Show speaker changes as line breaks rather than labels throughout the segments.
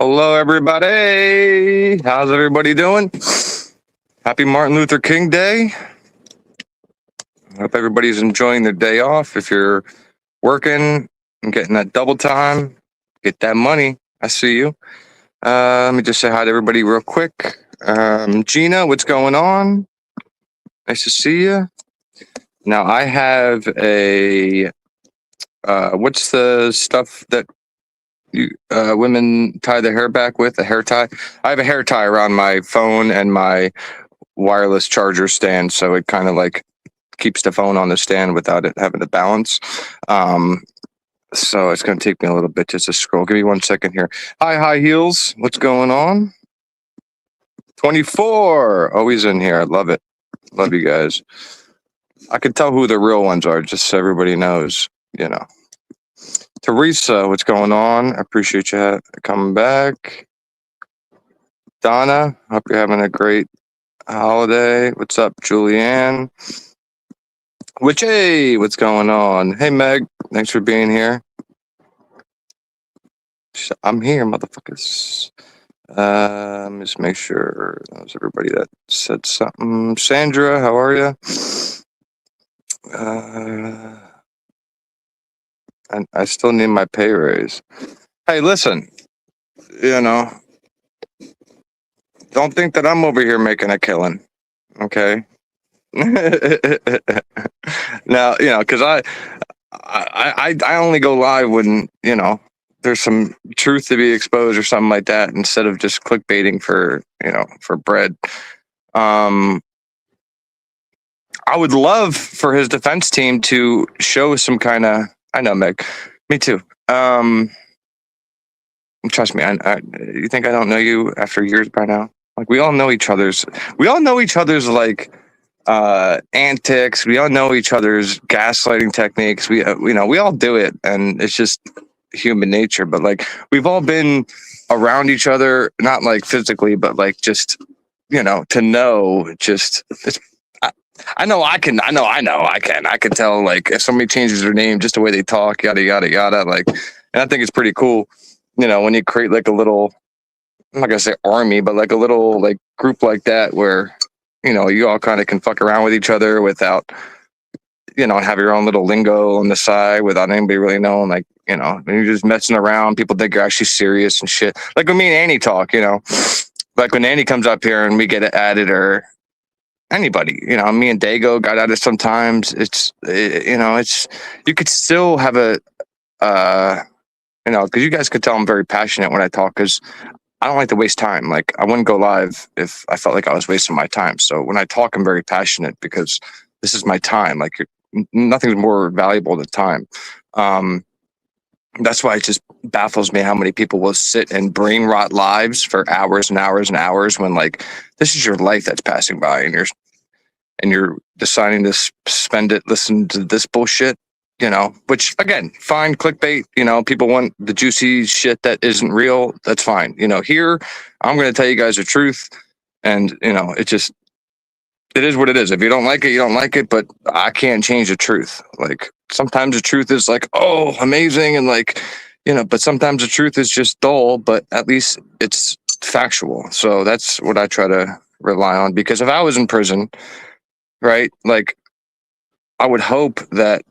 Hello, everybody. How's everybody doing? Happy Martin Luther King Day. I hope everybody's enjoying their day off. If you're working and getting that double time, get that money. I see you. Let me just say hi to everybody real quick. Gina, what's going on? Nice to see you. Now, I have what's the stuff that women tie their hair back with? A hair tie? I have a hair tie around my phone and my wireless charger stand, so it kind of like keeps the phone on the stand without it having to balance. Um, so it's going to take me a little bit just to scroll. Give me 1 second here. Hi, High Heels. What's going on? 24. Always in here. I love it. Love you guys. I can tell who the real ones are, just so everybody knows, you know. Teresa, what's going on? I appreciate you coming back. Donna, hope you're having a great holiday. What's up, Julianne? Hey, what's going on? Hey, Meg, thanks for being here. I'm here, motherfuckers. Just make sure that was everybody that said something. Sandra, how are you? I still need my pay raise. Hey, listen, you know, don't think that I'm over here making a killing, okay? Now, because I only go live when, there's some truth to be exposed or something like that, instead of just clickbaiting for bread. I would love for his defense team to show some kind of, I know, Meg, me too. Trust me, you think I don't know you after years by now? Like, we all know each other's like antics. We all know each other's gaslighting techniques. We all do it, and it's just human nature. But like, we've all been around each other, not like physically, but like just to know. Just I know I can tell, like, if somebody changes their name, just the way they talk, yada yada yada. Like, and I think it's pretty cool. When you create like a little, I'm not gonna say army, but like a little like group like that, where you all kind of can fuck around with each other without, have your own little lingo on the side without anybody really knowing. Like, you're just messing around. People think you're actually serious and shit. Like when me and Annie talk, like when Annie comes up here and we get at it, or anybody, me and Dago got at it sometimes. It's you could still have a, because you guys could tell I'm very passionate when I talk, because I don't like to waste time. Like, I wouldn't go live if I felt like I was wasting my time. So when I talk, I'm very passionate because this is my time. Like, nothing's more valuable than time. That's why it just baffles me how many people will sit and brain rot lives for hours and hours and hours, when like, this is your life that's passing by, and you're deciding to spend it listening to this bullshit. Which, again, fine, clickbait. People want the juicy shit that isn't real. That's fine. Here, I'm going to tell you guys the truth. And, it is what it is. If you don't like it, you don't like it, but I can't change the truth. Like, sometimes the truth is like, oh, amazing. And like, but sometimes the truth is just dull, but at least it's factual. So that's what I try to rely on, because if I was in prison, right, like, I would hope that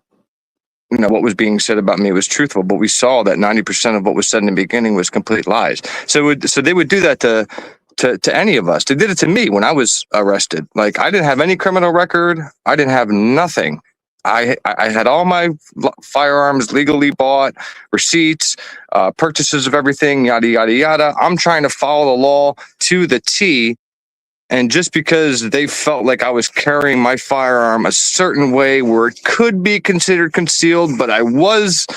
what was being said about me was truthful, but we saw that 90% of what was said in the beginning was complete lies. So they would do that to any of us. They did it to me when I was arrested. Like, I didn't have any criminal record. I didn't have nothing. I had all my firearms legally bought, receipts, purchases of everything, yada, yada, yada. I'm trying to follow the law to the T. And just because they felt like I was carrying my firearm a certain way where it could be considered concealed, but I was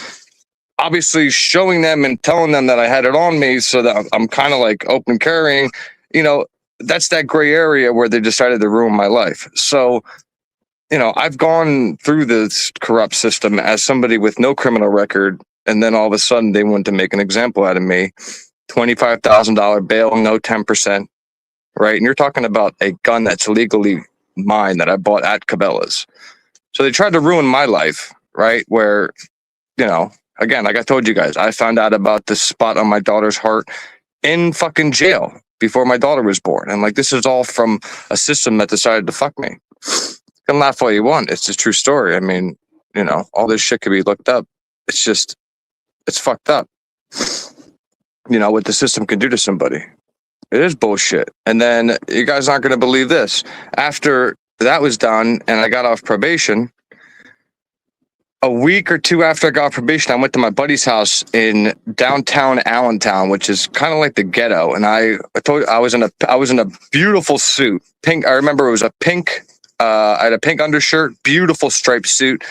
obviously showing them and telling them that I had it on me, so that I'm kind of like open carrying, that's that gray area where they decided to ruin my life. So, I've gone through this corrupt system as somebody with no criminal record, and then all of a sudden they want to make an example out of me. $25,000 bail, no 10%. Right. And you're talking about a gun that's legally mine that I bought at Cabela's. So they tried to ruin my life, right? Where, again, like I told you guys, I found out about this spot on my daughter's heart in fucking jail before my daughter was born. And like, this is all from a system that decided to fuck me. You can laugh all you want. It's a true story. I mean, you know, all this shit could be looked up. It's just, it's fucked up. You know, what the system can do to somebody. It is bullshit. And then you guys aren't going to believe this. After that was done and I got off probation, a week or two after I got probation, I went to my buddy's house in downtown Allentown, which is kind of like the ghetto. And I told you I was in a beautiful suit, pink. I remember it was a pink. I had a pink undershirt, beautiful striped suit.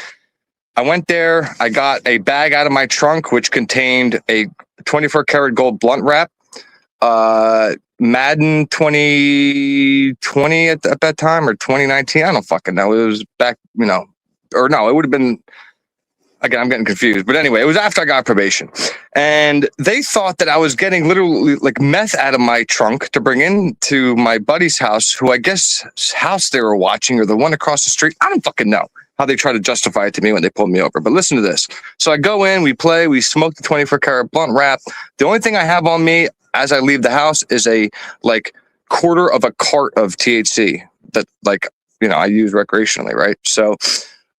I went there. I got a bag out of my trunk, which contained a 24 karat gold blunt wrap. Madden 2020 at that time, or 2019. I don't fucking know. It was back, you know, or no, it would have been. Again, I'm getting confused. But anyway, it was after I got probation. And they thought that I was getting literally like meth out of my trunk to bring into my buddy's house, who I guess house they were watching, or the one across the street. I don't fucking know how they try to justify it to me when they pulled me over. But listen to this. So I go in, we play, we smoke the 24 karat blunt wrap. The only thing I have on me as I leave the house is a like quarter of a cart of THC that, like, you know, I use recreationally, right? So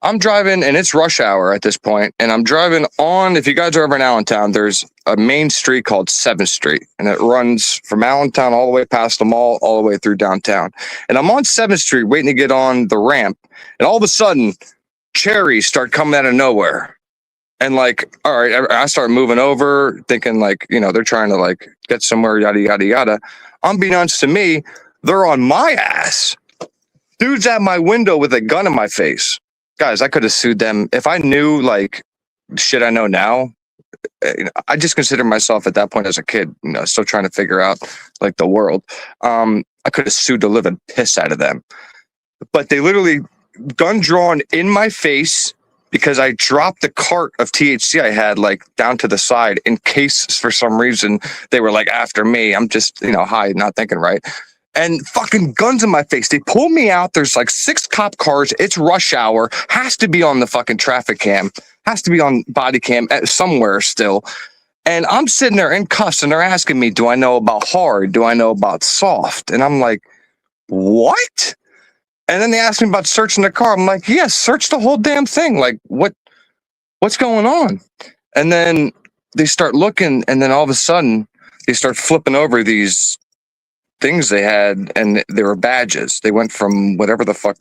I'm driving, and it's rush hour at this point, and I'm driving on, if you guys are ever in Allentown, there's a main street called 7th Street, and it runs from Allentown all the way past the mall, all the way through downtown. And I'm on 7th Street waiting to get on the ramp, and all of a sudden, cherries start coming out of nowhere. And like, all right, I start moving over, thinking like, you know, they're trying to like get somewhere, yada, yada, yada. Unbeknownst to me, they're on my ass. Dude's at my window with a gun in my face. Guys, I could have sued them. If I knew like shit I know now, I just consider myself at that point as a kid, you know, still trying to figure out like the world. I could have sued the living piss out of them. But they literally gun drawn in my face because I dropped the cart of THC I had like down to the side in case for some reason they were like after me. I'm just, you know, high, not thinking right. And fucking guns in my face. They pull me out. There's like 6 cop cars. It's rush hour. Has to be on the fucking traffic cam. Has to be on body cam somewhere still. And I'm sitting there in cuffs, and they're asking me, do I know about hard? Do I know about soft? And I'm like, what? And then they asked me about searching the car. I'm like, yeah, search the whole damn thing. Like, what's going on? And then they start looking, and then all of a sudden they start flipping over these things they had, and they were badges. They went from whatever the fuck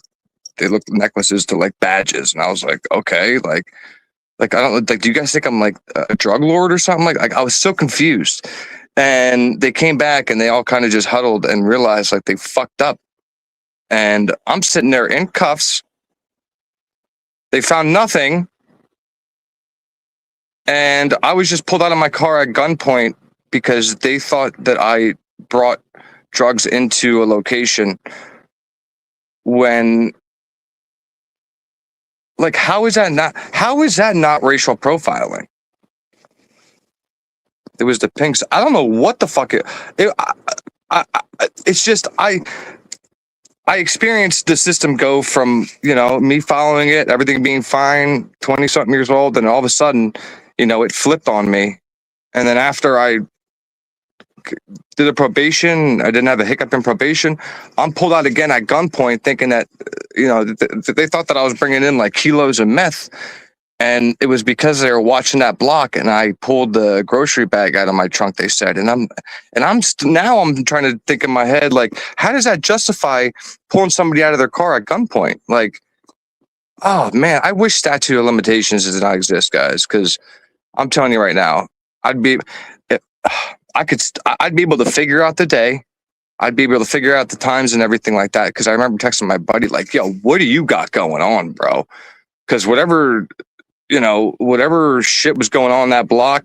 they looked necklaces to like badges, and I was like, okay, like I don't like. Do you guys think I'm like a drug lord or something? Like I was so confused. And they came back, and they all kind of just huddled and realized like they fucked up. And I'm sitting there in cuffs. They found nothing, and I was just pulled out of my car at gunpoint because they thought that I brought drugs into a location when, like, how is that not racial profiling? It was the pinks. I don't know what the fuck it's just I experienced the system go from, you know, me following it, everything being fine, 20 something years old, and all of a sudden, you know, it flipped on me. And then after I did a probation, I didn't have a hiccup in probation, I'm pulled out again at gunpoint, thinking that, you know, they thought that I was bringing in like kilos of meth. And it was because they were watching that block, and I pulled the grocery bag out of my trunk, they said. And I'm trying to think in my head, like, how does that justify pulling somebody out of their car at gunpoint? Like, oh man, I wish statute of limitations does not exist, guys, because I'm telling you right now, I'd be able to figure out the day. I'd be able to figure out the times and everything like that. Because I remember texting my buddy, like, yo, what do you got going on, bro? Because whatever shit was going on that block,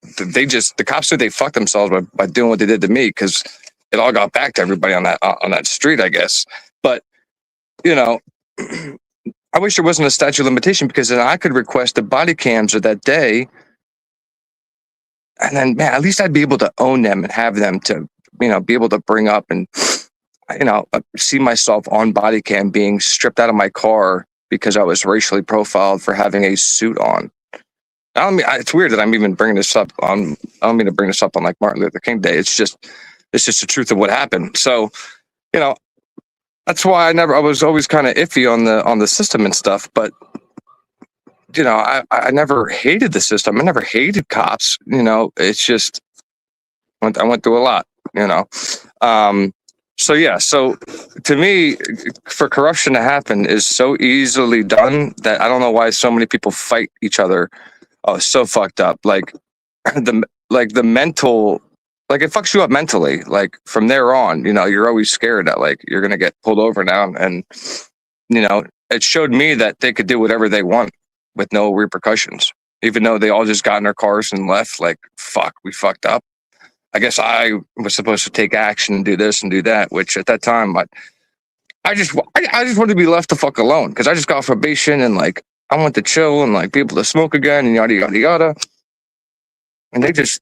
the cops said they fucked themselves by doing what they did to me, because it all got back to everybody on that street, I guess. But, you know, I wish there wasn't a statute of limitation, because then I could request the body cams of that day. And then, man, at least I'd be able to own them and have them to, you know, be able to bring up and, you know, see myself on body cam being stripped out of my car because I was racially profiled for having a suit on. I don't mean, it's weird that I'm even bringing this up on, I don't mean to bring this up on like Martin Luther King Day. It's just the truth of what happened. So, you know, that's why I was always kind of iffy on the system and stuff. But, you know, I never hated the system. I never hated cops. You know, it's just, I went through a lot, you know. So yeah, so to me, for corruption to happen is so easily done that I don't know why so many people fight each other. Oh, it's so fucked up. Like the mental, like it fucks you up mentally. Like from there on, you know, you're always scared that like you're gonna get pulled over now, and you know, it showed me that they could do whatever they want with no repercussions, even though they all just got in their cars and left. Like fuck, we fucked up. I guess I was supposed to take action and do this and do that, which at that time, I just wanted to be left the fuck alone because I just got probation and like I want to chill and like be able to smoke again and yada yada yada. And they just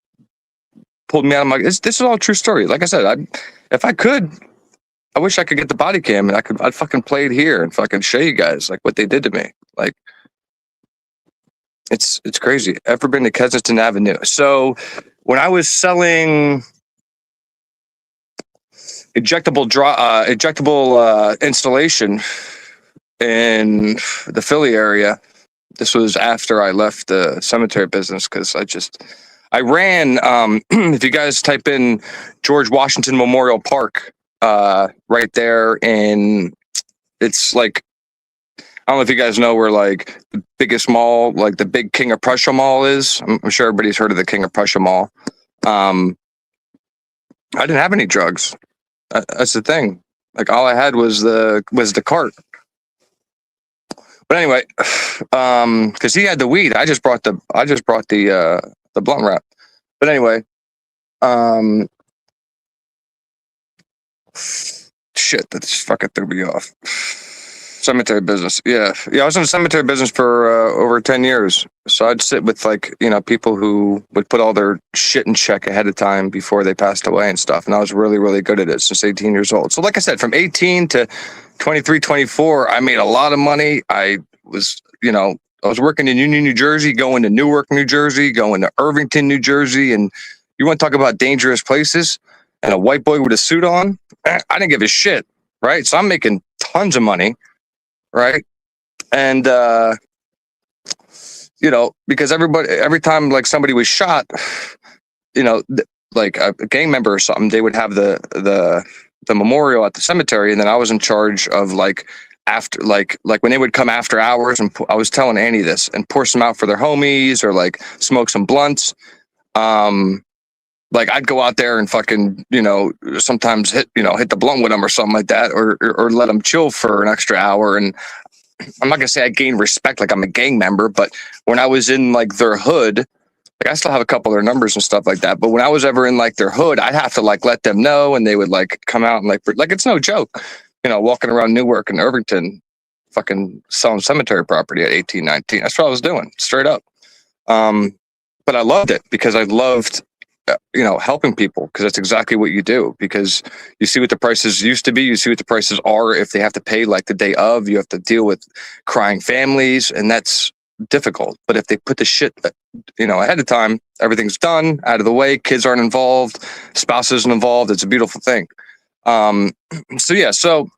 pulled me out of my. This is all a true story. Like I said, if I could, I wish I could get the body cam and I'd fucking play it here and fucking show you guys like what they did to me. Like it's crazy. Ever been to Kensington Avenue? So when I was selling ejectable installation in the Philly area, this was after I left the cemetery business because I ran. If you guys type in George Washington Memorial Park, right there it's like, I don't know if you guys know where like the biggest mall, like the big King of Prussia Mall is. I'm sure everybody's heard of the King of Prussia Mall. I didn't have any drugs. That's the thing. Like all I had was the cart. But anyway, because he had the weed, I just brought the blunt wrap. But anyway, shit, that just fucking threw me off. Cemetery business, yeah. I was in the cemetery business for over 10 years. So I'd sit with like, you know, people who would put all their shit in check ahead of time before they passed away and stuff. And I was really, really good at it since 18 years old. So like I said, from 18 to 23, 24, I made a lot of money. I was working in Union, New Jersey, going to Newark, New Jersey, going to Irvington, New Jersey. And you want to talk about dangerous places and a white boy with a suit on? I didn't give a shit, right? So I'm making tons of money. Right. And, you know, because every time like somebody was shot, you know, like a gang member or something, they would have the memorial at the cemetery. And then I was in charge of like after, like when they would come after hours, and I was telling Annie this, and pour some out for their homies or like smoke some blunts. Like I'd go out there and fucking, you know, sometimes hit the blunt with them or something like that, or let them chill for an extra hour. And I'm not gonna say I gained respect like I'm a gang member, but when I was in like their hood, like I still have a couple of their numbers and stuff like that. But when I was ever in like their hood, I'd have to like let them know, and they would like come out and like it's no joke, you know, walking around Newark and Irvington, fucking selling cemetery property at 18, 19. That's what I was doing, straight up. But I loved it because I loved, you know, helping people, because that's exactly what you do. Because you see what the prices used to be, you see what the prices are. If they have to pay like the day of, you have to deal with crying families, and that's difficult. But if they put the shit, you know, ahead of time, everything's done, out of the way, kids aren't involved, spouse isn't involved, it's a beautiful thing. So yeah, so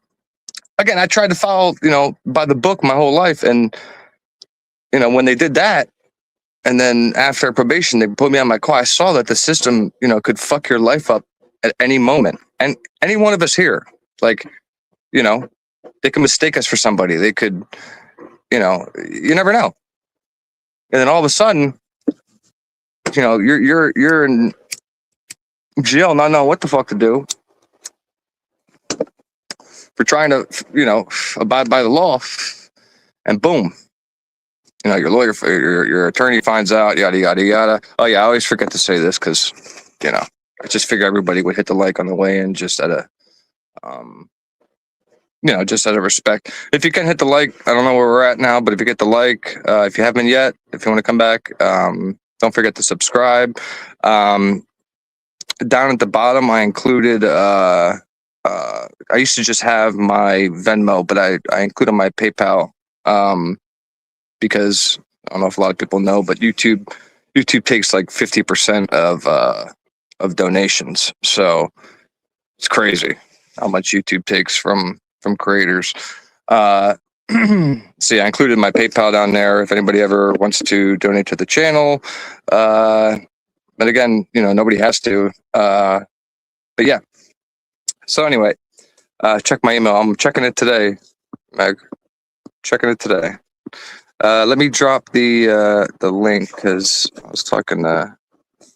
again, I tried to follow, you know, by the book my whole life. And, you know, when they did that, and then after probation, they put me on my car. I saw that the system, you know, could fuck your life up at any moment. And any one of us here, like, you know, they can mistake us for somebody. They could, you know, you never know. And then all of a sudden, you know, you're in jail, not knowing what the fuck to do for trying to, you know, abide by the law. And boom. You know, your lawyer, your attorney finds out, yada, yada, yada. Oh, yeah, I always forget to say this because, you know, I just figure everybody would hit the like on the way in, just out of, you know, just out of respect. If you can hit the like, I don't know where we're at now, but if you get the like, if you haven't yet, if you want to come back, don't forget to subscribe. Down at the bottom, I included, I used to just have my Venmo, but I included my PayPal, because I don't know if a lot of people know, but YouTube takes like 50% of donations. So it's crazy how much YouTube takes from creators. So yeah, I included my PayPal down there if anybody ever wants to donate to the channel. But again, nobody has to. But yeah. So anyway, check my email. I'm checking it today, Meg. Checking it today. Let me drop the link because I was talking to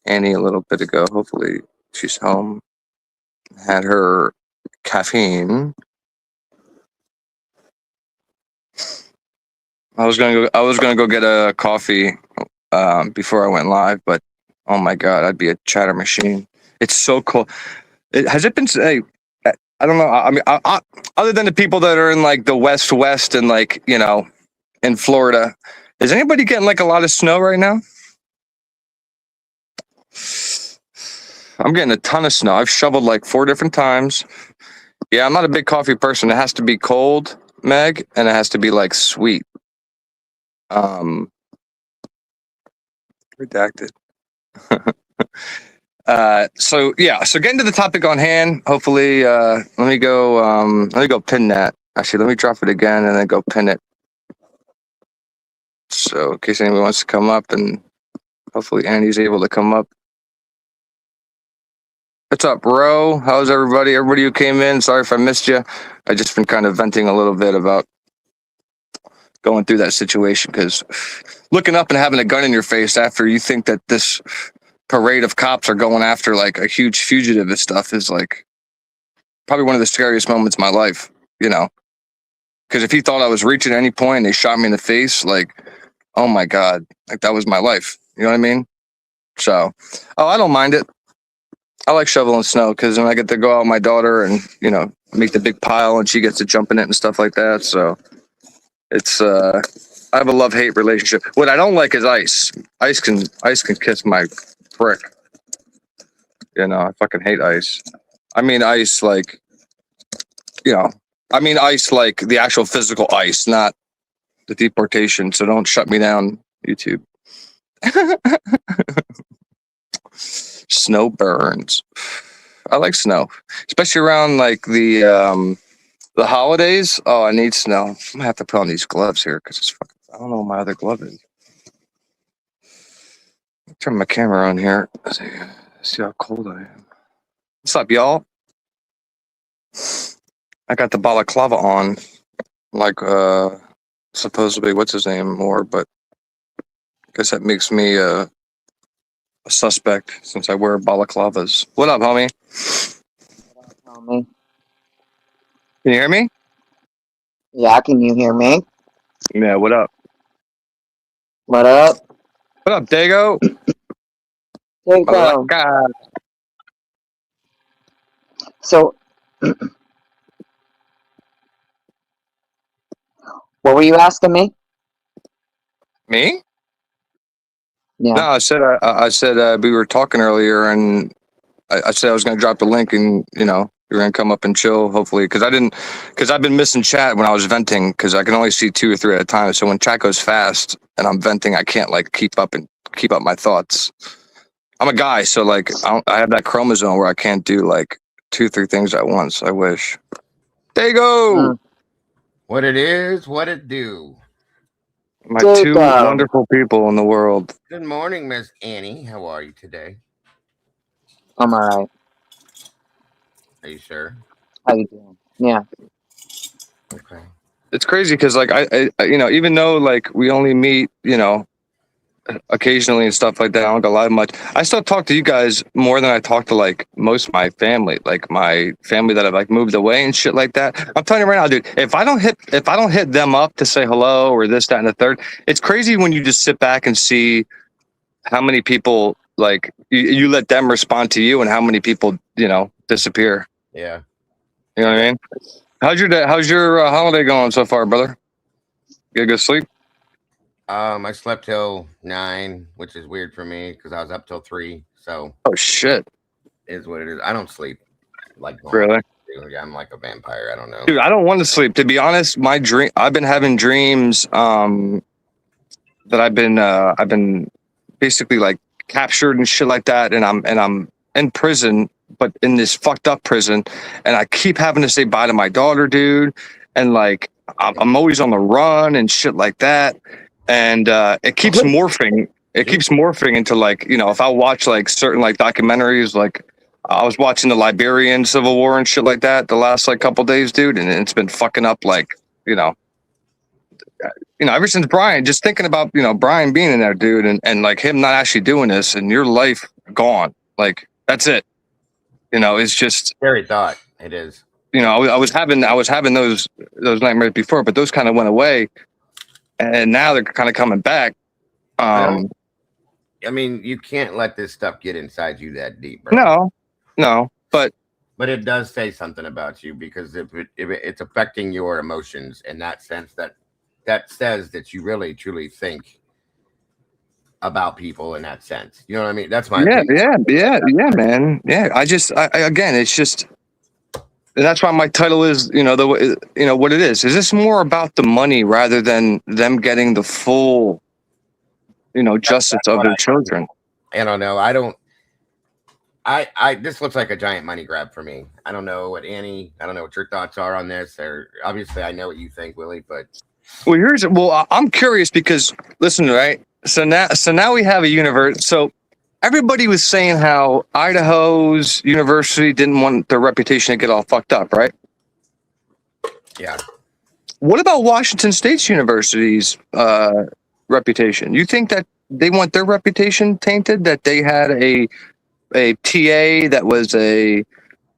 Annie a little bit ago. Hopefully she's home. Had her caffeine. I was gonna go get a coffee before I went live, but oh my god, I'd be a chatter machine. It's so cold. Has it been? Hey, I don't know. I mean, other than the people that are in like the west and like in Florida, is anybody getting like a lot of snow right now? I'm getting a ton of snow. I've shoveled like 4 different times. Yeah, I'm not a big coffee person. It has to be cold, Meg, and it has to be like sweet. Redacted. So getting to the topic on hand. Hopefully, let me go pin that. Actually, let me drop it again and then go pin it. So in case anybody wants to come up, and hopefully Andy's able to come up. What's up, bro? How's everybody? Everybody who came in, sorry if I missed you. I just been kind of venting a little bit about going through that situation, because looking up and having a gun in your face after you think that this parade of cops are going after like a huge fugitive and stuff is like probably one of the scariest moments of my life, because if he thought I was reaching at any point and they shot me in the face, like, oh my God, like that was my life. You know what I mean? So, I don't mind it. I like shoveling snow because then I get to go out with my daughter and, make the big pile and she gets to jump in it and stuff like that. So it's, I have a love-hate relationship. What I don't like is ice. Ice can kiss my prick. I fucking hate ice. I mean ice like, ice like the actual physical ice, not the deportation. So don't shut me down, YouTube. Snow burns. I like snow, especially around like the holidays. Oh, I need snow. I'm gonna have to put on these gloves here because it's fucking. I don't know what my other glove is. Turn my camera on here. See how cold I am. What's up, y'all? I got the balaclava on, like supposedly what's his name more, but I guess that makes me a suspect since I wear balaclavas. What up, homie?
Homie.
Can you hear me?
Yeah, can you hear me?
Yeah. What up?
What up?
What up, Dago?
Dago. So, what were you asking me?
Me?
Yeah.
No, I said we were talking earlier, and I said I was going to drop the link, and you're going to come up and chill, hopefully, because I've been missing chat when I was venting, because I can only see 2 or 3 at a time. So when chat goes fast and I'm venting, I can't like keep up my thoughts. I'm a guy, so like I have that chromosome where I can't do like 2, 3 things at once. I wish. There you go.
What it is, what it do.
My 2 wonderful people in the world.
Good morning, Miss Annie. How are you today?
I'm all right.
Are you sure?
How you doing? Yeah.
Okay.
It's crazy because like I even though like we only meet occasionally and stuff like that, I don't go live much. I still talk to you guys more than I talk to like most of my family, like my family that have like moved away and shit like that. I'm telling you right now, dude, if I don't hit them up to say hello or this, that, and the third, it's crazy when you just sit back and see how many people like you let them respond to you and how many people disappear.
Yeah.
You know what I mean? How's your day? How's your holiday going so far, brother? Get a good sleep?
I slept till 9, which is weird for me because I was up till 3. So.
Oh shit!
Is what it is. I don't sleep like normal.
Really?
Yeah, I'm like a vampire. I don't know.
Dude, I don't want to sleep. To be honest, I've been having dreams. that I've been basically like captured and shit like that, and I'm in prison, but in this fucked up prison, and I keep having to say bye to my daughter, dude, and like I'm always on the run and shit like that, and it keeps morphing. It keeps morphing into like, you know, if I watch like certain like documentaries, like I was watching the Liberian Civil War and shit like that the last like couple days, dude, and it's been fucking up like, you know, ever since Brian, just thinking about, you know, Brian being in there, dude, and like him not actually doing this and your life gone. Like, that's it. You know, it's just
Scary thought. It is.
You know, I was having those nightmares before, but those kind of went away, and now they're kind of coming back.
I mean, you can't let this stuff get inside you that deep, bro.
No, but
it does say something about you, because if it's affecting your emotions in that sense, that says that you really truly think about people in that sense. You know what I mean? That's my opinion.
Yeah, man. Yeah, I again, it's just, and that's why my title is, you know, what it is. Is this more about the money rather than them getting the full, you know, justice of their children?
I don't know. This looks like a giant money grab for me. I don't know what your thoughts are on this, or obviously I know what you think, Willie, but
I'm curious because listen, right? So now we have a universe. So everybody was saying how Idaho's university didn't want their reputation to get all fucked up, right?
Yeah.
What about Washington State's university's reputation? You think that they want their reputation tainted? That they had a TA that was a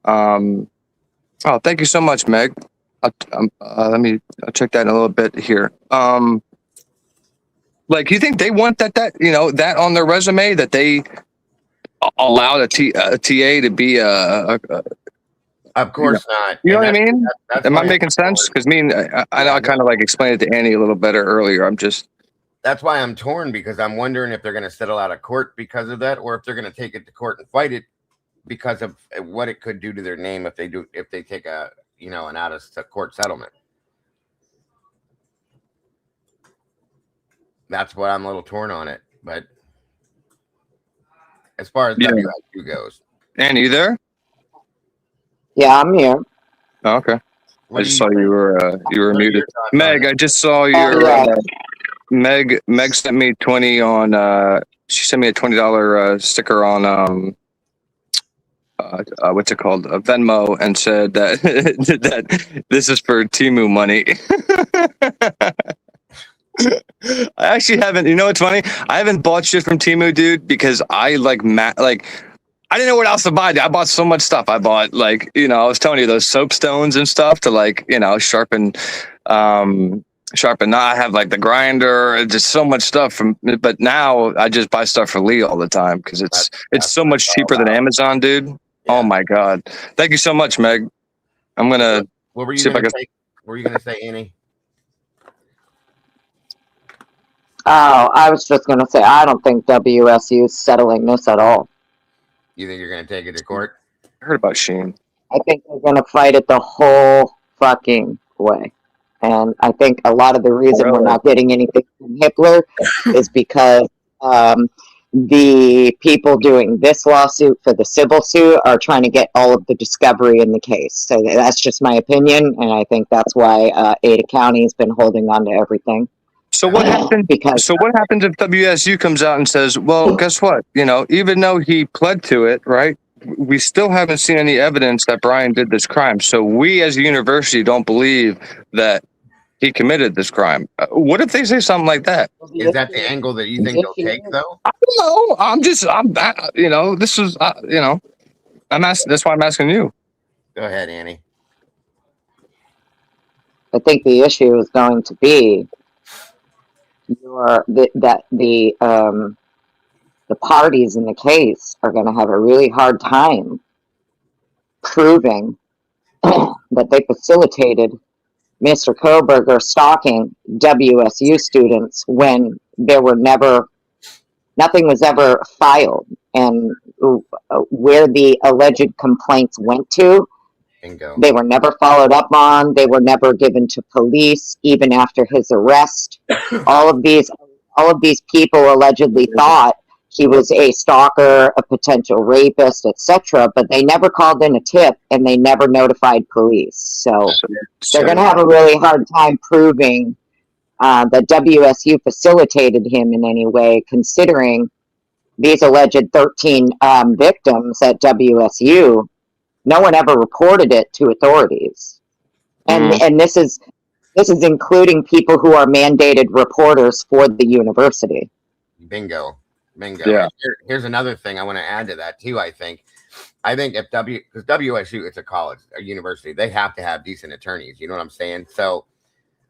oh, thank you so much, Meg. I'll check that in a little bit here. Like, you think they want that you know, that on their resume, that they allowed a TA to be a
of course not.
You know what I mean? Am I making sense? Because I kind of like explained it to Annie a little better earlier.
That's why I'm torn, because I'm wondering if they're going to settle out of court because of that, or if they're going to take it to court and fight it because of what it could do to their name if they take an out of court settlement. That's what I'm a little torn on it. But as far as WSU goes,
Annie, you there?
Yeah, I'm here.
Oh, okay. I just saw you were muted. Meg, I just saw your Meg sent me 20 on she sent me a $20 sticker on what's it called, Venmo, and said that that this is for Temu money. I actually haven't. You know what's funny? I haven't bought shit from Temu, dude, because I like I didn't know what else to buy. I bought so much stuff. I bought, like, you know, I was telling you, those soapstones and stuff to, like, you know, sharpen. I have like the grinder, just so much stuff but now I just buy stuff for Lee all the time because it's so much cheaper than Amazon, dude. Yeah. Oh my God. Thank you so much, Meg. I'm going to
what were you going to say, Annie?
Oh, I was just going to say, I don't think WSU is settling this at all.
You think you're going to take it to court?
I heard about Sheen.
I think they're going to fight it the whole fucking way. And I think a lot of the reason we're not getting anything from Hippler is because the people doing this lawsuit for the civil suit are trying to get all of the discovery in the case. So that's just my opinion, and I think that's why Ada County has been holding on to everything.
So what happens? What happens if WSU comes out and says, "Well, guess what? You know, even though he pled to it, right? We still haven't seen any evidence that Brian did this crime. So we, as a university, don't believe that he committed this crime." What if they say something like that?
Is that the angle that you think they'll take, though?
I don't know. You know, this is, you know, I'm asking. That's why I'm asking you.
Go ahead, Annie.
I think the issue is going to be the parties in the case are going to have a really hard time proving that they facilitated Mr. Koberger stalking WSU students when nothing was ever filed, and where the alleged complaints went to,
Bingo.
They were never followed up on. They were never given to police, even after his arrest. All of these all of these people allegedly thought he was a stalker, a potential rapist, etc., but they never called in a tip and they never notified police. So they're going to have a really hard time proving that WSU facilitated him in any way, considering these alleged 13 victims at WSU. No one ever reported it to authorities, and this is including people who are mandated reporters for the university.
Bingo.
Yeah.
Here's another thing I want to add to that too. I think if because WSU, it's a college, a university, they have to have decent attorneys. You know what I'm saying? So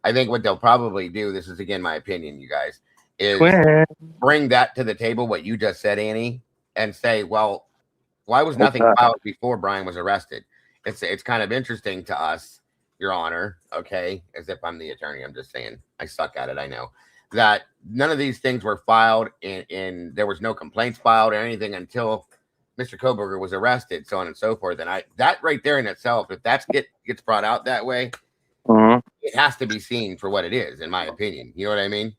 I think what they'll probably do, this is again my opinion, you guys, is bring that to the table, what you just said, Annie, and say, well, why was nothing filed before Brian was arrested? It's kind of interesting to us, Your Honor, okay, as if I'm the attorney. I'm just saying I suck at it. I know that none of these things were filed in there was no complaints filed or anything until Mr. Koberger was arrested, so on and so forth. And that right there in itself, if that gets brought out that way, it has to be seen for what it is, in my opinion. You know what I mean?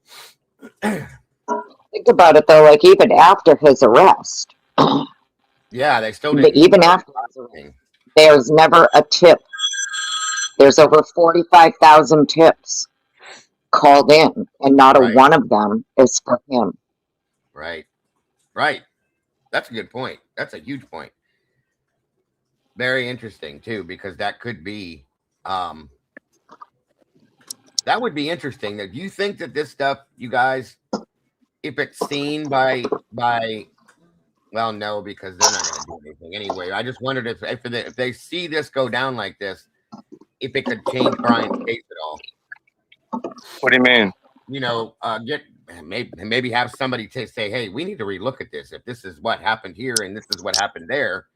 Think about it though, like even after his arrest.
Yeah, they still didn't.
Even after his arrest, there's never a tip. There's over 45,000 tips called in, and not a one of them is for him.
Right. That's a good point. That's a huge point. Very interesting too, because that could be that would be interesting. That you think that this stuff, you guys, if it's seen by well, no, because they're not going to do anything anyway. I just wondered if they see this go down like this, if it could change Brian's case at all.
What do you mean?
You know, maybe have somebody say, hey, we need to relook at this. If this is what happened here and this is what happened there,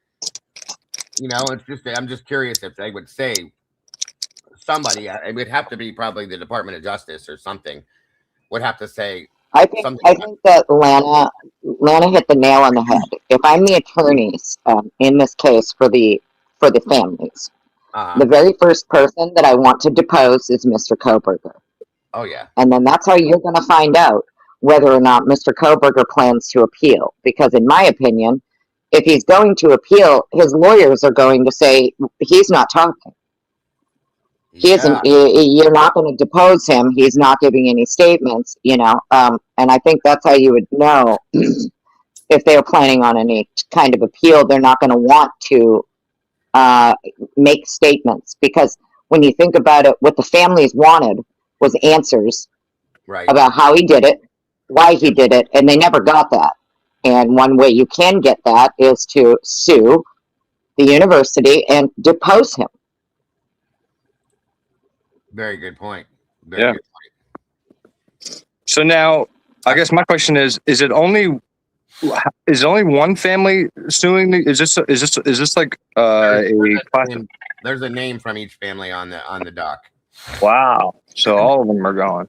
you know, it's just, I'm just curious if they would say somebody, it would have to be probably the Department of Justice or something, would have to say.
I think that Lana hit the nail on the head. If I'm the attorneys in this case for the families, the very first person that I want to depose is Mr. Koberger.
Oh, yeah.
And then that's how you're going to find out whether or not Mr. Koberger plans to appeal. Because in my opinion, if he's going to appeal, his lawyers are going to say, he's not talking. He isn't. You're not going to depose him. He's not giving any statements, you know. And I think that's how you would know if they're planning on any kind of appeal. They're not going to want to make statements, because when you think about it, what the families wanted was answers about how he did it, why he did it, and they never got that. And one way you can get that is to sue the university and depose him.
Very good point. Very good point.
So now, I guess my question is only one family suing? Is this like
there's a name from each family on the doc.
Wow. So all of them are gone.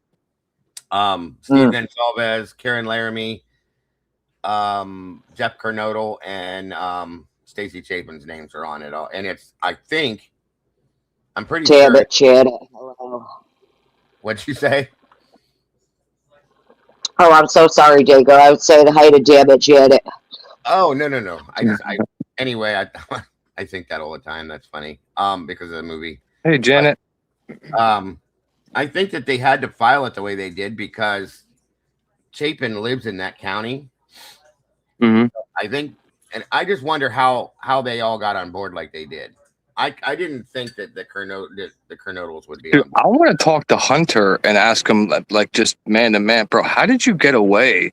Steve Unsolved, Karen Laramie, Jeff Kernodle, and Stacy Chapin's names are on it all. And it's, I'm pretty sure.
Hello.
What'd you say?
Oh, I'm so sorry, Jago. I would say the hi to Janet.
Oh, no. Anyway, I think that all the time. That's funny. Because of the movie.
Hey, Janet.
But, I think that they had to file it the way they did because Chapin lives in that county.
Mm-hmm.
I think, and I just wonder how they all got on board like they did. I didn't think that the Kernodles would be.
Dude, I want to talk to Hunter and ask him, like, just man to man, bro. How did you get away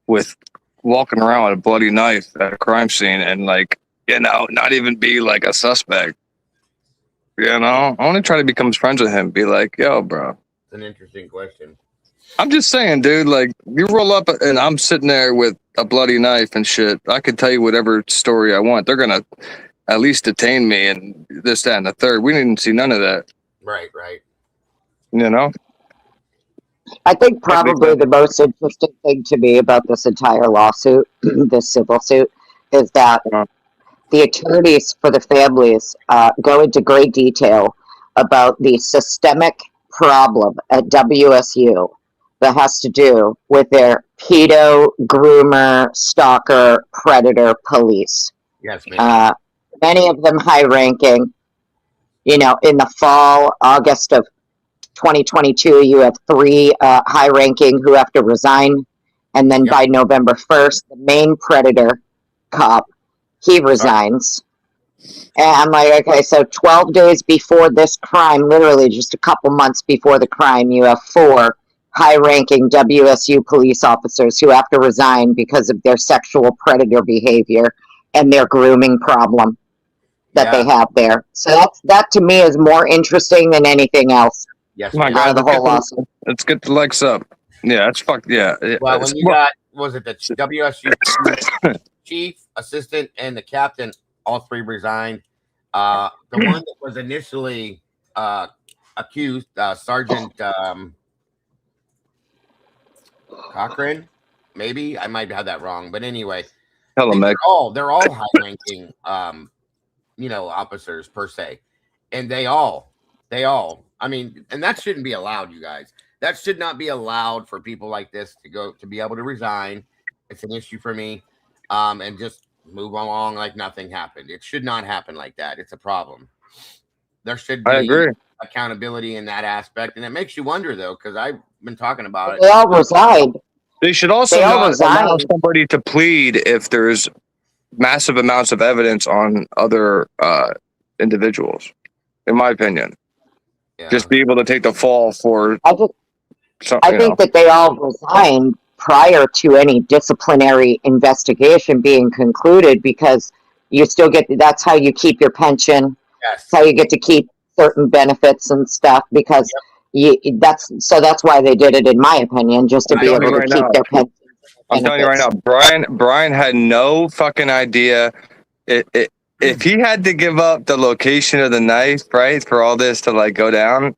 with walking around with a bloody knife at a crime scene and, like, you know, not even be like a suspect? You know, I want to try to become friends with him. Be like, yo, bro.
It's an interesting question.
I'm just saying, dude. Like, you roll up and I'm sitting there with a bloody knife and shit. I could tell you whatever story I want. They're gonna at least detain me and this, that, and the third. We didn't see none of that.
Right.
You know?
I think probably the most interesting thing to me about this entire lawsuit, this civil suit, is that the attorneys for the families go into great detail about the systemic problem at WSU that has to do with their pedo, groomer, stalker, predator police.
Yes, ma'am.
Many of them high ranking. You know, in the fall, August of 2022, you have 3 high ranking who have to resign. And then by November 1st, the main predator cop, he resigns. And I'm like, okay, so 12 days before this crime, literally just a couple months before the crime, you have 4 high-ranking WSU police officers who have to resign because of their sexual predator behavior and their grooming problem that they have there. So that to me is more interesting than anything else.
Yes,
my
ma'am.
God,
out of the whole lawsuit.
let's get the legs up. Yeah, that's fucked. Yeah.
Well, when you got, was it the WSU chief, assistant, and the captain, all 3 resigned. The one that was initially accused, Sergeant Cochran, maybe I might have that wrong, but anyway, they're all high-ranking, officers per se, and they all. I mean, and that shouldn't be allowed, you guys. That should not be allowed for people like this to be able to resign. It's an issue for me, and just move along like nothing happened. It should not happen like that. It's a problem. There should be accountability in that aspect, and it makes you wonder though, because I've been talking about it.
They all resigned.
They should also not allow somebody to plead if there's massive amounts of evidence on other individuals, in my opinion. Just be able to take the fall for.
I think that they all resigned prior to any disciplinary investigation being concluded, because you still get, that's how you keep your pension. That's how you get to keep certain benefits and stuff, because that's why they did it, in my opinion, just to be able to keep their pension.
I'm telling you right now, Brian had no fucking idea. If he had to give up the location of the knife, right, for all this to like go down,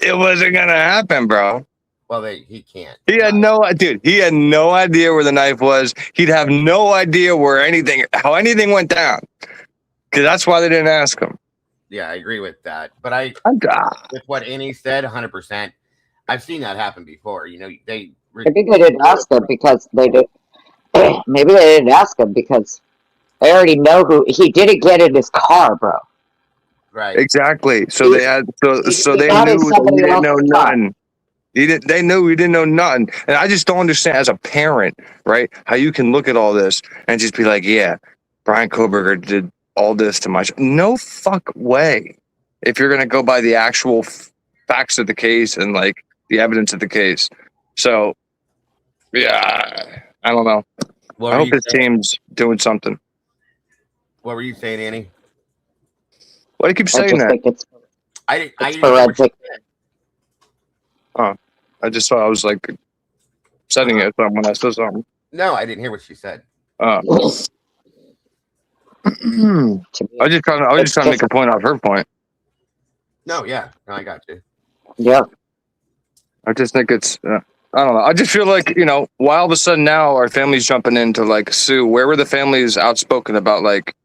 it wasn't gonna happen, bro.
Well, he can't.
He had no idea where the knife was. He'd have no idea how anything went down, because that's why they didn't ask him.
Yeah, I agree with that. But with what Annie said, 100%. I've seen that happen before. You know,
maybe they didn't ask him because maybe they didn't ask him because they already know who he didn't get in his car, bro.
Right. Exactly. So they had so they knew that he didn't know nothing. They knew he didn't know nothing. And I just don't understand as a parent, right, how you can look at all this and just be like, yeah, Brian Koberger did all this to my child. No fuck way. If you're going to go by the actual facts of the case and like the evidence of the case. So, yeah, I don't know. I hope his team's doing something.
What were you saying, Annie?
Why do you keep saying that?
It's forensic.
Oh, I just thought I was like setting it when I said something.
No, I didn't hear what she said.
I was just trying to make a point off her point.
No, I got you.
Yeah.
I just think it's, I don't know. I just feel like, why all of a sudden now our family's jumping in to like sue? Where were the families outspoken about like,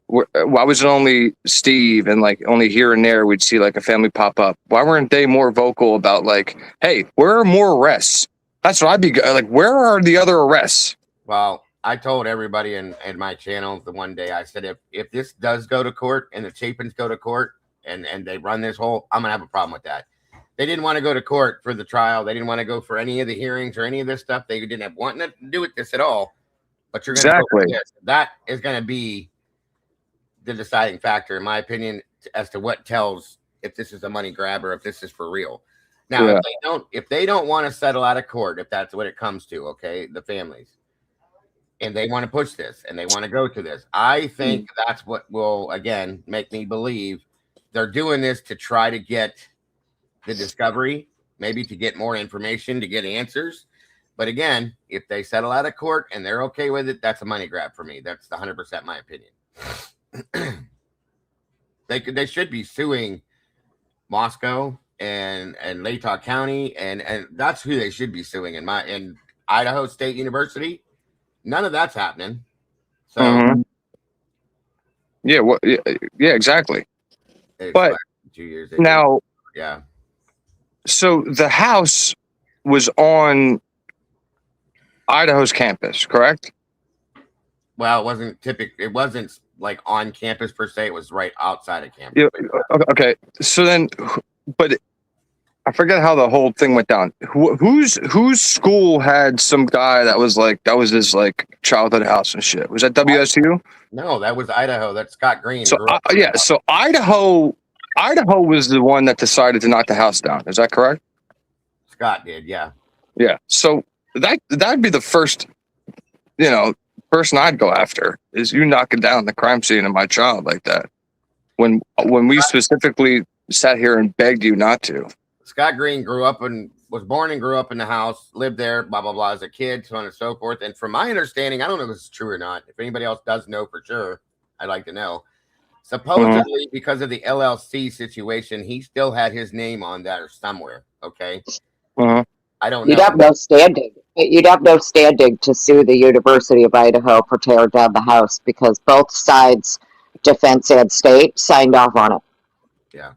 why was it only Steve and like only here and there we'd see like a family pop up? Why weren't they more vocal about like, hey, where are more arrests? That's what I'd be like. Where are the other arrests?
Well, I told everybody in my channel the one day, I said, if this does go to court and the Chapins go to court and they run this whole, I'm gonna have a problem with that. They didn't want to go to court for the trial. They didn't want to go for any of the hearings or any of this stuff. They didn't have wanting to do with this at all. But you're gonna go with this. That is gonna be the deciding factor, in my opinion, as to what tells if this is a money grab or if this is for real. Now, if they don't want to settle out of court, if that's what it comes to, okay, the families, and they want to push this and they want to go to this, I think that's what will again make me believe they're doing this to try to get the discovery, maybe to get more information, to get answers. But again, if they settle out of court and they're okay with it, that's a money grab for me. That's 100% my opinion. They should be suing Moscow and Latah County and that's who they should be suing in Idaho State University. None of that's happening. So
yeah, exactly. But
2 years
now, So the house was on Idaho's campus, correct?
Well, it wasn't like on campus per se. It was right outside of campus.
Yeah. Okay. So then, but I forget how the whole thing went down. Whose school had some guy that was his like childhood house and shit? Was that WSU?
No, that was Idaho. That's Scott Green.
So so Idaho was the one that decided to knock the house down. Is that correct?
Scott did, yeah.
Yeah. So that'd be the first, person I'd go after is you knocking down the crime scene of my child like that. When we specifically sat here and begged you not to.
Scott Green was born and grew up in the house, lived there, blah, blah, blah, as a kid, so on and so forth. And from my understanding, I don't know if this is true or not. If anybody else does know for sure, I'd like to know. Supposedly, because of the LLC situation, he still had his name on that or somewhere. Okay. I don't know.
You'd have no standing. You'd have no standing to sue the University of Idaho for tearing down the house because both sides, defense and state, signed off on it.
Yeah.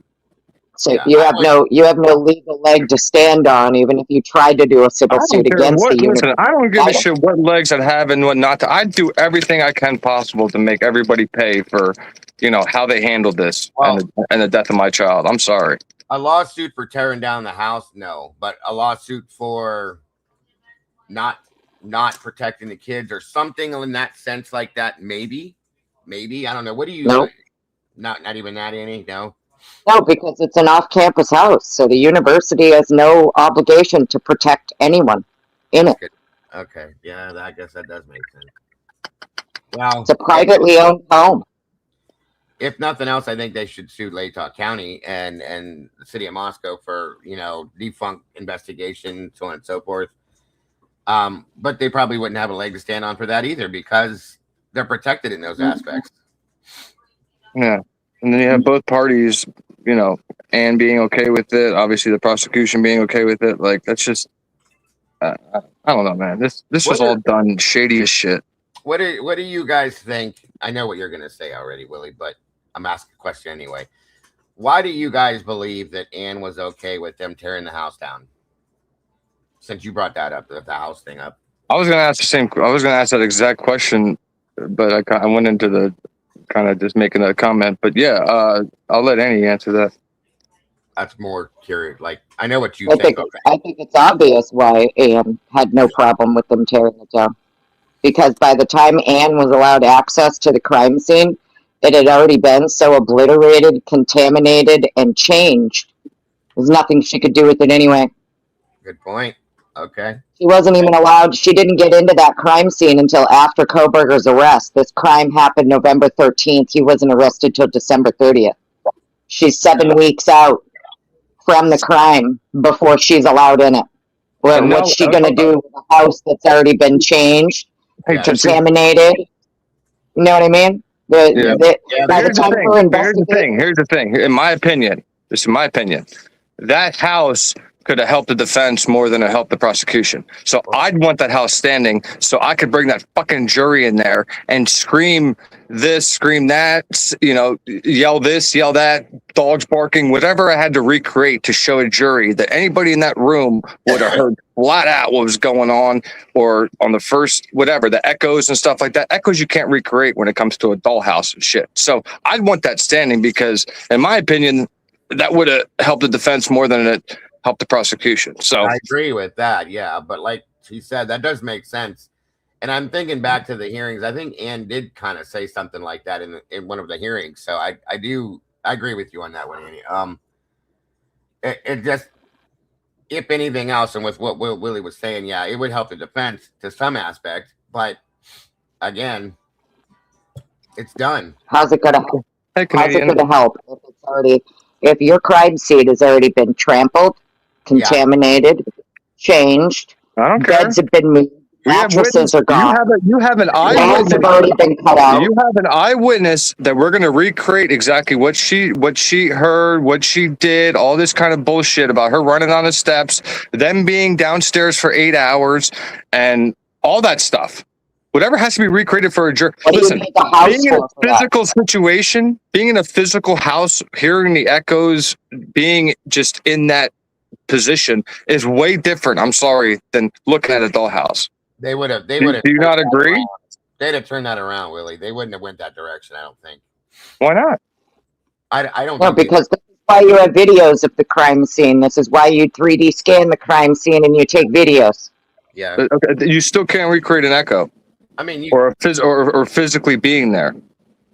So you have no legal leg to stand on, even if you tried to do a civil suit against the university.
I don't give a shit what legs I have and what not. I'd do everything I can possible to make everybody pay for, how they handled this and the death of my child. I'm sorry.
A lawsuit for tearing down the house, no, but a lawsuit for not protecting the kids or something in that sense like that, maybe. I don't know. What do you?
No.
Not even that, Annie. No.
No, because it's an off-campus house, so the university has no obligation to protect anyone in it.
Okay, yeah, I guess that does make sense. Well,
it's a privately owned home.
If nothing else, I think they should sue Latah County and the city of Moscow for defunct investigation, so on and so forth. But they probably wouldn't have a leg to stand on for that either because they're protected in those aspects.
Yeah. And then you have both parties, and being okay with it. Obviously, the prosecution being okay with it. Like, that's just, I don't know, man. This was all done shady as shit.
What do you guys think? I know what you're going to say already, Willie, but I'm asking a question anyway. Why do you guys believe that Ann was okay with them tearing the house down? Since you brought that up, the house thing up.
I was going to ask that exact question, but I went into the kind of just making a comment, but yeah, I'll let Annie answer that.
That's more curious. Like, I know what you think.
I think it's obvious why Ann had no problem with them tearing it down. Because by the time Ann was allowed access to the crime scene, it had already been so obliterated, contaminated, and changed. There's nothing she could do with it anyway.
Good point. Okay.
She wasn't even allowed. She didn't get into that crime scene until after Koberger's arrest. This crime happened November 13th. He wasn't arrested till December 30th. She's 7 weeks out from the crime before she's allowed in it. What's she going to do with a house that's already been changed, contaminated? You know what I mean? By the time we're investigating.
Here's the thing. In my opinion, that house could have helped the defense more than it helped the prosecution. So I'd want that house standing so I could bring that fucking jury in there and scream this, scream that, yell this, yell that, dogs barking, whatever I had to recreate to show a jury that anybody in that room would have heard flat out what was going on, or on the first, whatever, the echoes and stuff like that. Echoes you can't recreate when it comes to a dollhouse and shit. So I'd want that standing because, in my opinion, that would have helped the defense more than it help the prosecution. So
I agree with that. Yeah. But like she said, that does make sense. And I'm thinking back to the hearings. I think Ann did kind of say something like that in one of the hearings. So I agree with you on that one, Annie. It just, if anything else, and with what Willie was saying, yeah, it would help the defense to some aspect, but again, it's done.
How's it going to help? How's it going to help if your crime scene has already been trampled, contaminated, changed, beds have been moved, mattresses are gone.
You have an eyewitness.
Have already been cut out.
You have an eyewitness that we're going to recreate exactly what she heard, what she did, all this kind of bullshit about her running on the steps, them being downstairs for 8 hours, and all that stuff. Whatever has to be recreated for a jury. Listen, being in a physical situation, being in a physical house, hearing the echoes, being just in that position is way different. I'm sorry, than looking at a dollhouse.
They would have. They
Do,
would have.
do you not agree?
They'd have turned that around, Willie. They wouldn't have went that direction. I don't think.
Why not?
I don't.
Well,
think
because this is why you have videos of the crime scene. This is why you 3D scan the crime scene and you take videos.
Yeah.
Okay, you still can't recreate an echo
I mean,
or physically being there.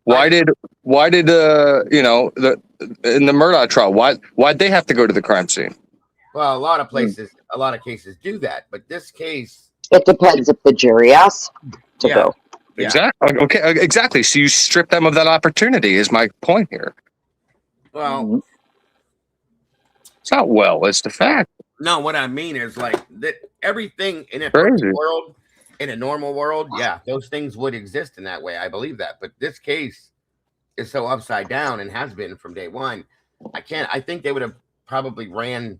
Why did you know, in the Murdaugh trial? Why'd they have to go to the crime scene?
well, a lot of places, a lot of cases do that, but this case,
It depends if the jury asks to
Yeah.
go.
Yeah.
Exactly. Okay. Exactly. So you strip them of that opportunity. Is my point here?
well,
Mhm.
It's not well. It's the fact.
no, what I mean is like that everything in a
Crazy.
perfect world, in a normal world, yeah, those things would exist in that way. I believe that, but this case is so upside down and has been from day one. I think they would have probably ran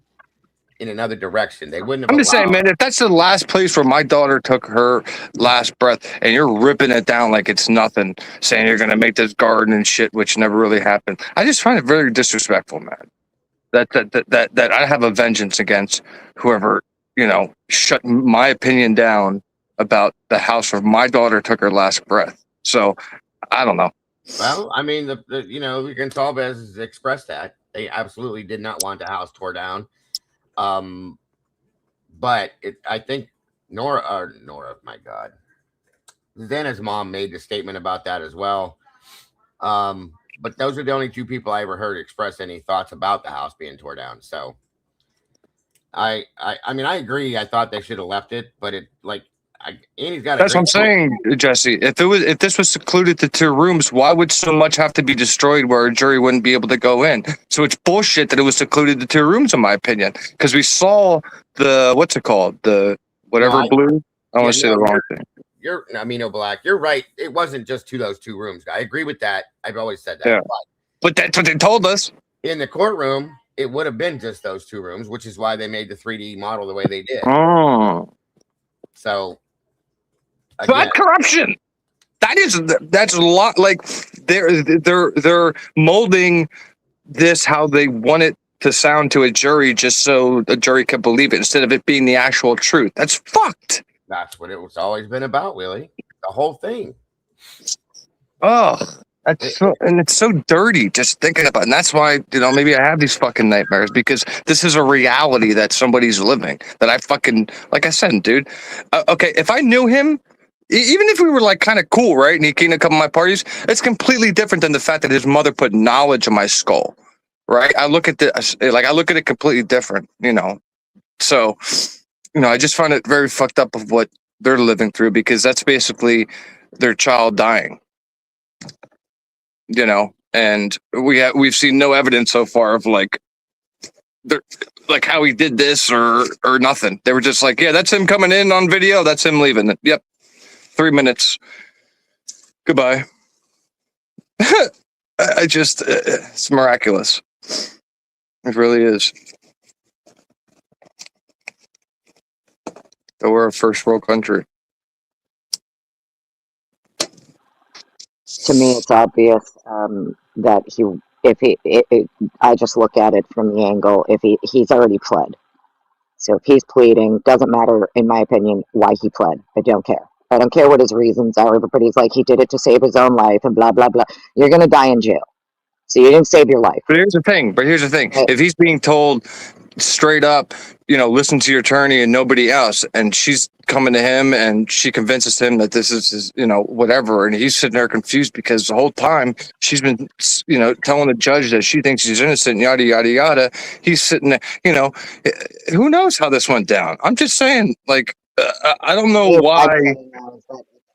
in another direction. They wouldn't have.
I'm just saying, man. If that's the last place where my daughter took her last breath, and you're ripping it down like it's nothing, saying you're gonna make this garden and shit, which never really happened, I just find it very disrespectful, man. That I have a vengeance against whoever, you know, shut my opinion down about the house where my daughter took her last breath. So I don't know.
Well, I mean, the you know, Unsolved has expressed that they absolutely did not want the house tore down. But I think Nora, my God, Xana's mom made the statement about that as well. But those are the only two people I ever heard express any thoughts about the house being tore down. So I mean, I agree. I thought they should have left it, but Annie's got.
That's what I'm saying, Jesse. If this was secluded to 2 rooms, why would so much have to be destroyed where a jury wouldn't be able to go in? So it's bullshit that it was secluded to 2 rooms, in my opinion. Because we saw the what's it called, the whatever blue. I want to say the wrong thing.
Black. You're right. It wasn't just those 2 rooms. I agree with that. I've always said that.
Yeah. But that's what they told us.
In the courtroom, it would have been just those 2 rooms, which is why they made the 3D model the way they did.
Oh.
So
that's corruption. That's a lot. Like they're molding this how they want it to sound to a jury, just so a jury can believe it instead of it being the actual truth. That's fucked.
That's what it was always been about, Willie. The whole thing.
Oh, it's so dirty just thinking about it. And that's why, you know, maybe I have these fucking nightmares, because this is a reality that somebody's living that I fucking, like I said, dude. Okay, if I knew him, even if we were like kind of cool, right, and he came to come to my parties, it's completely different than the fact that his mother put knowledge in my skull, right? I look at it completely different, you know. So, you know, I just find it very fucked up of what they're living through, because that's basically their child dying, you know. And we've seen no evidence so far of like how he did this or nothing. They were just like, yeah, that's him coming in on video, that's him leaving. Yep. 3 minutes. Goodbye. It's miraculous. It really is. So we're a first world country.
To me, it's obvious that I just look at it from the angle, if he's already pled. So if he's pleading, doesn't matter, in my opinion, why he pled. I don't care. I don't care what his reasons are. Everybody's like, he did it to save his own life and blah, blah, blah. You're going to die in jail. So you didn't save your life.
But here's the thing. If he's being told straight up, you know, listen to your attorney and nobody else, and she's coming to him and she convinces him that this is his, you know, whatever, and he's sitting there confused because the whole time she's been, you know, telling the judge that she thinks he's innocent, yada yada yada. He's sitting there, you know, who knows how this went down? I'm just saying, like, I don't know why.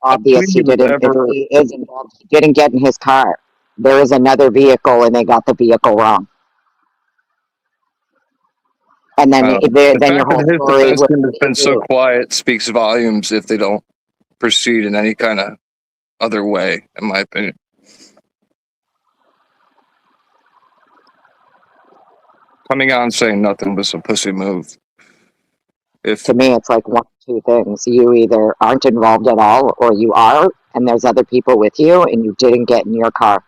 Obvious he didn't. If he is involved, he didn't get in his car. There is another vehicle, and they got the vehicle wrong. And then your whole story
has been so quiet speaks volumes if they don't proceed in any kind of other way, in my opinion. Coming on saying nothing was a pussy move.
To me, it's like one of 2 things. You either aren't involved at all, or you are, and there's other people with you, and you didn't get in your car.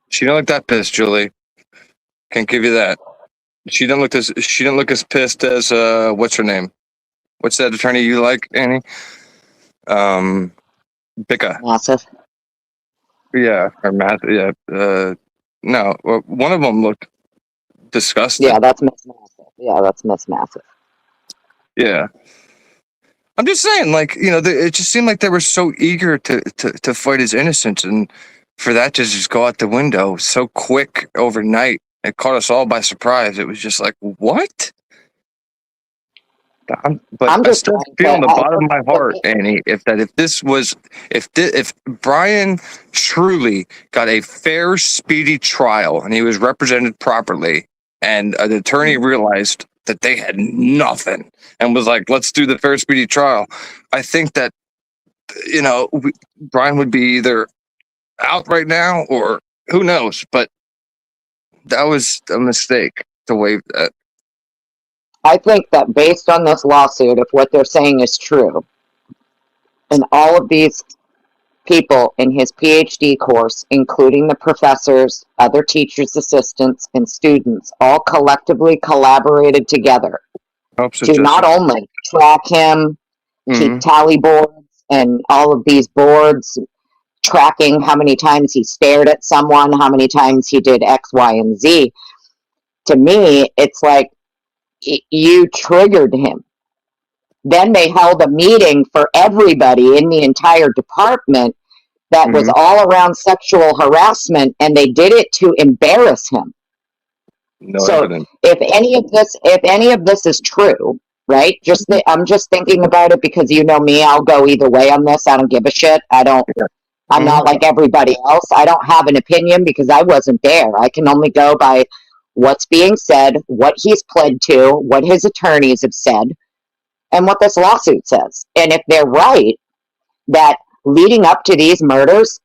She don't like that piss, Julie. Can't give you that. She didn't look as pissed as what's her name? What's that attorney you like, Annie? Bicca.
Massive.
Yeah, or Matt. Yeah. No, one of them looked disgusted.
Yeah, that's Miss Massive. Yeah, that's Miss Massive.
Yeah. I'm just saying, like, it just seemed like they were so eager to fight his innocence, and for that to just go out the window so quick overnight, it caught us all by surprise. It was just like, what? But
I'm
I
just
still
trying
feel in the
to.
bottom of my
For
heart,
me,
Annie, if Brian truly got a fair, speedy trial and he was represented properly, and an attorney realized that they had nothing and was like, "Let's do the fair, speedy trial," I think that Brian would be either out right now or who knows. But that was a mistake to waive that.
I think that based on this lawsuit, if what they're saying is true, and all of these people in his PhD course, including the professors, other teachers' assistants, and students, all collectively collaborated together
Hope so,
to not
Jesse.
only track him, keep
Mhm.
tally boards, and all of these boards tracking how many times he stared at someone, how many times he did X, Y, and Z. To me, it's like you triggered him. Then they held a meeting for everybody in the entire department that was
Mhm.
all around sexual harassment, and they did it to embarrass him.
No
So
evidence.
if any of this is true, right? I'm just thinking about it because you know me, I'll go either way on this. I don't give a shit. I'm
Mhm.
not like everybody else. I don't have an opinion because I wasn't there. I can only go by what's being said, what he's pled to, what his attorneys have said, and what this lawsuit says. And if they're right that leading up to these murders,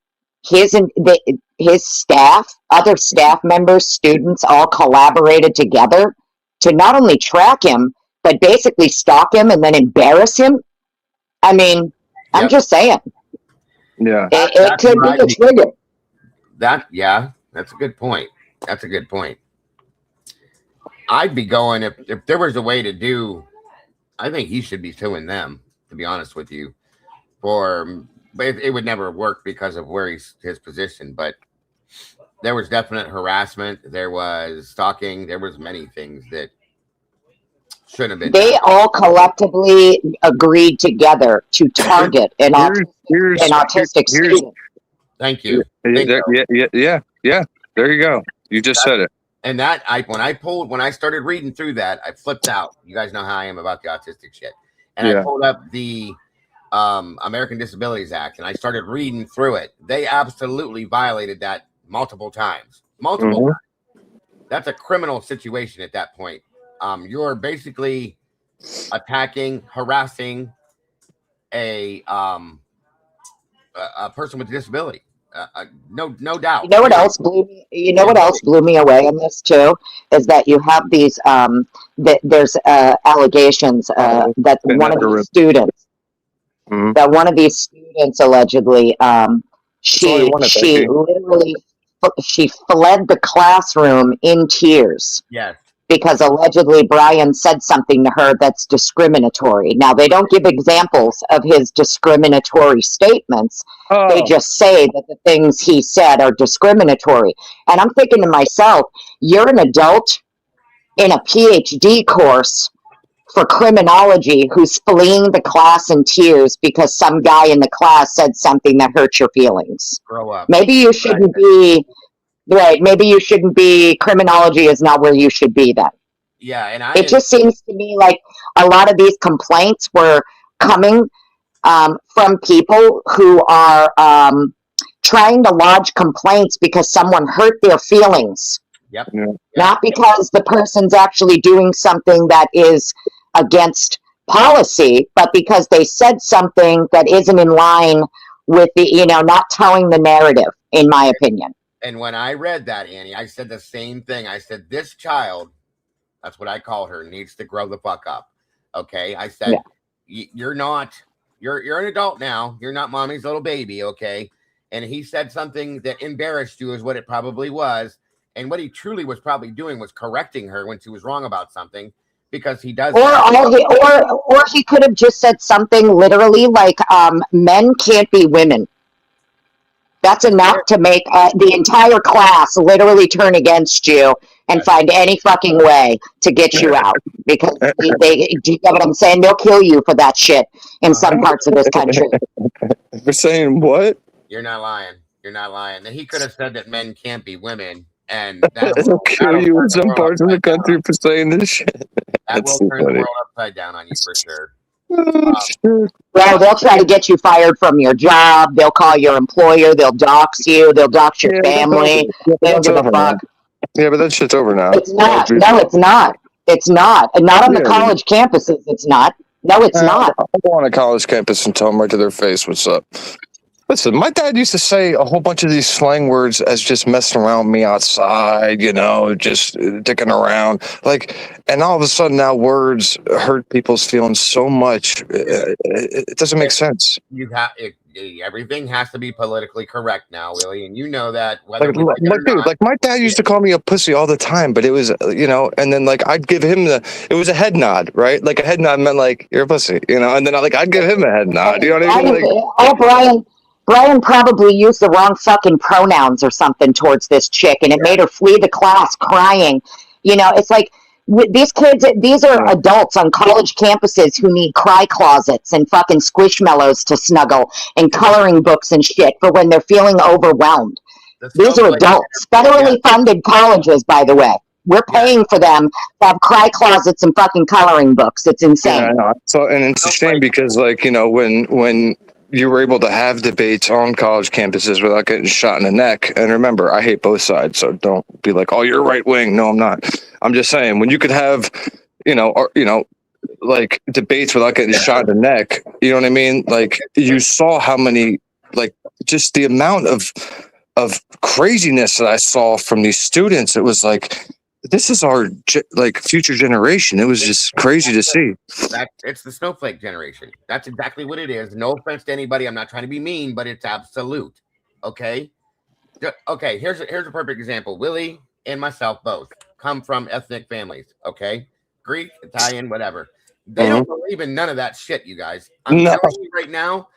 his staff, other staff members, students all collaborated together to not only track him, but basically stalk him and then embarrass him. I mean, I'm
Yep.
just saying,
Yeah.
it
That's
could
where
be
I'd
a
be.
trigger.
That's a good point. That's a good point. I'd be going if there was a way to do. I think he should be suing them. To be honest with you, but it would never work because of where his position. But there was definite harassment. There was stalking. There was many things that shouldn't have been
They
done.
all collectively agreed together to target
Here's
an
here's
autistic
here's
student.
Thank
yeah,
you. Bingo.
yeah. There you go. You just said it.
And that when I started reading through that, I flipped out. You guys know how I am about the autistic shit. And I
Yeah.
pulled up the American Disabilities Act and I started reading through it. They absolutely violated that multiple times. Multiple
Mhm.
times. That's a criminal situation at that point. You're basically attacking, harassing a a person with a disability. No
You
doubt.
know what
Period.
else blew me? You know what else
Admitted.
blew me away on this too is that you have these there's allegations that
Been that for Mhm.
one of these students allegedly
It's only one at
she
Becky.
literally she fled the classroom in tears
Yes.
because allegedly Brian said something to her that's discriminatory. Now, they don't give examples of his discriminatory statements. They
Oh,
just say that the things he said are discriminatory. And I'm thinking to myself, you're an adult in a PhD course for criminology who's fleeing the class in tears because some guy in the class said something that hurt your feelings.
Grow up.
Maybe you shouldn't be right. Maybe you shouldn't be, criminology is not where you should be then.
Yeah, and
It just seems to me like a lot of these complaints were coming from people who are trying to lodge complaints because someone hurt their feelings,
yep.
yeah.
not because the person's actually doing something that is against policy, but because they said something that isn't in line with the, not telling the narrative, in my opinion.
And when I read that, Annie, I said the same thing. I said, this child, that's what I call her, needs to grow the fuck up. Okay. I
Yeah.
said, you're an adult now. You're not mommy's little baby. Okay. And he said something that embarrassed you, is what it probably was. And what he truly was probably doing was correcting her when she was wrong about something, because he does.
Or he could have just said something literally like, "Men can't be women." That's enough to make the entire class literally turn against you and find any fucking way to get you out. Because do you get what I'm saying? They'll kill you for that shit in some parts of this country.
We're saying what?
You're not lying. You're not lying. He could have said that men can't be women, and
They'll kill you in some parts of the country for saying this shit.
That will turn the world upside down on you for sure.
Well, they'll try to get you fired from your job. They'll call your employer. They'll dox you. They'll dox your family. They don't give a fuck.
Yeah, but that shit's over now.
It's not. No, it's not. It's not. And not on the college campuses. It's not. No, it's not.
I'll go on a college campus and tell them right to their face what's up. Listen, my dad used to say a whole bunch of these slang words as just messing around with me outside, you know, just dicking around. Like, and all of a sudden now words hurt people's feelings so much. It doesn't make sense.
Everything has to be politically correct now, Willie, and you know that.
Like my dad used to call me a pussy all the time, but it was, you know, and then like I'd give him it was a head nod, right? Like a head nod meant like you're a pussy, you know, and then I'd give him a head nod. You know what I mean?
Like, Brian probably used the wrong fucking pronouns or something towards this chick, and it made her flee the class crying. You know, it's like these kids, these are adults on college campuses who need cry closets and fucking squishmallows to snuggle and coloring books and shit for when they're feeling overwhelmed. These are adults. Federally funded colleges, by the way. We're paying for them to have cry closets and fucking coloring books. It's insane.
Yeah, so, and it's a shame because, like, you know, when you were able to have debates on college campuses without getting shot in the neck. And remember, I hate both sides, so don't be like, "Oh, you're right wing." No, I'm not. I'm just saying when you could have, like debates without getting shot in the neck. You know what I mean? Like you saw how many, like, just the amount of craziness that I saw from these students. It was like, this is our future generation. It was just crazy to see.
It's the snowflake generation. That's exactly what it is. No offense to anybody. I'm not trying to be mean, but it's absolute. Okay. Okay. Here's a perfect example. Willie and myself both come from ethnic families. Okay. Greek, Italian, whatever. They don't believe in none of that shit, you guys. I'm telling you right now,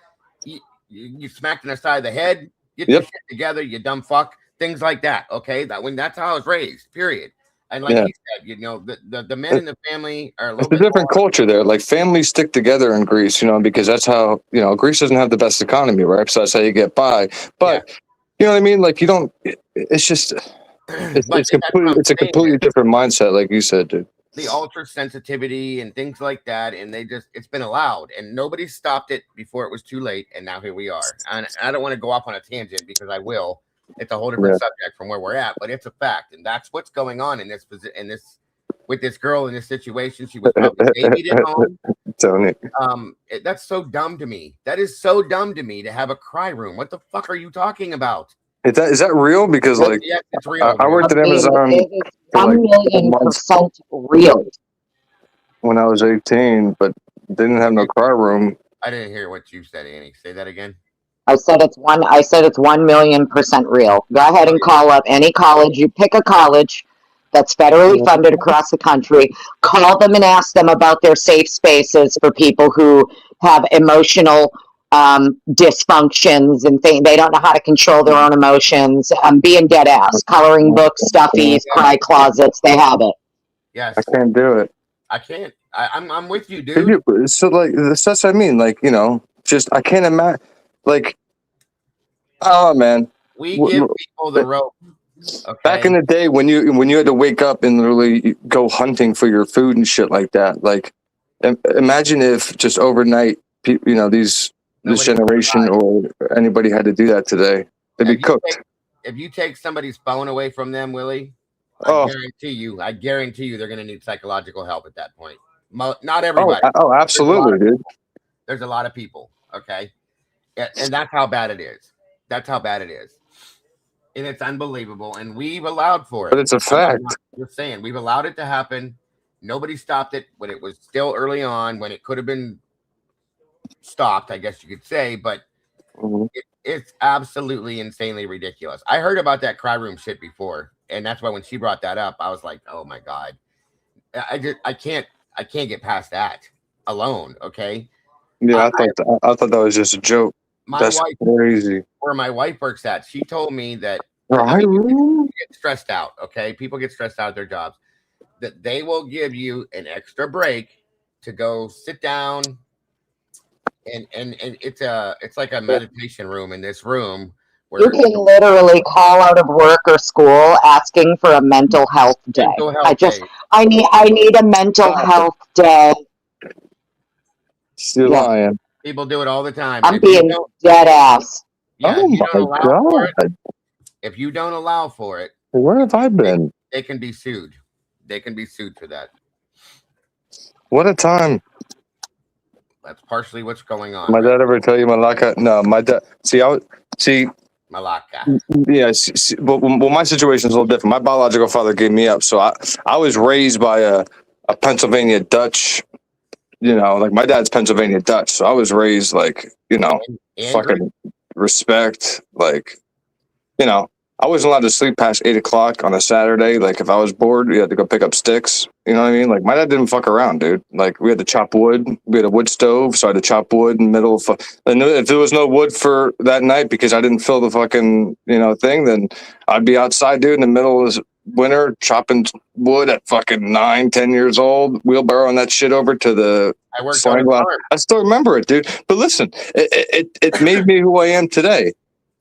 you smacked in the side of the head, get your shit together, you dumb fuck. Things like that. Okay. That's how I was raised, period. And like he said, you know, the men in the family are a little bit
different culture there. Like families stick together in Greece, you know, because that's how, you know, Greece doesn't have the best economy, right? So that's how you get by. But you know what I mean? Like you don't. It's just it's a completely different mindset, like you said, dude.
The ultra sensitivity and things like that, and it's been allowed, and nobody stopped it before it was too late, and now here we are. And I don't want to go off on a tangent because I will. It's a whole different subject from where we're at, but it's a fact, and that's what's going on in this with this girl in this situation. She was probably babied at home.
Tony.
That's so dumb to me. That is so dumb to me to have a cry room. What the fuck are you talking about?
Is that real? Because like,
yes, it's real.
I worked at Amazon.
It is 1,000,000% real.
When I was 18, but didn't have no cry room.
I didn't hear what you said, Annie. Say that again.
I said it's 1,000,000% real. Go ahead and call up any college. You pick a college that's federally funded across the country. Call them and ask them about their safe spaces for people who have emotional dysfunctions and they don't know how to control their own emotions. Being dead ass. Coloring books, stuffies, cry closets. They have it.
Yes.
I can't do it.
I can't. I'm with you, dude.
So like that's what I mean. Like, you know, just I can't imagine. Like, oh man,
we give people the rope. Okay.
Back in the day when you had to wake up and literally go hunting for your food and shit like that. Like, imagine if just overnight, you know, this generation or anybody had to do that today. They'd be cooked.
If you take somebody's phone away from them, Willie, I guarantee you they're going to need psychological help at that point. Not everybody.
Oh, absolutely, dude.
There's a lot of people. Okay. And that's how bad it is. That's how bad it is. And it's unbelievable. And we've allowed for it.
But it's a fact.
I'm just saying, we've allowed it to happen. Nobody stopped it when it was still early on, when it could have been stopped, I guess you could say. But it's absolutely insanely ridiculous. I heard about that cry room shit before. and that's why when she brought that up, I was like, oh my god, I can't get past that alone. Okay,
Yeah, I thought that was just a joke.
my
That's
wife,
crazy.
where my wife works at, she told me that
Right?
people get stressed out. Okay, people get stressed out at their jobs. That they will give you an extra break to go sit down, and it's like a meditation room in this room
You
where
can literally call out of work or school asking for a mental health day.
mental health day.
I need a mental health day.
You're
Yeah.
lying.
People do it all the time.
I'm being dead ass.
Yeah,
Oh
if you
my
don't allow for it,
god!
if you don't allow for it,
Where have I been?
they can be sued. They can be sued for that.
What a time!
That's partially what's going on.
My
right?
dad ever tell you Malaka? No, my dad. See.
Malacca.
Yeah. Well, my situation is a little different. My biological father gave me up, so I was raised by a Pennsylvania Dutch. You know, like my dad's Pennsylvania Dutch, so I was raised like fucking respect. Like, I wasn't allowed to sleep past 8 o'clock on a Saturday. Like, if I was bored, you had to go pick up sticks. You know what I mean? Like, my dad didn't fuck around, dude. Like, we had to chop wood. We had a wood stove, so I had to chop wood in the middle of. And if there was no wood for that night because I didn't fill the fucking thing, then I'd be outside, dude, in the middle of winter chopping wood at fucking 9, 10 years old, wheelbarrowing that shit over to the.
I worked on a farm.
I still remember it, dude. But listen, it made me who I am today.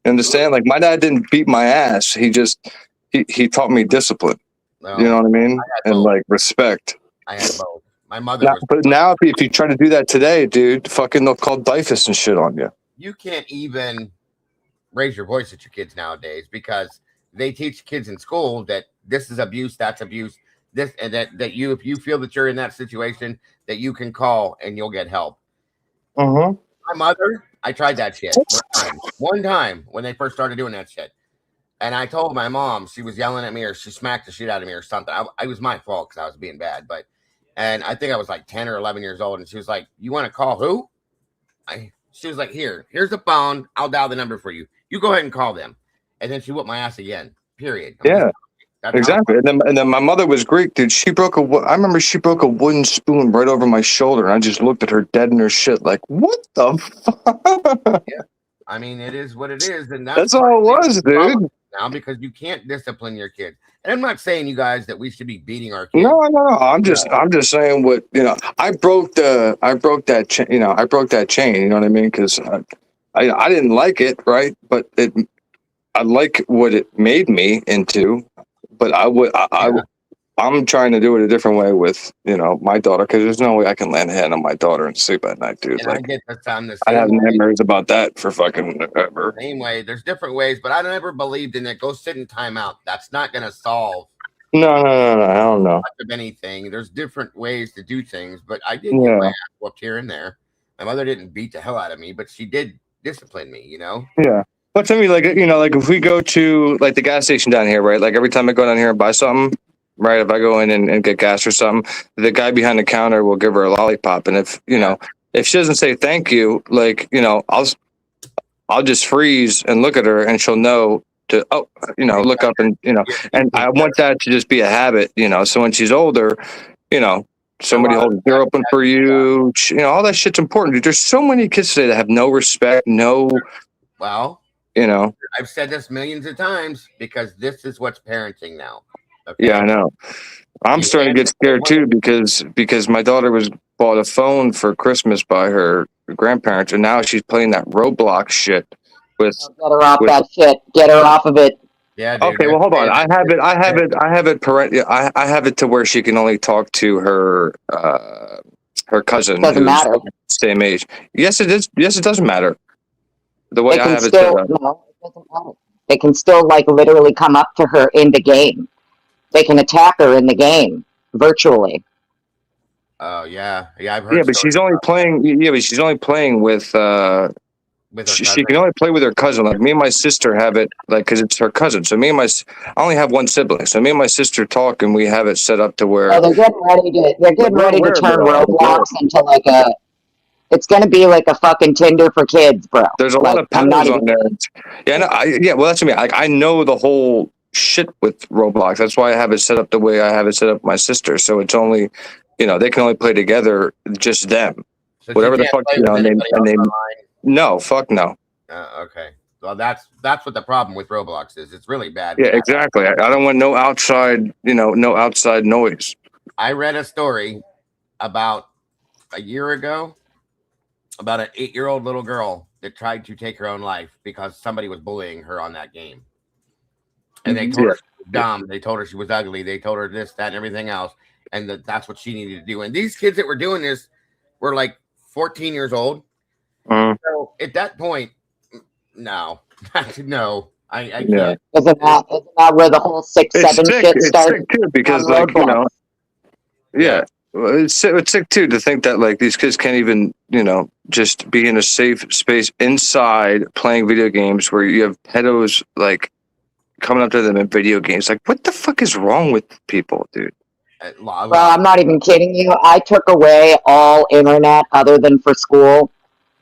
Understand? Like, my dad didn't beat my ass. He just he taught me discipline.
No,
You know what I mean? And
both.
like respect.
I had both. My mother was.
But now, if you try to do that today, dude, fucking they'll call DIFUS and shit on you.
You can't even raise your voice at your kids nowadays because they teach kids in school that this is abuse, that's abuse, this and that if you feel that you're in that situation, that you can call and you'll get help.
Mm-hmm.
My mother, I tried that shit one time when they first started doing that shit. And I told my mom, she was yelling at me or she smacked the shit out of me or something. It was my fault because I was being bad. And I think I was like 10 or 11 years old. And she was like, you want to call who? She was like, here's the phone. I'll dial the number for you. You go ahead and call them. And then she whooped my ass again, period. Exactly.
And then my mother was Greek, dude. I remember she broke a wooden spoon right over my shoulder, and I just looked at her dead in her shit, like, what the fuck?
Yeah. I mean, it is what it is, and
that's all it was, dude.
Now, because you can't discipline your kids, and I'm not saying you guys that we should be beating our kids.
No. I'm just saying what I broke that chain. I broke that chain. You know what I mean? Because I didn't like it, right? But I like what it made me into. But I'm trying to do it a different way with my daughter, because there's no way I can land a hand on my daughter and sleep at night, dude.
And
like,
I get the time the
I
same
have
way.
nightmares about that for fucking ever.
Same way. There's different ways, but I never believed in it. Go sit in timeout. That's not going to solve.
No. I don't know.
Much of anything. There's different ways to do things, but I did get my ass whooped here and there. My mother didn't beat the hell out of me, but she did discipline me.
Yeah. But to me, like if we go to like the gas station down here, right? Like every time I go down here and buy something, right? If I go in and get gas or something, the guy behind the counter will give her a lollipop, and if if she doesn't say thank you, like I'll just freeze and look at her, and she'll know to look up and and I want that to just be a habit, so when she's older, somebody holds the door open for you, all that shit's important, dude. There's so many kids today that have no respect,
well, I've said this millions of times because this is what's parenting now. Okay?
Yeah, I know. I'm starting to get scared too because my daughter was bought a phone for Christmas by her grandparents, and now she's playing that Roblox shit with.
Get her off that shit. Get her off of it.
Yeah. Dude,
okay. Well, hold on. I have it to where she can only talk to her cousin.
Doesn't matter.
Same age. Yes, it is. Yes, it doesn't matter. The way I have it.
No, it doesn't matter. They can still literally come up to her in the game. They can attack her in the game virtually.
Oh yeah, I've heard.
Yeah, but she's only playing. Yeah, but she's only playing with. She can only play with her cousin. Like me and my sister have it, because it's her cousin. So I only have one sibling. So me and my sister talk, and we have it set up to where.
Oh, they're getting ready to turn Roblox into it's going to be like a fucking Tinder for kids, bro.
There's a lot of pedos on there. Yeah, well, that's what I mean. I know the whole shit with Roblox. That's why I have it set up the way I have it set up with my sister. So it's only, they can only play together, just them.
So
Whatever
she
the
can't
fuck,
play with anybody else online.
no, fuck no.
Okay. Well, that's what the problem with Roblox is. It's really bad.
Yeah, exactly. I don't want no outside, no outside noise.
I read a story about a year ago about an 8-year-old little girl that tried to take her own life because somebody was bullying her on that game. And they told her she was dumb. They told her she was ugly. They told her this, that, and everything else. And that's what she needed to do. And these kids that were doing this were like 14 years old. So at that point, no, no, I can't.
Isn't that where the whole 6-7 shit started?
It's sick too, because it's sick too to think that like these kids can't even, just be in a safe space inside playing video games where you have pedos like coming up to them in video games. Like, what the fuck is wrong with people, dude?
Well, I'm not even kidding you. I took away all internet other than for school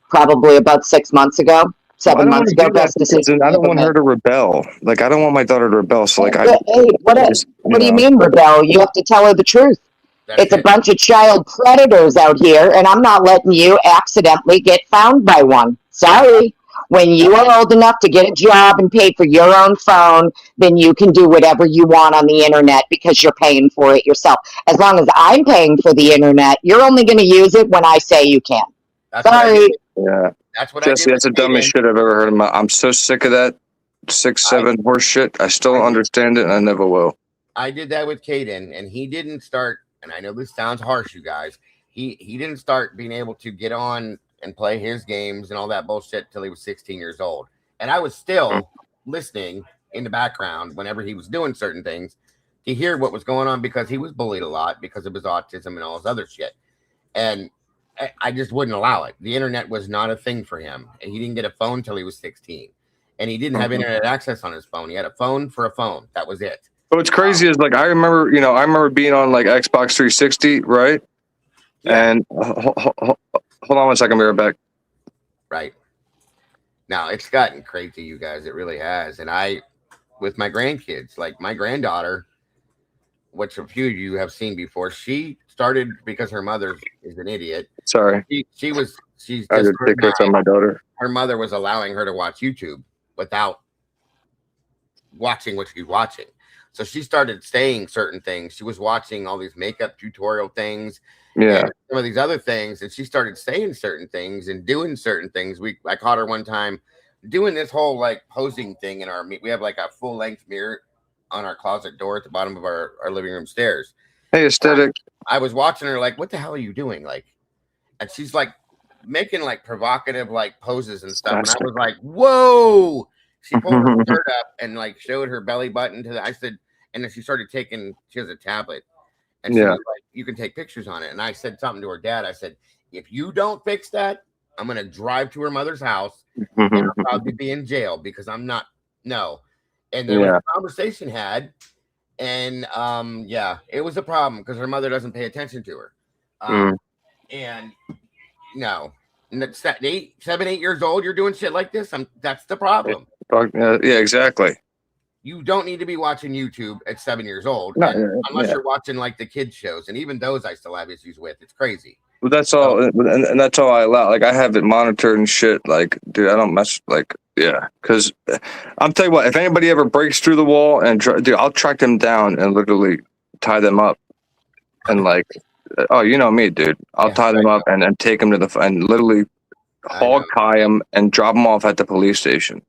probably about 6 months ago. 7 months ago. Best decision.
I don't want her to rebel. Like, I don't want my daughter to rebel. So, like,
what do you mean rebel? You have to tell her the truth. It's a bunch of child predators out here, and I'm not letting you accidentally get found by one. Sorry. When you are old enough to get a job and pay for your own phone, then you can do whatever you want on the internet because you're paying for it yourself. As long as I'm paying for the internet, you're only going to use it when I say you can. Sorry.
Yeah.
That's what
Jesse, that's the dumbest shit I've ever heard. I'm so sick of that 6-7 horse shit. I still don't understand it, and I never will.
I did that with Caden, and he didn't start. And I know this sounds harsh, you guys. He didn't start being able to get on and play his games and all that bullshit till he was 16 years old. And I was still listening in the background whenever he was doing certain things to hear what was going on, because he was bullied a lot because of his autism and all his other shit. And I just wouldn't allow it. The internet was not a thing for him. And he didn't get a phone till he was 16. And he didn't have internet access on his phone. He had a phone for a phone. That was it.
But what's crazy is, like, I remember being on like Xbox 360, right? Yeah. And hold on 1 second, I'll be right back.
Right. Now, it's gotten crazy, you guys. It really has. And with my grandkids, like my granddaughter, which a few of you have seen before, she started because her mother is an idiot.
Sorry.
She's just
on my daughter.
Her mother was allowing her to watch YouTube without watching what she's watching. So she started saying certain things. She was watching all these makeup tutorial things. Yeah. And some of these other things. And she started saying certain things and doing certain things. I caught her one time doing this whole like posing thing in we have like a full length mirror on our closet door at the bottom of our living room stairs.
Hey, aesthetic.
I was watching her like, what the hell are you doing? Like, and she's like making like provocative like poses and stuff. And I was like, whoa. She pulled her shirt up and like showed her belly button I said, and then she started she has a tablet, and she was like, you can take pictures on it. And I said something to her dad. I said, if you don't fix that, I'm going to drive to her mother's house and I'll probably be in jail because I'm not, no. And there was a conversation had, and it was a problem because her mother doesn't pay attention to her. And no. And at 7, 8 years old, you're doing shit like this. That's the problem.
Yeah, exactly.
You don't need to be watching YouTube at 7 years old, unless you're watching like the kids shows, and even those I still have issues with. It's crazy.
But that's all, and that's all I allow. Like, I have it monitored and shit. Like, dude, I don't mess. Like, because I'm telling you what, if anybody ever breaks through the wall and dude, I'll track them down and literally tie them up, and like. Oh, you know me, dude. I'll tie them up and take them to and literally hog tie them and drop them off at the police station.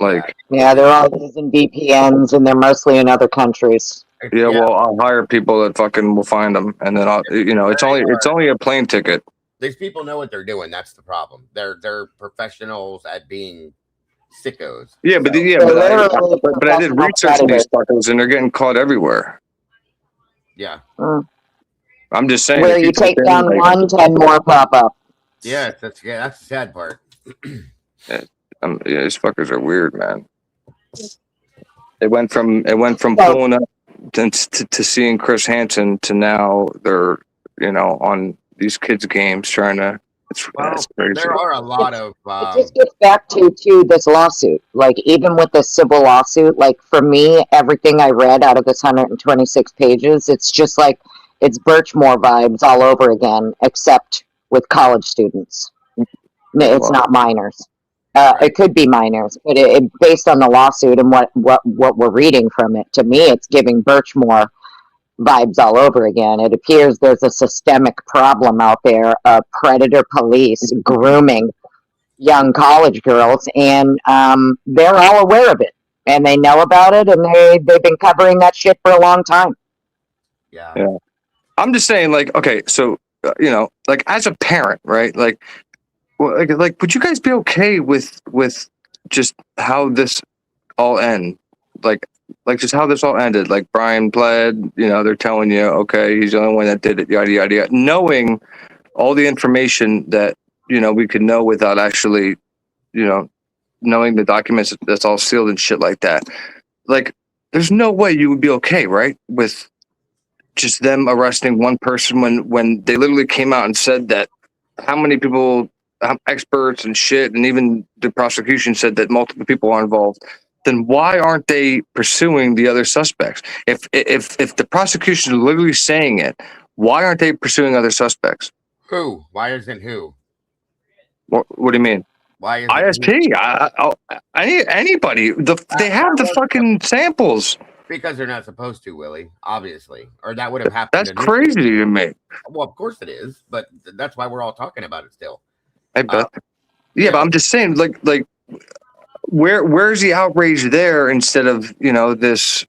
Like,
they're all using VPNs and they're mostly in other countries.
Yeah, well, I'll hire people that fucking will find them, and then it's only a plane ticket.
These people know what they're doing. That's the problem. They're professionals at being sickos.
Yeah, but I did research on these fuckers, and they're getting caught everywhere.
Yeah.
I'm just saying.
Where you take down 10 more pop up.
Yeah, that's the sad part.
These fuckers are weird, man. It went from pulling up to seeing Chris Hansen to now they're on these kids' games trying to That's crazy.
there are a lot of
It just gets back to this lawsuit. Like, even with this civil lawsuit, like, for me, everything I read out of this 126 pages, it's just like, it's Birchmore vibes all over again, except with college students. It's not minors.
Right.
It could be minors, but based on the lawsuit and what we're reading from it, to me, it's giving Birchmore vibes all over again. It appears there's a systemic problem out there of predator police grooming young college girls, and they're all aware of it, and they know about it, and they've been covering that shit for a long time.
Yeah.
I'm just saying, like, okay, so like as a parent, right? Like, like, would you guys be okay with just how this all end? Like just how this all ended. Like Brian pled, they're telling you, okay, he's the only one that did it, yada yada yada. Knowing all the information that we could know without actually, knowing the documents that's all sealed and shit like that. Like, there's no way you would be okay, right, with just them arresting one person when they literally came out and said that how many people, experts and shit, and even the prosecution said that multiple people are involved. Then why aren't they pursuing the other suspects? If the prosecution is literally saying it, why aren't they pursuing other suspects?
Who? Why isn't who?
What do you mean?
Why is
ISP? Anybody? They have the fucking samples.
Because they're not supposed to, Willie, obviously. Or that would have happened.
That's crazy to me.
Well, of course it is, but that's why we're all talking about it still.
I bet. Yeah, but I'm just saying, like where's the outrage there instead of, this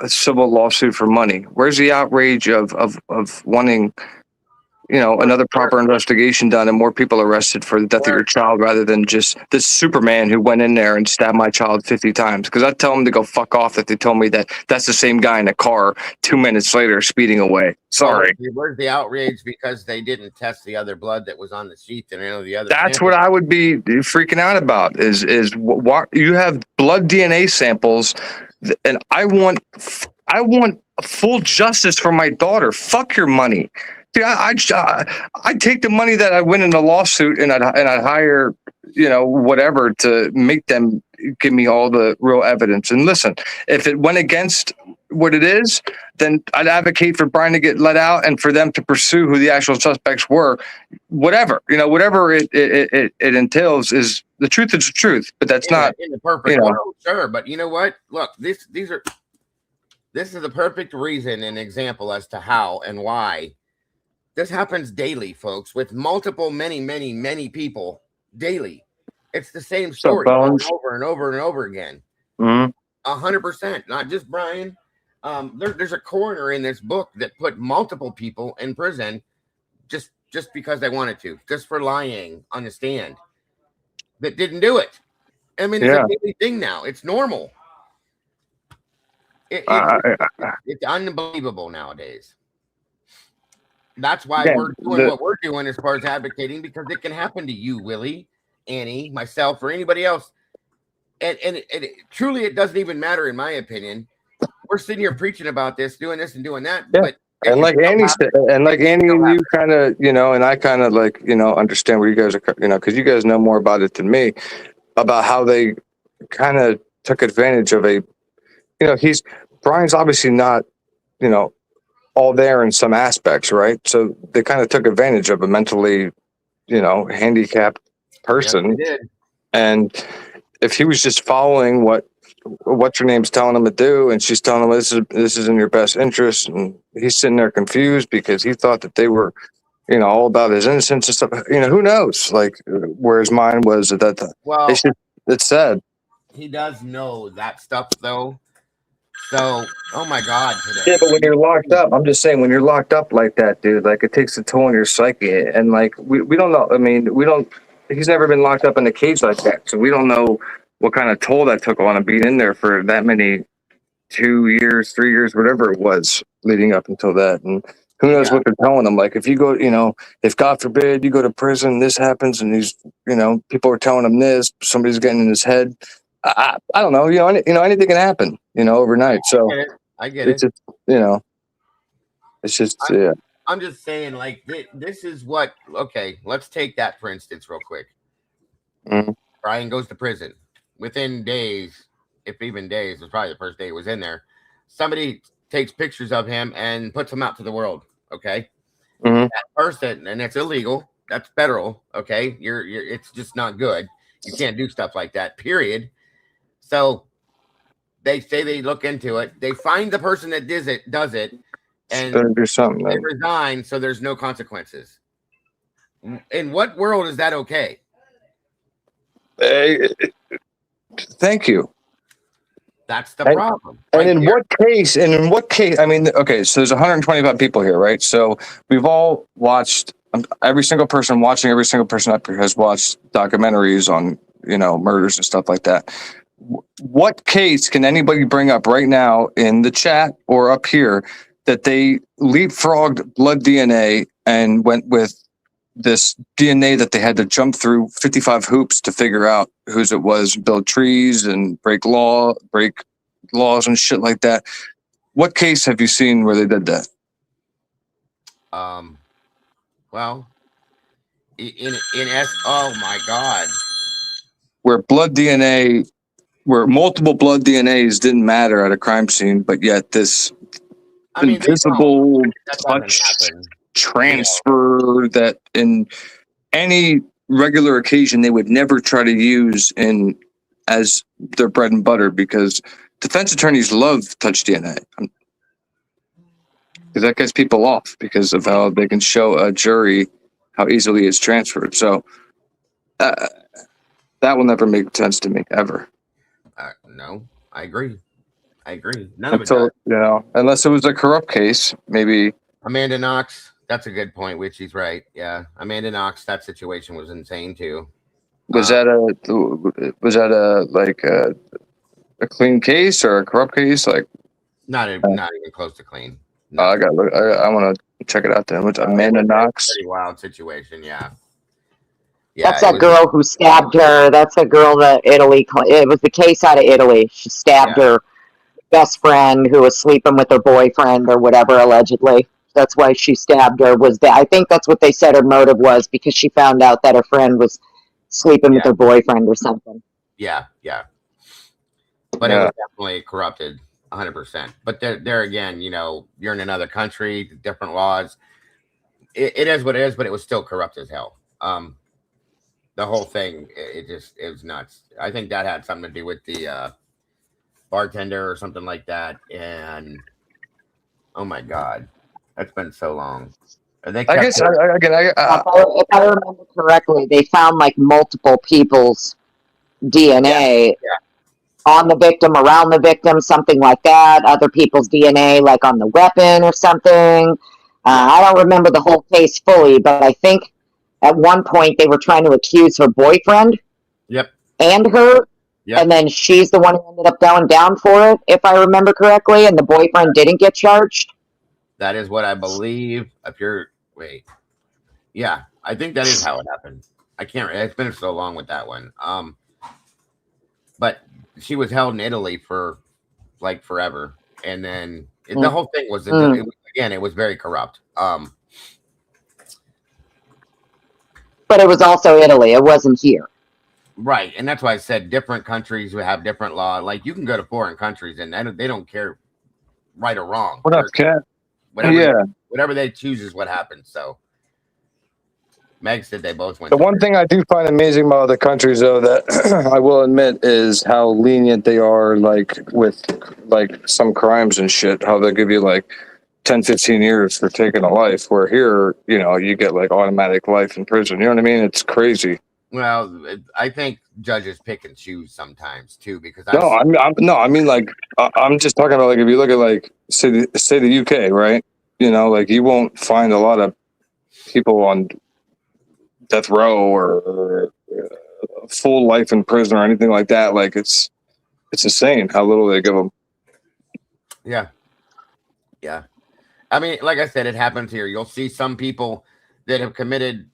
civil lawsuit for money? Where's the outrage of wanting, another proper investigation done and more people arrested for the death of your child rather than just this Superman who went in there and stabbed my child 50 times? Because I'd tell them to go fuck off if they told me that that's the same guy in a car 2 minutes later speeding away. Sorry.
Where's the outrage because they didn't test the other blood that was on the sheet and the other?
That's what I would be freaking out about is what you have blood DNA samples, and I want full justice for my daughter. Fuck your money. Dude, I'd take the money that I win in a lawsuit and I'd hire, whatever to make them give me all the real evidence. And listen, if it went against what it is, then I'd advocate for Brian to get let out and for them to pursue who the actual suspects were. Whatever, whatever it entails is the truth is the truth. But that's not
in the perfect world, sure. But you know what? Look, this is the perfect reason and example as to how and why. This happens daily, folks, with many people daily. It's the same story over and over and over again. 100%, not just Brian. There's a coroner in this book that put multiple people in prison just because they wanted to, just for lying on the stand. That didn't do it. I mean, it's a daily thing now. It's normal. It's unbelievable nowadays. That's why we're doing what we're doing as far as advocating, because it can happen to you, Willie, Annie, myself, or anybody else. And truly, it doesn't even matter, in my opinion. We're sitting here preaching about this, doing this and doing that.
Yeah.
But
and like Annie said, and you kind of, and I kind of like, understand where you guys are, because you guys know more about it than me, about how they kind of took advantage of Brian's obviously not, all there in some aspects, right? So they kind of took advantage of a mentally, handicapped person.
Yes,
and if he was just following what's her name's telling him to do, and she's telling him this is in your best interest, and he's sitting there confused because he thought that they were, all about his innocence and stuff. Who knows? Like where his mind was at that time.
Well,
it's sad.
He does know that stuff though. So, oh my God.
Yeah, but when you're locked up, I'm just saying, when you're locked up like that, dude, like it takes a toll on your psyche. And like, we don't know. I mean, he's never been locked up in a cage like that. So we don't know what kind of toll that took on him being in there for that many 2 years, 3 years, whatever it was leading up until that. And who knows what they're telling him. Like if you go, if God forbid you go to prison, this happens. And these, people are telling him this, somebody's getting in his head. I don't know, anything can happen, overnight. So
I get it.
It's just, it's just,
I'm just saying, like, this is what. Okay, let's take that for instance, real quick.
Mhm.
Brian goes to prison. Within days, if even days, it was probably the first day he was in there. Somebody takes pictures of him and puts them out to the world. Okay,
Mhm.
that person, and it's illegal. That's federal. Okay, you're. It's just not good. You can't do stuff like that. Period. So they say they look into it. They find the person that does it, and
Better do something
they
then.
resign, so there's no consequences. In what world is that okay?
Hey, thank you.
That's the
And-
problem.
And
right
in
there.
what case? And in what case? I mean, okay, so there's 125 people here, right? So we've all watched. Every single person watching, every single person up here has watched documentaries on, murders and stuff like that. What case can anybody bring up right now in the chat or up here that they leapfrogged blood DNA and went with this DNA that they had to jump through 55 hoops to figure out whose it was, build trees and break laws and shit like that? What case have you seen where they did that?
Well, oh my god.
Where multiple blood DNAs didn't matter at a crime scene, but yet this
I mean,
invisible
that doesn't
touch
happen.
transfer that in any regular occasion they would never try to use in as their bread and butter, because defense attorneys love touch DNA. Because that gets people off because of how they can show a jury how easily it's transferred. So that will never make sense to me ever.
No, I agree. None of it
Until
does.
unless it was a corrupt case, maybe.
Amanda Knox. That's a good point, which he's right. Yeah, Amanda Knox. That situation was insane too.
Was that a clean case or a corrupt case? Like,
not even close to clean.
I got. I want to check it out then. What's Amanda Knox?
Pretty wild situation. Yeah.
That's that girl who stabbed her. That's a girl that Italy. It was the case out of Italy. She stabbed her best friend who was sleeping with her boyfriend or whatever, allegedly. That's why she stabbed her. I think that's what they said her motive was, because she found out that her friend was sleeping with her boyfriend or something.
Yeah. But it was definitely corrupted, 100%. But there again, you're in another country, different laws. It is what it is, but it was still corrupt as hell. The whole thing, it was nuts. I think that had something to do with the bartender or something like that. And oh my god, that's been so long. And
if I remember correctly, they found like multiple people's DNA on the victim, around the victim, something like that. Other people's DNA, like on the weapon or something. I don't remember the whole case fully, but I think at one point they were trying to accuse her boyfriend. And her. And then she's the one who ended up going down for it, if I remember correctly, and the boyfriend didn't get charged.
That is what I believe. Yeah, I think that is how it happened. I can't. It's been so long with that one. But she was held in Italy for like forever, and then the whole thing was it was very corrupt.
But it was also Italy. It wasn't here.
Right, and that's why I said different countries will have different law. Like you can go to foreign countries and they don't care right or wrong.
What up, Cat?
Whatever they choose is what happens. So Meg said they both went.
The one thing I do find amazing about other countries, though, that I will admit, is how lenient they are, like with like some crimes and shit. How they give you like 10, 15 years for taking a life, where here, you get like automatic life in prison. You know what I mean? It's crazy.
Well, I think judges pick and choose sometimes too, because
I'm just talking about, like, if you look at, like, say the UK, right? Like, you won't find a lot of people on death row or full life in prison or anything like that. Like, it's insane how little they give them.
Yeah. I mean, like I said, it happens here. You'll see some people that have committed.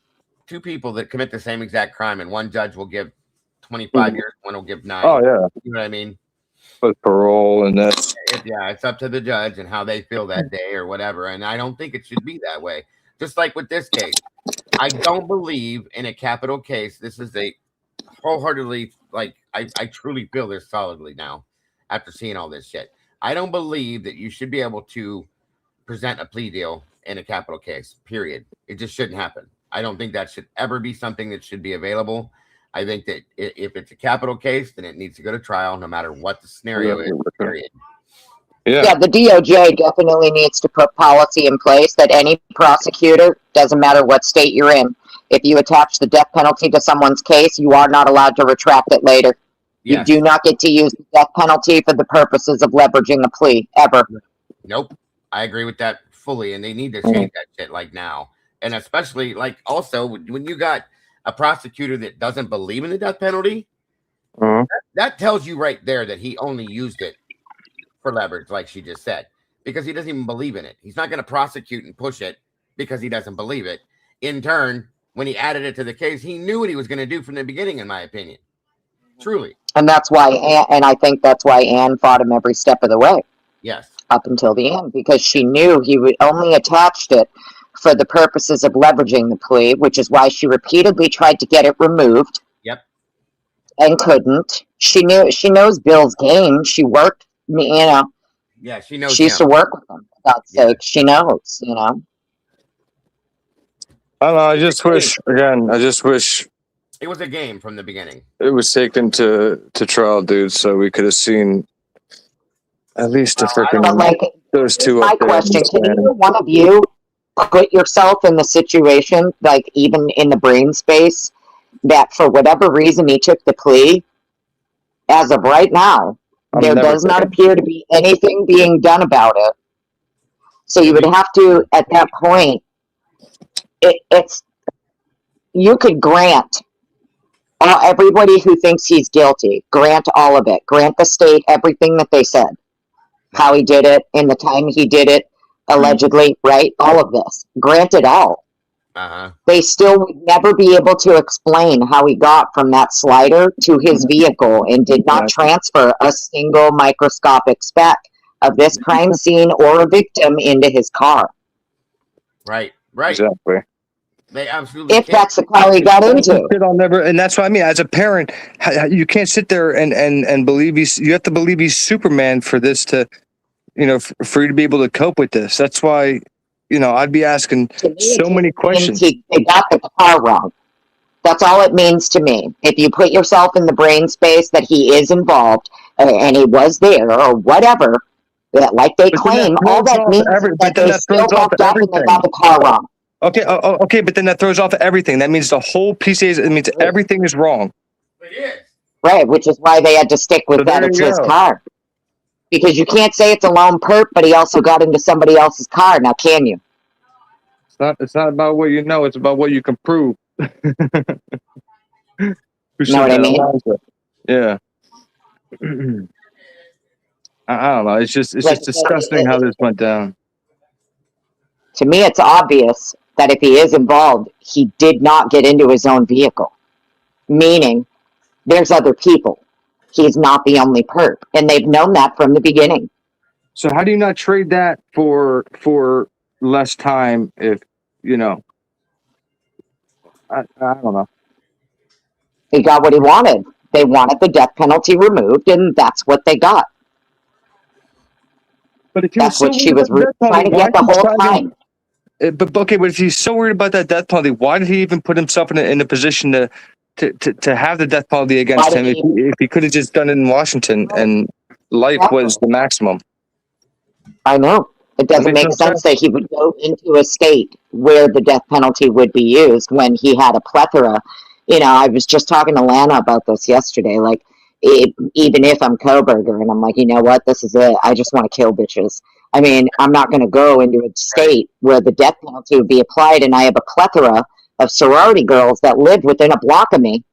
Two people that commit the same exact crime, and one judge will give 25 years, one will give 9.
Oh yeah,
you know what I mean.
with parole and that.
Yeah, it's up to the judge and how they feel that day or whatever. And I don't think it should be that way. Just like with this case, I don't believe in a capital case. This is a wholeheartedly, like, I truly feel this solidly now after seeing all this shit. I don't believe that you should be able to present a plea deal in a capital case, period. It just shouldn't happen. I don't think that should ever be something that should be available. I think that if it's a capital case, then it needs to go to trial no matter what the scenario is, period.
Yeah, the DOJ definitely needs to put policy in place that any prosecutor, doesn't matter what state you're in, if you attach the death penalty to someone's case, you are not allowed to retract it later. Yes. You do not get to use the death penalty for the purposes of leveraging a plea, ever.
Nope. I agree with that fully, and they need to change that shit like now. And especially, like, also, when you got a prosecutor that doesn't believe in the death penalty, that tells you right there that he only used it for leverage, like she just said, because he doesn't even believe in it. He's not going to prosecute and push it because he doesn't believe it. In turn, when he added it to the case, he knew what he was going to do from the beginning, in my opinion. Truly.
And that's why, and I think that's why Anne fought him every step of the way.
Yes.
Up until the end, because she knew he would only attached it for the purposes of leveraging the plea, which is why she repeatedly tried to get it removed.
Yep.
And couldn't. She knows Bill's game. She worked, you know.
Yeah, she knows.
She used to work with him. For God's sake, she knows, you know.
I don't know. I just wish
it was a game from the beginning.
It was taken to trial, dude, so we could have seen at least a freaking
like,
those two.
My question: can either one of you put yourself in the situation, like even in the brain space, that for whatever reason he took the plea? As of right now, there does not appear to be anything being done about it. So you would have to, at that point, it's you could grant everybody who thinks he's guilty, grant all of it, grant the state everything that they said, how he did it, in the time he did it, allegedly, right? All of this, grant it all. They still would never be able to explain how he got from that slider to his vehicle and did not transfer a single microscopic speck of this crime scene or a victim into his car.
Right.
Exactly.
They absolutely
if that's the car he got into.
I'll never, and that's what I mean. As a parent, you can't sit there and believe you have to believe he's Superman for this to, you know, for you to be able to cope with this. That's why, you know, I'd be asking so many questions.
They got the car wrong. That's all it means to me. If you put yourself in the brain space that he is involved and he was there or whatever, that like they claim, all that means is that they still fucked up and they got the car wrong.
Okay, but then that throws off everything. That means the whole piece is, it means everything is wrong.
It is.
Right, which is why they had to stick with that it's his car. Because you can't say it's a lone perp, but he also got into somebody else's car. Now, can you?
It's not about what you know. It's about what you can prove.
You know what I mean?
Yeah. I don't know. It's just disgusting how this went down.
To me, it's obvious that if he is involved, he did not get into his own vehicle. Meaning, there's other people. He's not the only perp. And they've known that from the beginning.
So how do you not trade that for less time if, you know, I don't know.
He got what he wanted. They wanted the death penalty removed, and that's what they got.
But if
that's what she was trying to get the whole time.
But if he's so worried about that death penalty, why did he even put himself in a position to have the death penalty against him if he could have just done it in Washington and life was the maximum?
I know. It doesn't make sense that he would go into a state where the death penalty would be used when he had a plethora. You know, I was just talking to Lana about this yesterday. Like, even if I'm Koberger and I'm like, you know what, this is it. I just want to kill bitches. I mean, I'm not going to go into a state where the death penalty would be applied and I have a plethora of sorority girls that live within a block of me.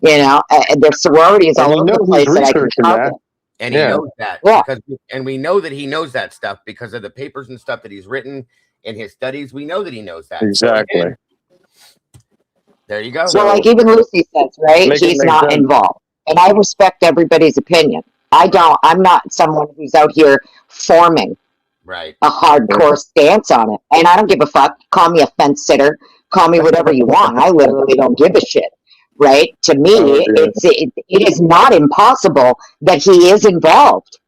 You know, there's sororities all over the place that I can target.
And he knows that. Because, and we know that he knows that stuff because of the papers and stuff that he's written in his studies. We know that he knows that.
Exactly.
So, there you go.
So, like even Lucy says, right? He's not involved. And I respect everybody's opinion. I'm not someone who's out here forming
Right.
a hardcore stance on it. And I don't give a fuck. Call me a fence sitter. Call me whatever you want. I literally don't give a shit. Right? To me, it is not impossible that he is involved.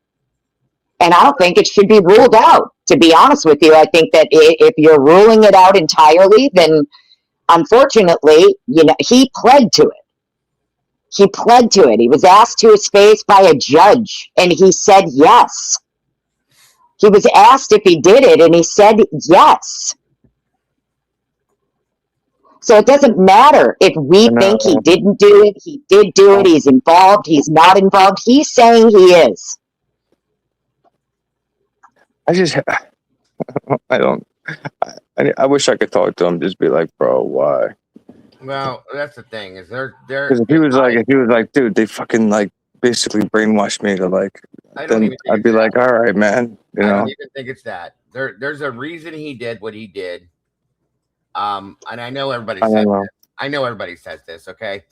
And I don't think it should be ruled out. To be honest with you, I think that if you're ruling it out entirely, then unfortunately, he pled to it. He pled to it. He was asked to his face by a judge, and he said yes. He was asked if he did it, and he said yes. So it doesn't matter if we think he didn't do it. He did do it. He's involved. He's not involved. He's saying he is.
I wish I could talk to him. Just be like, bro, why?
Well, that's the thing is
Because if he was like, dude, they fucking like basically brainwashed me to like, then I'd be like, all right, man.
I don't even think it's that. There's a reason he did what he did. And I know everybody says this. I know everybody says this. Okay,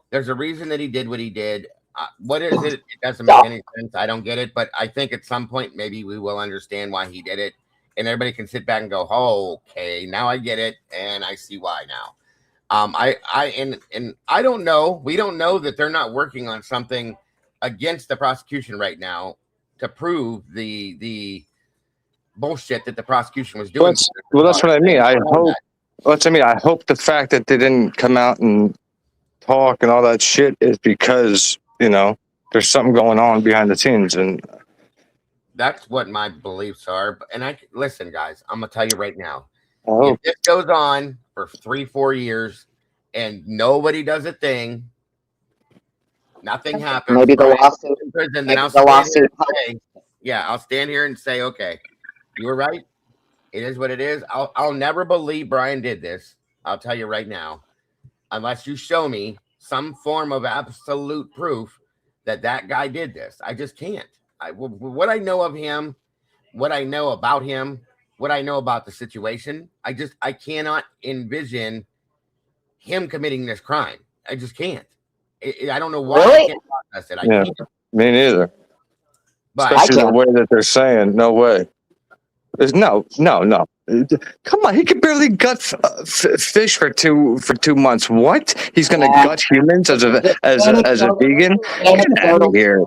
there's a reason that he did what he did. What is it? It doesn't make any sense. I don't get it. But I think at some point maybe we will understand why he did it, and everybody can sit back and go, "Oh, okay, now I get it, and I see why now." I don't know. We don't know that they're not working on something against the prosecution right now to prove the bullshit that the prosecution was doing.
Well, that's what I mean. I hope the fact that they didn't come out and talk and all that shit is because there's something going on behind the scenes, and
that's what my beliefs are. And listen, guys, I'm gonna tell you right now. If this goes on for 3-4 years and nobody does a thing, nothing happens.
Maybe the lawsuit.
Then I'll stand here and say, okay, you were right. It is what it is. I'll never believe Brian did this. I'll tell you right now, unless you show me some form of absolute proof that guy did this. I just can't. What I know of him, what I know about him, what I know about the situation, I cannot envision him committing this crime. I just can't. I don't know why I can't process it. I can't.
Me neither.
But
especially the way that they're saying, no way. There's no. Come on, he could barely gut fish for 2 months. What? He's gonna gut humans as a vegan? Get out of here.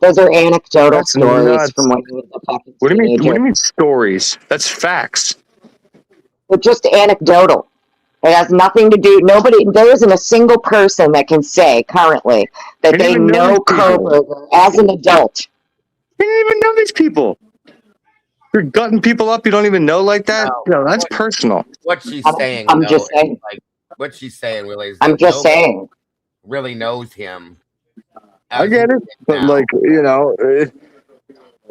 Those are anecdotal stories from when he was a fucking teenager.
What do you mean stories? That's facts.
They're just anecdotal. It has nothing to do. There isn't a single person that can say currently that they know Koberger as an adult.
You didn't even know these people. You're gutting people up you don't even know like that? No, that's personal.
What she's saying,
I'm just saying.
Like, what she's saying really is
I'm just saying.
Really knows him.
I get it, but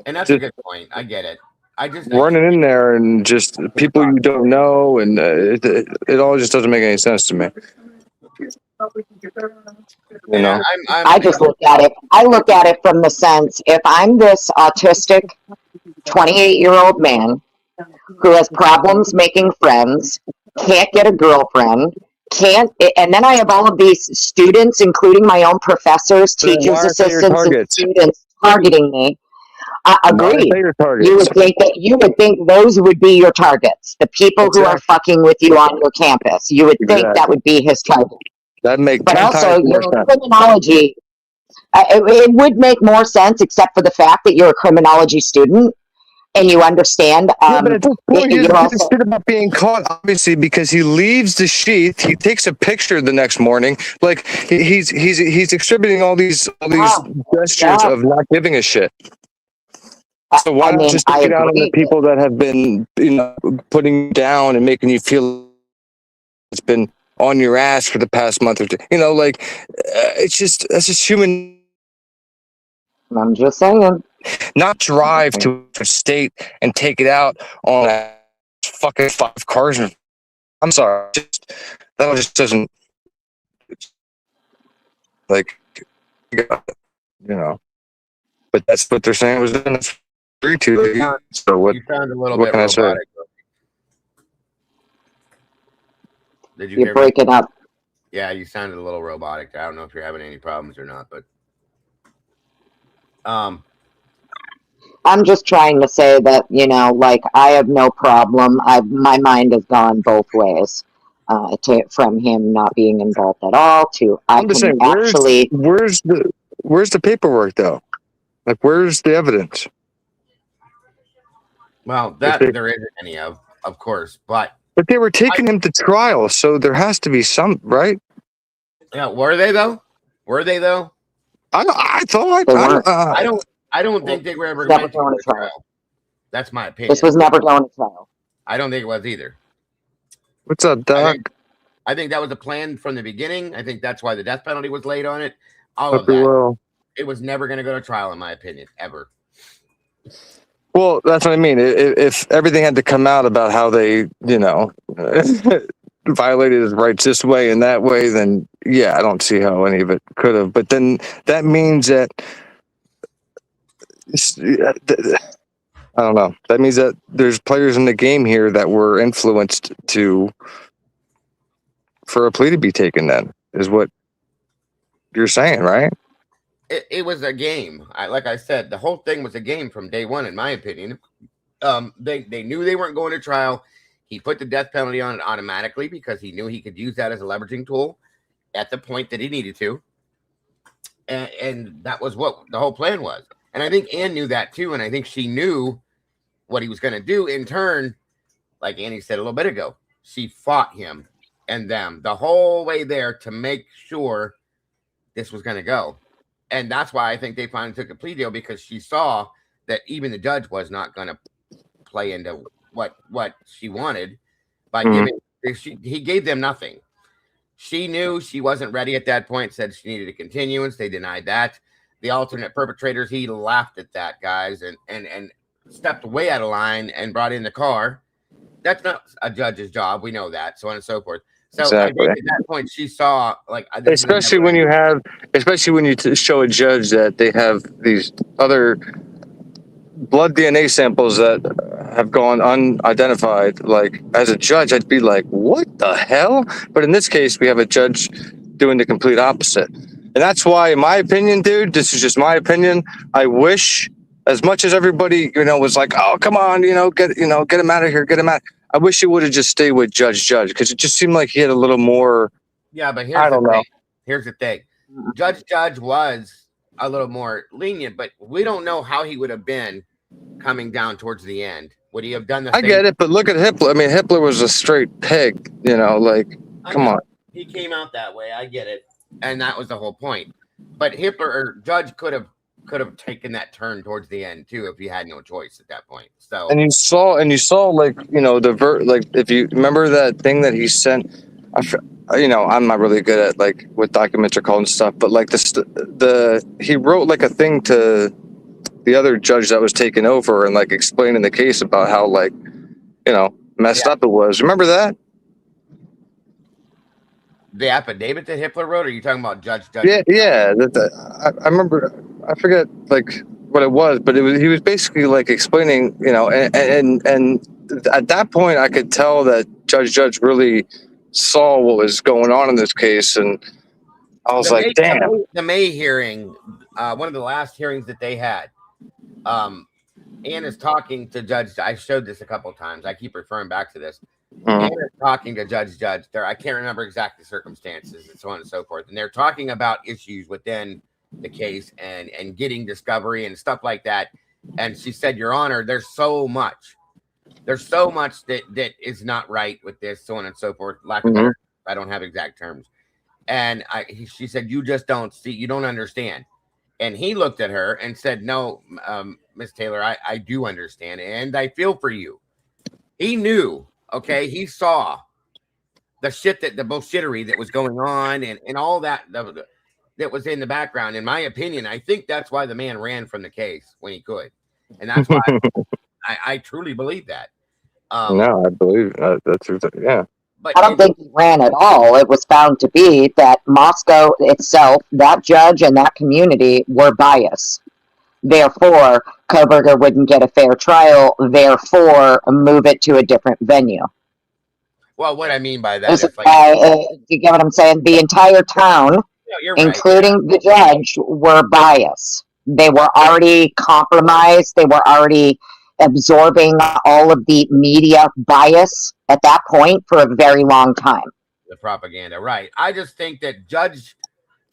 and that's a good point. I get it.
Running in there and just people you don't know, and it all just doesn't make any sense to me.
I just look at it. I look at it from the sense, if I'm this autistic 28-year-old man who has problems making friends, can't get a girlfriend, and then I have all of these students, including my own professors, teachers, assistants, and students targeting me. Agreed. You would think those would be your targets. The people who are fucking with you on your campus. You would think that would be his target. But also, your criminology. It would make more sense, except for the fact that you're a criminology student and you understand.
But at this point, he doesn't give a shit about being caught, obviously, because he leaves the sheath. He takes a picture the next morning. Like he's exhibiting all these gestures of not giving a shit. So why not just take it out on the people that have been, putting you down and making you feel it's been on your ass for the past month or two? That's just human.
I'm just saying.
Not drive to a state and take it out on fucking 5 cars. I'm sorry, that just doesn't But that's what they're saying was done. Agree to. So what?
You sound a little bit robotic. Did you?
You're breaking up.
Yeah, you sounded a little robotic. I don't know if you're having any problems or not, but
I'm just trying to say that, like, I have no problem. My mind has gone both ways. From him not being involved at all to I
I'm just
can
saying,
actually.
where's the paperwork though? Like, where's the evidence?
Well,
If
that
they,
there isn't any of course, but
but they were taking him to trial, so there has to be some, right?
yeah, were they though? Were they though?
I thought
They weren't.
I don't think they were ever
Never
meant to
going
go
to
to
trial.
trial. That's my
This
opinion.
was never going to trial.
I don't think it was either.
What's up, Doc?
I think that was a plan from the beginning. I think that's why the death penalty was laid on it. All
Hope
of
you
that.
will.
It was never going to go to trial, in my opinion, ever.
Well, that's what I mean. If everything had to come out about how they, violated his rights this way and that way, then yeah, I don't see how any of it could have. But then that means that I don't know. That means that there's players in the game here that were influenced for a plea to be taken. Then is what you're saying, right?
It was a game. Like I said, the whole thing was a game from day one, in my opinion. They knew they weren't going to trial. He put the death penalty on it automatically because he knew he could use that as a leveraging tool at the point that he needed to. And that was what the whole plan was. And I think Anne knew that too. And I think she knew what he was going to do. In turn, like Annie said a little bit ago, she fought him and them the whole way there to make sure this was going to go. And that's why I think they finally took a plea deal, because she saw that even the judge was not going to play into what she wanted by giving. He gave them nothing. She knew she wasn't ready at that point, said she needed a continuance. They denied that. The alternate perpetrators, he laughed at that, guys, and stepped way out of line and brought in the car. That's not a judge's job. We know that, so on and so forth. So
Exactly.
I think at that point she saw, like,
especially when you show a judge that they have these other blood DNA samples that have gone unidentified. Like, as a judge, I'd be like, what the hell? But in this case, we have a judge doing the complete opposite. And that's why, in my opinion, dude, this is just my opinion, I wish, as much as everybody, was like, oh, come on, get him out of here, get him out. I wish he would have just stayed with Judge, because it just seemed like he had a little more.
Yeah, but
I don't know.
Here's the thing. Judge was a little more lenient, but we don't know how he would have been coming down towards the end. Would he have done the
I get it, but look at Hitler. I mean, Hitler was a straight pig, come on.
He came out that way. I get it. And that was the whole point. But Hitler or Judge could have taken that turn towards the end too if he had no choice at that point. So
and you saw like, if you remember that thing that he sent, I'm not really good at like what documents are called and stuff, but like he wrote like a thing to the other judge that was taking over and like explaining the case about how like, messed up it was. Remember that?
The affidavit that Hitler wrote, or are you talking about Judge?
Yeah. I remember. I forget like what it was, but he was basically like explaining, and at that point I could tell that Judge really saw what was going on in this case, and I was like, damn.
The May hearing, one of the last hearings that they had, Ann is talking to Judge. I showed this a couple of times. I keep referring back to this. Ann is talking to Judge there. I can't remember exactly circumstances and so on and so forth. And they're talking about issues within the case and getting discovery and stuff like that. And she said, Your Honor, there's so much that is not right with this, so on and so forth. I don't have exact terms. And she said, you just don't see, you don't understand. And he looked at her and said, no, Miss Taylor, I do understand. And I feel for you. He knew, okay, he saw the shit the bullshittery that was going on and all that that was in the background. In my opinion, I think that's why the man ran from the case when he could. And that's why I truly believe that.
No, I believe that's, yeah.
But I don't think he ran at all. It was found to be that Moscow itself, that judge and that community were biased. Therefore, Kohberger wouldn't get a fair trial. Therefore, move it to a different venue.
Well, what I mean by that is
you get what I'm saying? The entire town, including the judge, were biased. they were already compromised. They were already absorbing all of the media bias at that point for a very long time.
The propaganda, right? I just think that Judge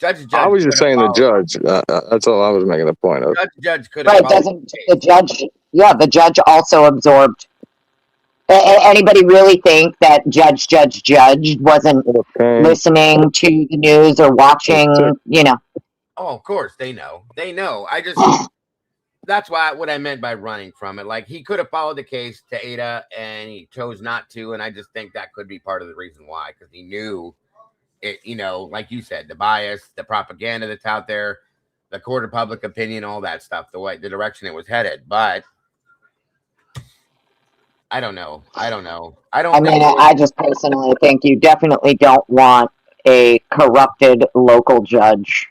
I was just saying the judge. That's all I was making a point of.
Judge could have
Right?
followed
Doesn't the judge? Yeah, the judge also absorbed. Anybody really think that Judge wasn't listening to the news or watching? You know.
Oh, of course they know. They know. I just that's what I meant by running from it. Like he could have followed the case to Ada and he chose not to, and I just think that could be part of the reason why, because he knew it, you know, like you said, the bias, the propaganda that's out there, the court of public opinion, all that stuff, the direction it was headed. But I don't know. I
just personally think you definitely don't want a corrupted local judge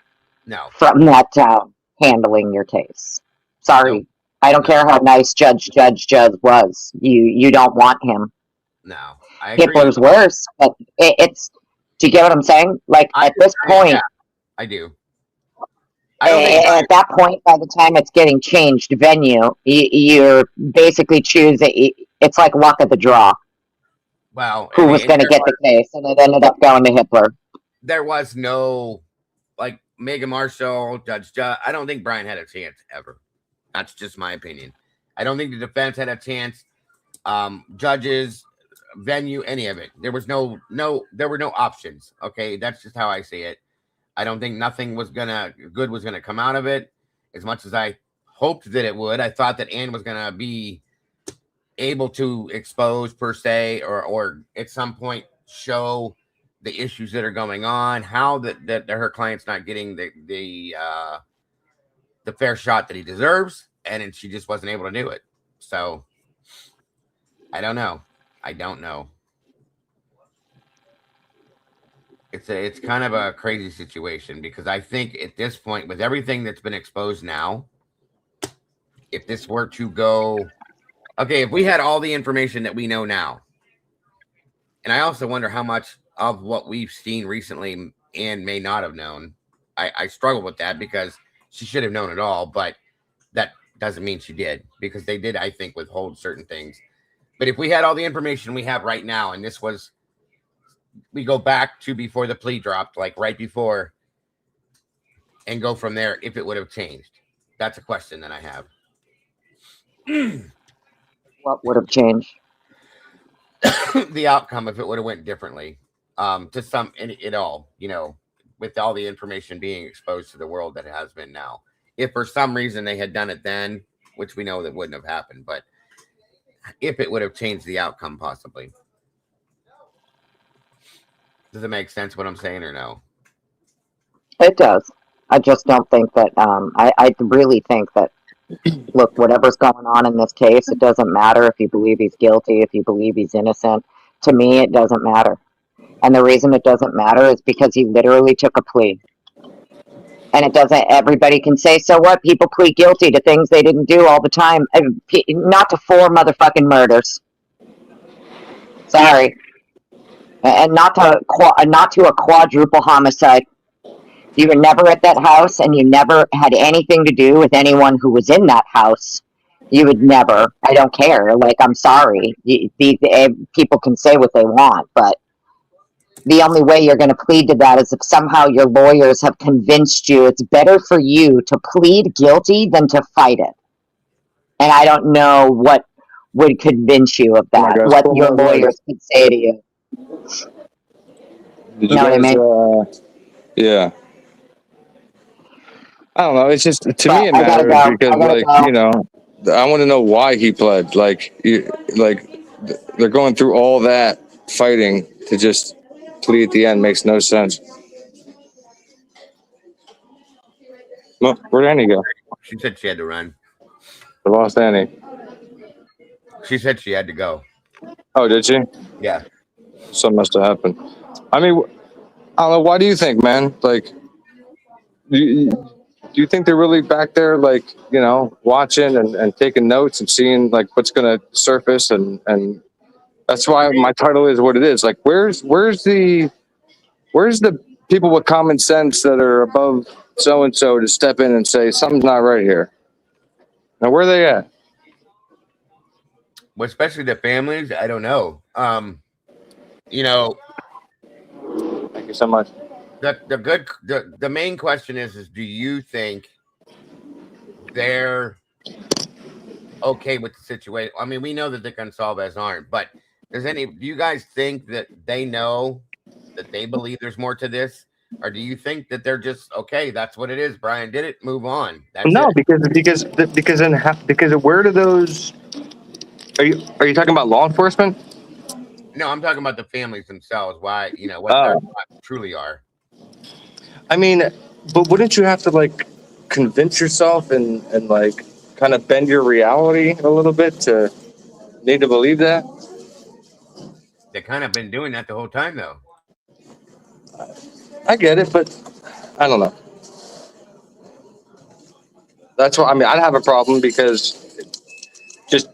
from that town handling your case. Sorry.
Nope.
I don't care how nice Judge was. You don't want him.
No. I agree.
Hitler's worse, but it's, do you get what I'm saying? Like at this point,
yeah, I do.
At that point, by the time it's getting changed venue, you're basically choosing. It's like luck of the draw.
Well,
who was going to get the case, and it ended up going to Hitler.
There was no, like, Megan Marshall, Judge. I don't think Brian had a chance ever. That's just my opinion. I don't think the defense had a chance. Judges, venue, any of it. There was there were no options. Okay, that's just how I see it. I don't think good was gonna come out of it. As much as I hoped that it would, I thought that Anne was gonna be able to expose per se, or at some point show the issues that are going on, how that her client's not getting the fair shot that he deserves, and she just wasn't able to do it. So I don't know. It's kind of a crazy situation, because I think at this point, with everything that's been exposed now, if this were to go, okay, if we had all the information that we know now, and I also wonder how much of what we've seen recently Anne may not have known. I struggle with that, because she should have known it all, but that doesn't mean she did, because they did, I think, withhold certain things. But if we had all the information we have right now, and this was, we go back to before the plea dropped, like right before, and go from there, if it would have changed. That's a question that I have.
What would have changed?
The outcome, if it would have went differently, to some it all, you know, with all the information being exposed to the world that it has been now. If for some reason they had done it then, which we know that wouldn't have happened, but if it would have changed the outcome, possibly. Does it make sense what I'm saying, or no?
It does. I just don't think that. I really think that. Look, whatever's going on in this case, it doesn't matter if you believe he's guilty, if you believe he's innocent. To me, it doesn't matter. And the reason it doesn't matter is because he literally took a plea. And it doesn't, everybody can say, so what? People plead guilty to things they didn't do all the time. Not to 4 motherfucking murders. Sorry. And not to a quadruple homicide. You were never at that house, and you never had anything to do with anyone who was in that house. You would never. I don't care. Like, I'm sorry. People can say what they want, but the only way you're going to plead to that is if somehow your lawyers have convinced you it's better for you to plead guilty than to fight it. And I don't know what would convince you of that, what your lawyers could say to you.
You know what I mean? Yeah. I don't know. It's just, to me, it matters because, like, you know, I want to know why he pled. Like, they're going through all that fighting to just plea at the end makes no sense. Well, where'd Annie go?
She said she had to run.
I lost Annie.
She said she had to go.
Oh, did she?
Yeah.
Something must have happened. I mean, I don't know. Why do you think, man? Like, do you think they're really back there, like, you know, watching and taking notes and seeing, like, what's going to surface? And that's why my title is what it is. Like, where's the people with common sense that are above so and so to step in and say something's not right here. Now, where are they at?
Well, especially the families, I don't know. You know,
Thank you so much.
the main question is do you think they're okay with the situation? I mean, we know that the Unsolved aren't, but do you guys think that they know that they believe there's more to this? Or do you think that they're just okay? That's what it is. Brian did it. Move on. That's
No,
it.
because where do those? Are you talking about law enforcement?
No, I'm talking about the families themselves. Why, what their
Oh,
thoughts truly are.
I mean, but wouldn't you have to like convince yourself and like kind of bend your reality a little bit to need to believe that?
They kind of been doing that the whole time, though.
I get it, but I don't know. That's why I mean I'd have a problem because just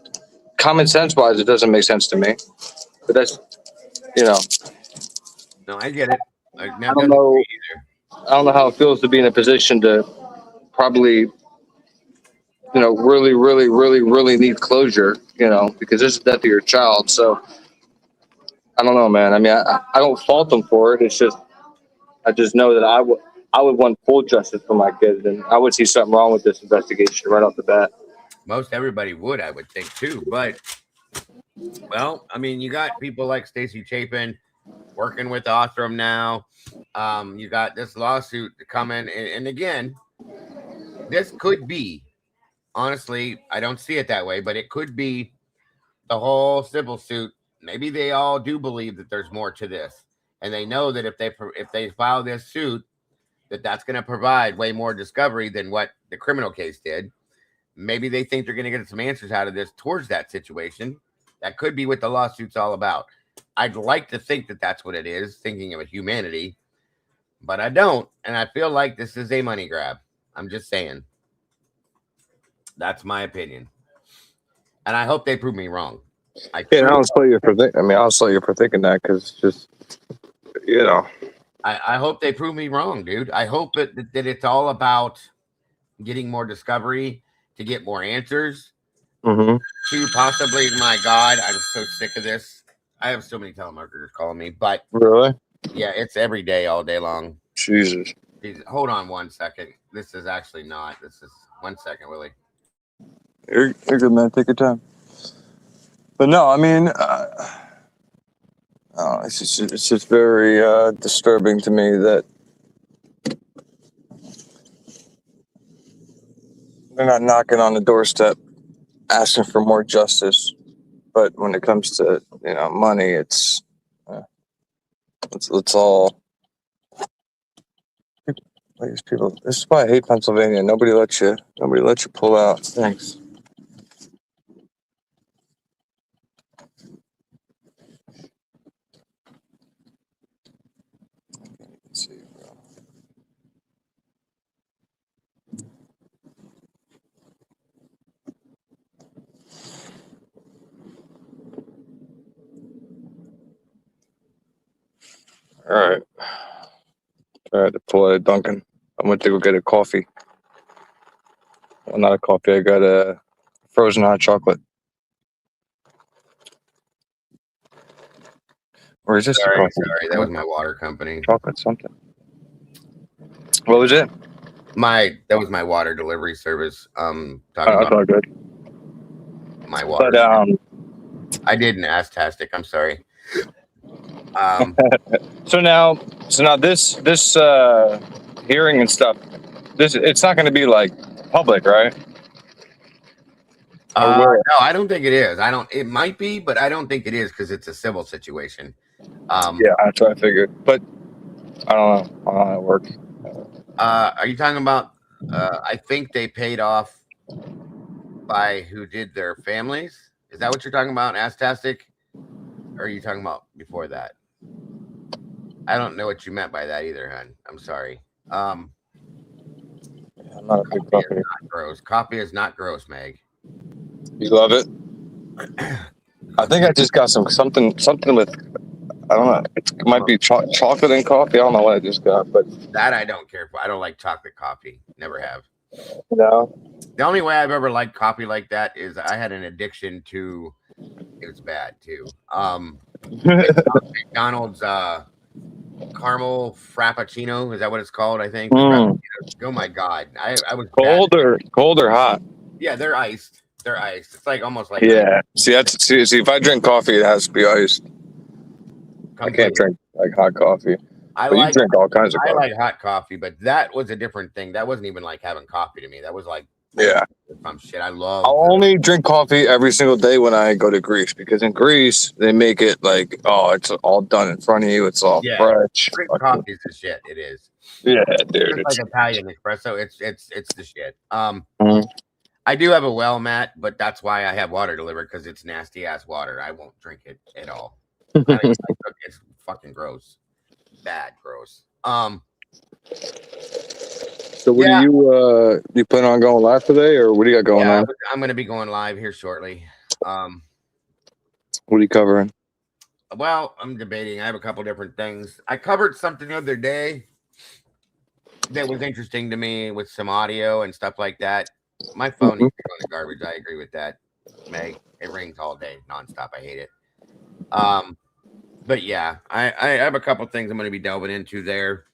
common sense wise, it doesn't make sense to me. But that's you know
No, I get it.
I
That
don't
doesn't
know
either.
I don't know how it feels to be in a position to probably really need closure. Because this is the death of your child. So I don't know, man. I mean I don't fault them for it. It's just I just know that I would want full justice for my kids, and I would see something wrong with this investigation right off the bat.
Most everybody would, I would think, too. But, well, I mean, you got people like Stacey Chapin working with Othram now. You got this lawsuit coming. And again, this could be, honestly, I don't see it that way, but it could be the whole civil suit. Maybe they all do believe that there's more to this. And they know that if they file this suit, that's going to provide way more discovery than what the criminal case did. Maybe they think they're going to get some answers out of this towards that situation. That could be what the lawsuit's all about. I'd like to think that that's what it is, thinking of humanity, but I don't. And I feel like this is a money grab. I'm just saying. That's my opinion. And I hope they prove me wrong.
I'll slow you for I'll slow you for thinking that because just
I hope they prove me wrong, dude. I hope that it's all about getting more discovery to get more answers.
Mm-hmm.
To possibly, my God, I'm so sick of this. I have so many telemarketers calling me, but
Really?
yeah, it's every day, all day long.
Jesus.
Hold on 1 second. This is actually not. This is 1 second, Willie.
You're good, man. Take your time. But no, I mean, it's just very disturbing to me that they're not knocking on the doorstep asking for more justice. But when it comes to money, it's all these people. This is why I hate Pennsylvania. Nobody lets you pull out. Thanks. Let's see, bro. All right. I had to pull out a Dunkin'. I went to go get a coffee. Well, not a coffee. I got a frozen hot chocolate. Or is this the coffee?
Sorry, that was my water company.
Chocolate something. What was it?
That was my water delivery service. Talking
That's all good.
My water.
But
I did an Astastic. I'm sorry.
So now this hearing and stuff. It's not going to be like public, right?
No, I don't think it is. It might be, but I don't think it is because it's a civil situation.
Yeah, that's what I figured. But I don't know how it works.
Are you talking about? I think they paid off by who did their families. Is that what you're talking about, Astastic? Or are you talking about before that? I don't know what you meant by that either, hon. I'm sorry.
I'm not a big coffee.
Not gross. Coffee is not gross, Meg.
You love it? I think I just got something with I don't know. It might be chocolate and coffee. I don't know what I just got, but
That I don't care for. I don't like chocolate coffee. Never have.
no.
The only way I've ever liked coffee like that is I had an addiction to. It was bad too. McDonald's caramel frappuccino. Is that what it's called? I think. Oh my god, I was bad.
Cold or hot?
Yeah, they're iced. They're iced. It's like almost like
Yeah. See, if I drink coffee, it has to be iced. I can't drink like hot coffee. But you drink all kinds of coffee.
I like hot coffee, but that was a different thing. That wasn't even like having coffee to me. That was like some shit. I'll
only drink coffee every single day when I go to Greece, because in Greece they make it like, oh, it's all done in front of you. It's all fresh.
Coffee is the shit. It is.
Yeah, dude.
It's like Italian espresso. It's the shit. I do have a well mat, but that's why I have water delivered, because it's nasty ass water. I won't drink it at all. It's fucking gross. Bad gross.
So what do you plan on going live today, or what do you got going on?
I'm gonna be going live here shortly.
What are you covering?
Well, I'm debating. I have a couple different things. I covered something the other day that was interesting to me with some audio and stuff like that. My phone needs to go in the garbage. I agree with that, Meg. It rings all day, nonstop. I hate it. But yeah, I have a couple things I'm going to be delving into there.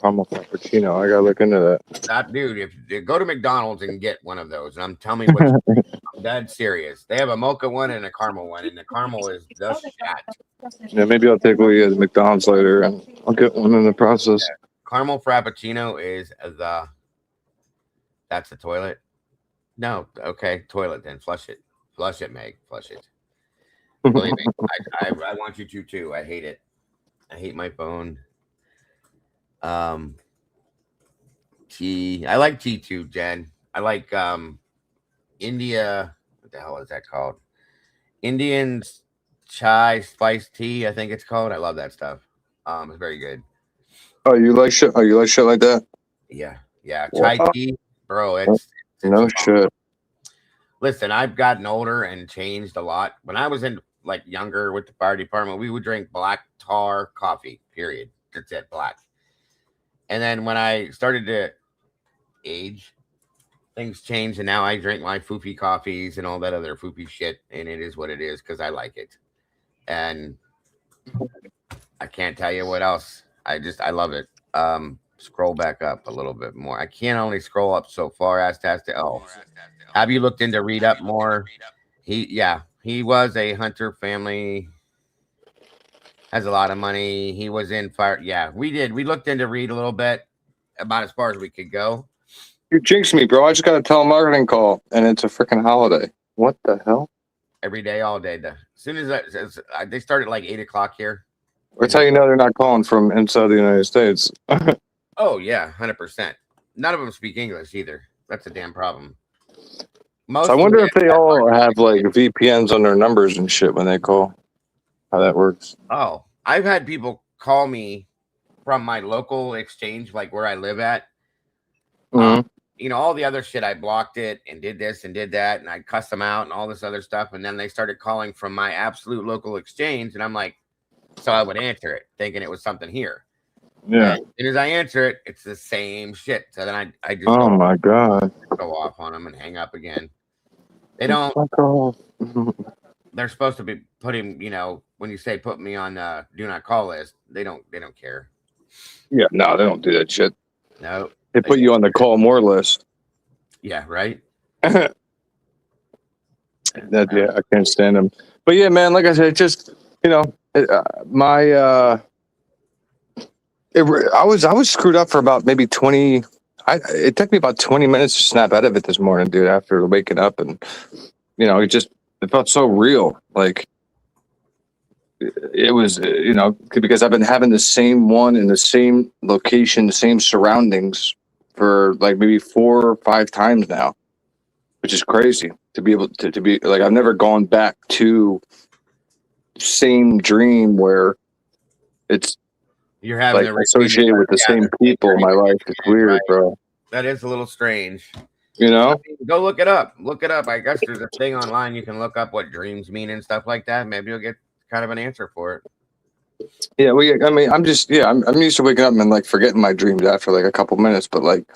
Caramel frappuccino. I gotta look into that.
That dude, if you go to McDonald's and get one of those, and I'm telling me what, I'm dead serious. They have a mocha one and a caramel one, and the caramel is the shit.
Yeah, maybe I'll take a look at McDonald's later, and I'll get one in the process.
Yeah. Caramel frappuccino is that's the toilet. No, okay, toilet then. Flush it, Meg. Flush it. Believe me, I want you to too. I hate it. I hate my phone. Tea. I like tea too, Jen. I like India. What the hell is that called? Indian chai spiced tea, I think it's called. I love that stuff. It's very good.
Oh, you like shit? Oh, you like shit like that?
Yeah. Chai tea, bro. It's
no shit.
Listen, I've gotten older and changed a lot. When I was in like younger with the fire department, we would drink black tar coffee. Period. That's it, black. And then when I started to age, things changed, and now I drink my foofy coffees and all that other foofy shit, and it is what it is because I like it. And I can't tell you what else. I love it. Scroll back up a little bit more. I can't only scroll up so far as to have you looked into Read Up more? He was a hunter family. Has a lot of money. He was in fire. Yeah, we did. We looked into Read a little bit, about as far as we could go.
You jinxed me, bro. I just got a telemarketing call, and it's a freaking holiday. What the hell?
Every day, all day. As soon as they started like 8 o'clock here.
That's how you know they're not calling from inside the United States.
Oh yeah, 100%. None of them speak English either. That's a damn problem.
So I wonder if they all have like VPNs on their numbers and shit when they call. How that works?
Oh, I've had people call me from my local exchange, like where I live at. You know, all the other shit, I blocked it and did this and did that, and I cussed them out and all this other stuff. And then they started calling from my absolute local exchange, and I'm like, so I would answer it, thinking it was something here.
Yeah.
And as soon as I answer it, it's the same shit. So then I just
my god,
go off on them and hang up again. They don't. They're supposed to be putting, you know, when you say put me on do not call list, they don't care.
Yeah, no, they don't do that shit.
No.
They put you on the call more list.
Yeah, right.
I can't stand them. But yeah, man, like I said, just, you know, I was screwed up for about maybe 20. It took me about 20 minutes to snap out of it this morning, dude, after waking up, and you know, it felt so real. Like it was, you know, because I've been having the same one in the same location, the same surroundings for like maybe 4 or 5 times now, which is crazy to be able to be like, I've never gone back to same dream where
you're having
like associated with the same people in my life. It's weird, right? Bro.
That is a little strange.
You know?
I mean, go look it up. Look it up. I guess there's a thing online you can look up what dreams mean and stuff like that. Maybe you'll get kind of an answer for it.
Yeah, I mean, I'm just, I'm used to waking up and like forgetting my dreams after like a couple minutes, but like,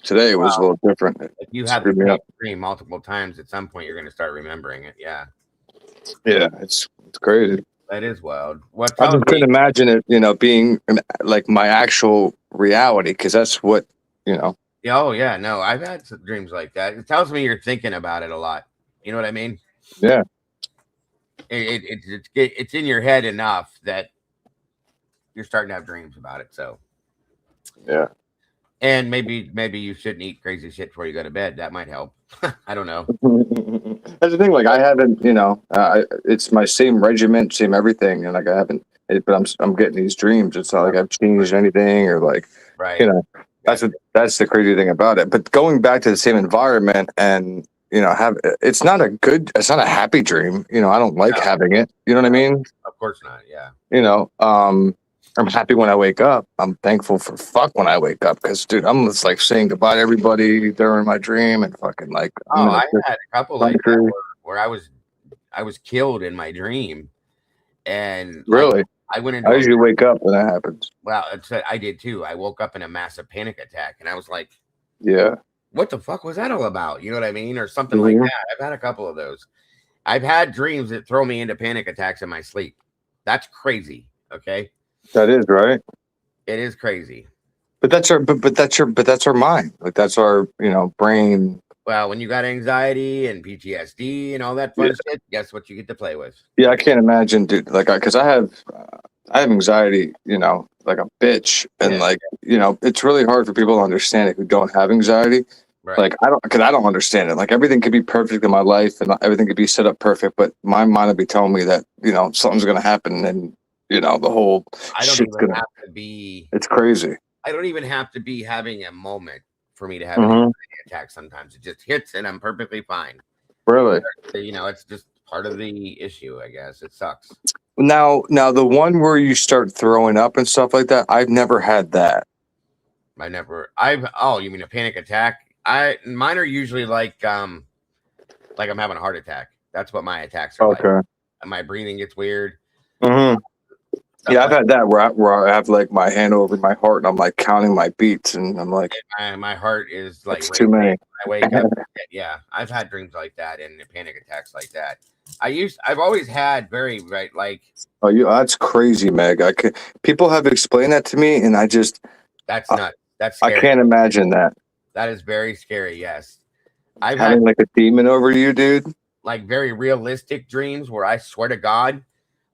today it was a little different. It
If you have the
screwed me
same
up.
dream multiple times, at some point you're going to start remembering it. Yeah,
Yeah, it's crazy.
that is wild. What
I
tells
just
me?
couldn't imagine it, being like my actual reality, because that's what, you know.
Yeah, oh yeah, no, I've had some dreams like that. It tells me you're thinking about it a lot. You know what I mean?
Yeah.
It's in your head enough that you're starting to have dreams about it. So,
Yeah.
and maybe you shouldn't eat crazy shit before you go to bed. That might help. I don't know.
That's the thing. Like I haven't, it's my same regiment, same everything, and like I haven't. But I'm getting these dreams. It's not like I've changed anything or like,
Right.
that's the crazy thing about it. But going back to the same environment and it's not a happy dream. I don't like having it. You know what I mean?
Of course not. Yeah.
I'm happy when I wake up. I'm thankful for fuck when I wake up because, dude, I'm just like saying goodbye to everybody during my dream and fucking like.
I had a couple like that where I was killed in my dream, and
really,
I went into.
I usually wake up when that happens.
Well, I did too. I woke up in a massive panic attack, and I was like,
"Yeah,
what the fuck was that all about?" You know what I mean, or something like that. I've had a couple of those. I've had dreams that throw me into panic attacks in my sleep. That's crazy. Okay.
That is right.
It is crazy.
But that's our mind. Like that's our brain.
Well, when you got anxiety and PTSD and all that fun shit, guess what you get to play with?
Yeah, I can't imagine, dude. Like, because I have anxiety, like a bitch, and it's really hard for people to understand it who don't have anxiety.
Right.
Like because I don't understand it. Like everything could be perfect in my life, and everything could be set up perfect, but my mind would be telling me that something's gonna happen, and the whole
I don't
shit's
even have to be.
It's crazy.
I don't even have to be having a moment for me to have an anxiety attack. Sometimes it just hits, and I'm perfectly fine.
Really?
It's just part of the issue, I guess. It sucks.
Now the one where you start throwing up and stuff like that, I've never had that.
Oh, you mean a panic attack? Mine are usually like I'm having a heart attack. That's what my attacks are like. And my breathing gets weird.
Yeah, I've had that where I have like my hand over my heart and I'm like counting my beats and I'm like,
my heart is like
too many.
I wake up. Yeah, I've had dreams like that and panic attacks like that. I've always had
that's crazy, Meg. People have explained that to me and I just
that's nuts. That's scary.
I can't imagine that.
That is very scary. Yes, I've
having like a demon over you, dude.
Like very realistic dreams where I swear to God,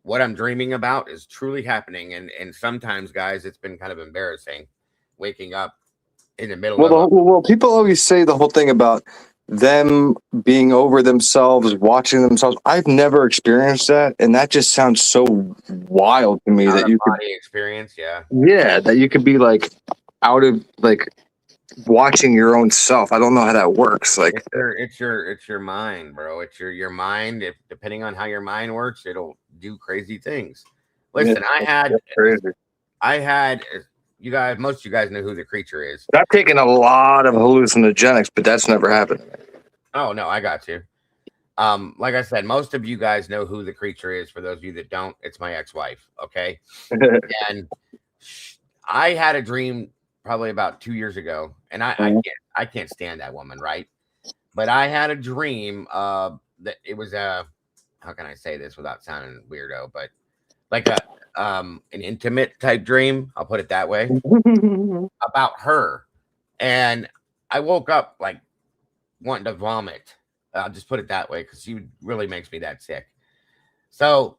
what I'm dreaming about is truly happening. And sometimes, guys, it's been kind of embarrassing waking up in the middle of
well, people always say the whole thing about them being over themselves, watching themselves. I've never experienced that, and that just sounds so wild to me that you could
experience,
that you could be like out of like watching your own self. I don't know how that works. Like
it's your mind, bro. It's your mind. If depending on how your mind works, it'll do crazy things. Listen, I had you guys. Most of you guys know who the creature is.
I've taken a lot of hallucinogenics, but that's never happened to me.
Oh no, I got you. Like I said, most of you guys know who the creature is. For those of you that don't, it's my ex-wife. Okay, and I had a dream probably about 2 years ago, and I can't stand that woman, right? But I had a dream that it was how can I say this without sounding weirdo, but like an intimate type dream, I'll put it that way, about her. And I woke up like wanting to vomit. I'll just put it that way because she really makes me that sick. So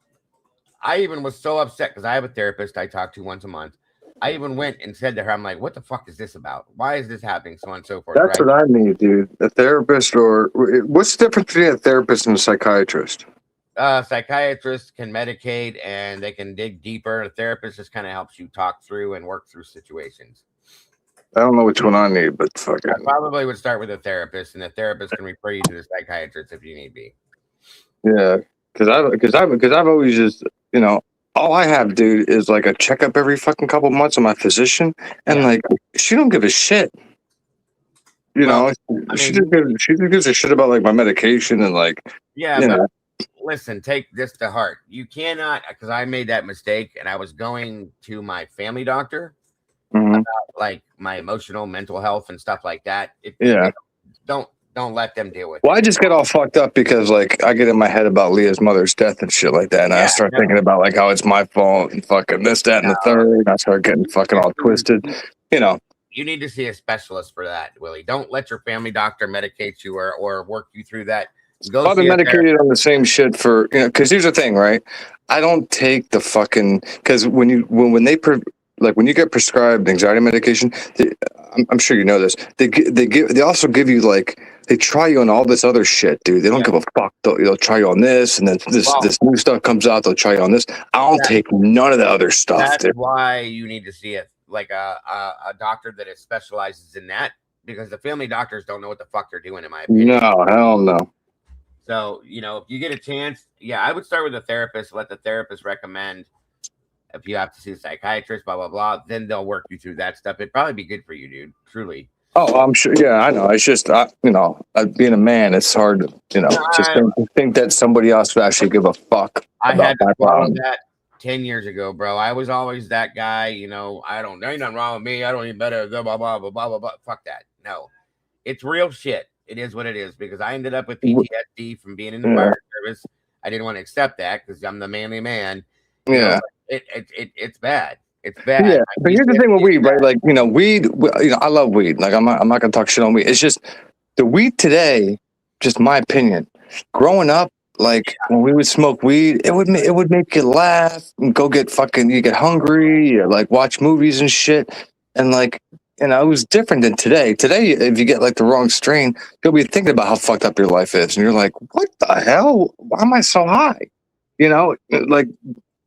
I even was so upset because I have a therapist I talk to once a month. I even went and said to her, I'm like, what the fuck is this about? Why is this happening? So on and so forth.
That's what I need, dude. A therapist, or what's the difference between a therapist and a psychiatrist?
Psychiatrists can medicate and they can dig deeper. A therapist just kind of helps you talk through and work through situations.
I don't know which one I need, but fuck it.
I probably would start with a therapist, and the therapist can refer you to the psychiatrist if you need be.
Yeah, because I've always just all I have, dude, is like a checkup every fucking couple months with my physician, and like she don't give a shit. She just gives a shit about like my medication and like
listen, take this to heart. You cannot, because I made that mistake, and I was going to my family doctor
Mhm.
about like my emotional, mental health, and stuff like that.
Yeah.
Don't let them deal with
Well,
it.
I just get all fucked up because like I get in my head about Leah's mother's death and shit like that, and I
Yeah,
start
no.
thinking about like how it's my fault and fucking this, that, and the third. And I start getting fucking all twisted. You know,
You need to see a specialist for that, Willie. Don't let your family doctor medicate you or work you through that. Go
I've been
see a therapist.
medicated on the same shit for because here's the thing, right? I don't take the fucking because when you get prescribed anxiety medication, I'm sure you know this. They also give you like they try you on all this other shit, dude. They don't give a fuck. They'll try you on this, and then this new stuff comes out. They'll try you on this. I don't take none of the other stuff.
That's
dude.
why you need to see it like a doctor that is specializes in that, because the family doctors don't know what the fuck they're doing, in my opinion.
No, hell no.
So, if you get a chance, I would start with a therapist, let the therapist recommend if you have to see a psychiatrist, blah, blah, blah. Then they'll work you through that stuff. It'd probably be good for you, dude. Truly.
Oh, I'm sure. Yeah, I know. It's just, being a man, it's hard, think that somebody else would actually give a fuck.
I
about
had to
my
follow
problem.
that 10 years ago, bro. I was always that guy, there ain't nothing wrong with me. I don't even better, blah, blah, blah, blah, blah, blah, blah. Fuck that. No, it's real shit. It is what it is, because I ended up with PTSD from being in the fire service. I didn't want to accept that because I'm the manly man.
Yeah.
It's bad. It's bad.
Yeah, but here's the thing with weed, right? Like, weed. I love weed. Like, I'm not gonna talk shit on weed. It's just the weed today. Just my opinion. Growing up, like when we would smoke weed, it would make you laugh and go get fucking. You get hungry. You like watch movies and shit, and like it was different than today. Today, if you get like the wrong strain, you'll be thinking about how fucked up your life is, and you're like, what the hell? Why am I so high? Like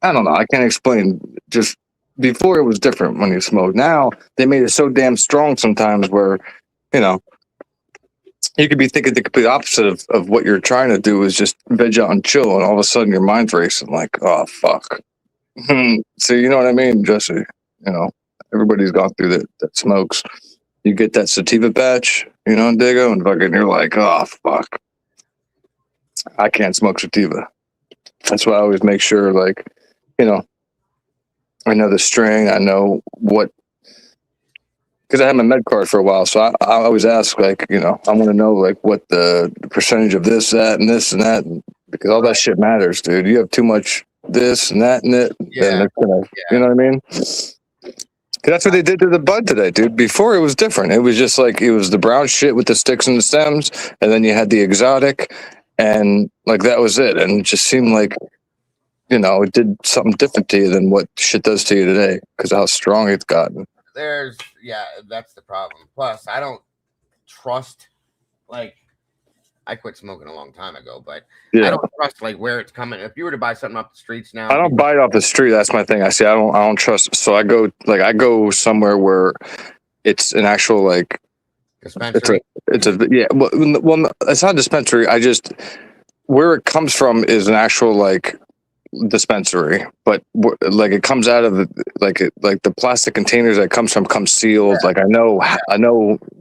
I don't know. I can't explain. Just before it was different when you smoked. Now they made it so damn strong sometimes where, you could be thinking the complete opposite of what you're trying to do is just veg out and chill, and all of a sudden your mind's racing like, oh fuck. So you know what I mean, Jesse? Everybody's gone through that smokes. You get that sativa batch, Digo, and fucking you're like, oh fuck. I can't smoke sativa. That's why I always make sure, like, I know the strain. I know what, because I had my med card for a while. So I always ask, like, I want to know, like, what the percentage of this, that, and this and that, because all that shit matters, dude. You have too much this and that and it.
Yeah.
You know what I mean? That's what they did to the bud today, dude. Before it was different. It was just like, it was the brown shit with the sticks and the stems. And then you had the exotic. And like, that was it. And it just seemed like, it did something different to you than what shit does to you today because of how strong it's gotten.
That's the problem. Plus, I don't trust, like, I quit smoking a long time ago, but I don't trust, like, where it's coming. If you were to buy something off the streets now,
I don't buy it off the street. That's my thing. I don't trust. So I go somewhere where it's an actual, like,
dispensary.
Well, it's not a dispensary. Where it comes from is an actual, like, dispensary, but like it comes out of the plastic containers that it comes from comes sealed. Like I know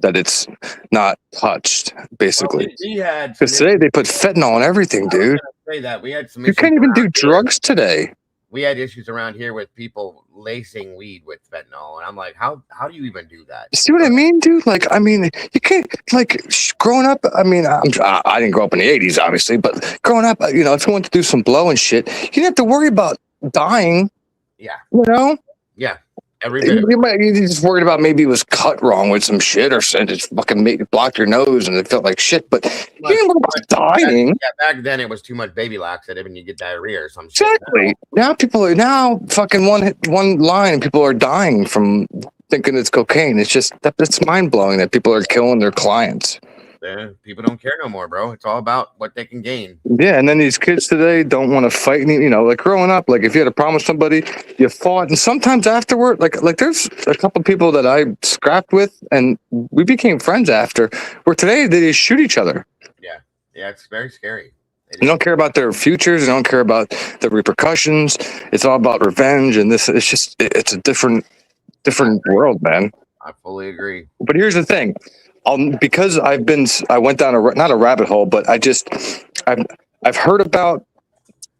that it's not touched, basically. Because today they put fentanyl on everything, dude.
Say that we had some.
You can't even do drugs today.
We had issues around here with people lacing weed with fentanyl, and I'm like, how do you even do that?
You see what I mean, dude? Like, I mean, you can't, like, growing up. I mean, I didn't grow up in the '80s, obviously, but growing up, if you want to do some blow and shit, you didn't have to worry about dying.
Yeah.
Yeah.
Every bit.
You just worried about maybe it was cut wrong with some shit or something. Just fucking blocked your nose and it felt like shit. But you didn't worry about dying.
Back then it was too much baby laxative and you get diarrhea or something.
Exactly. Now people are fucking one line and people are dying from thinking it's cocaine. It's just that's mind blowing that people are killing their clients.
Yeah, people don't care no more, bro. It's all about what they can gain.
Yeah, and then these kids today don't want to fight. Like growing up, like if you had a problem with somebody, you fought, and sometimes afterward, like there's a couple people that I scrapped with, and we became friends after. Where today they just shoot each other.
Yeah, it's very scary.
They don't care about their futures. They don't care about the repercussions. It's all about revenge, and this. It's a different world, man.
I fully agree.
But here's the thing. Because I went down not a rabbit hole, but I've heard about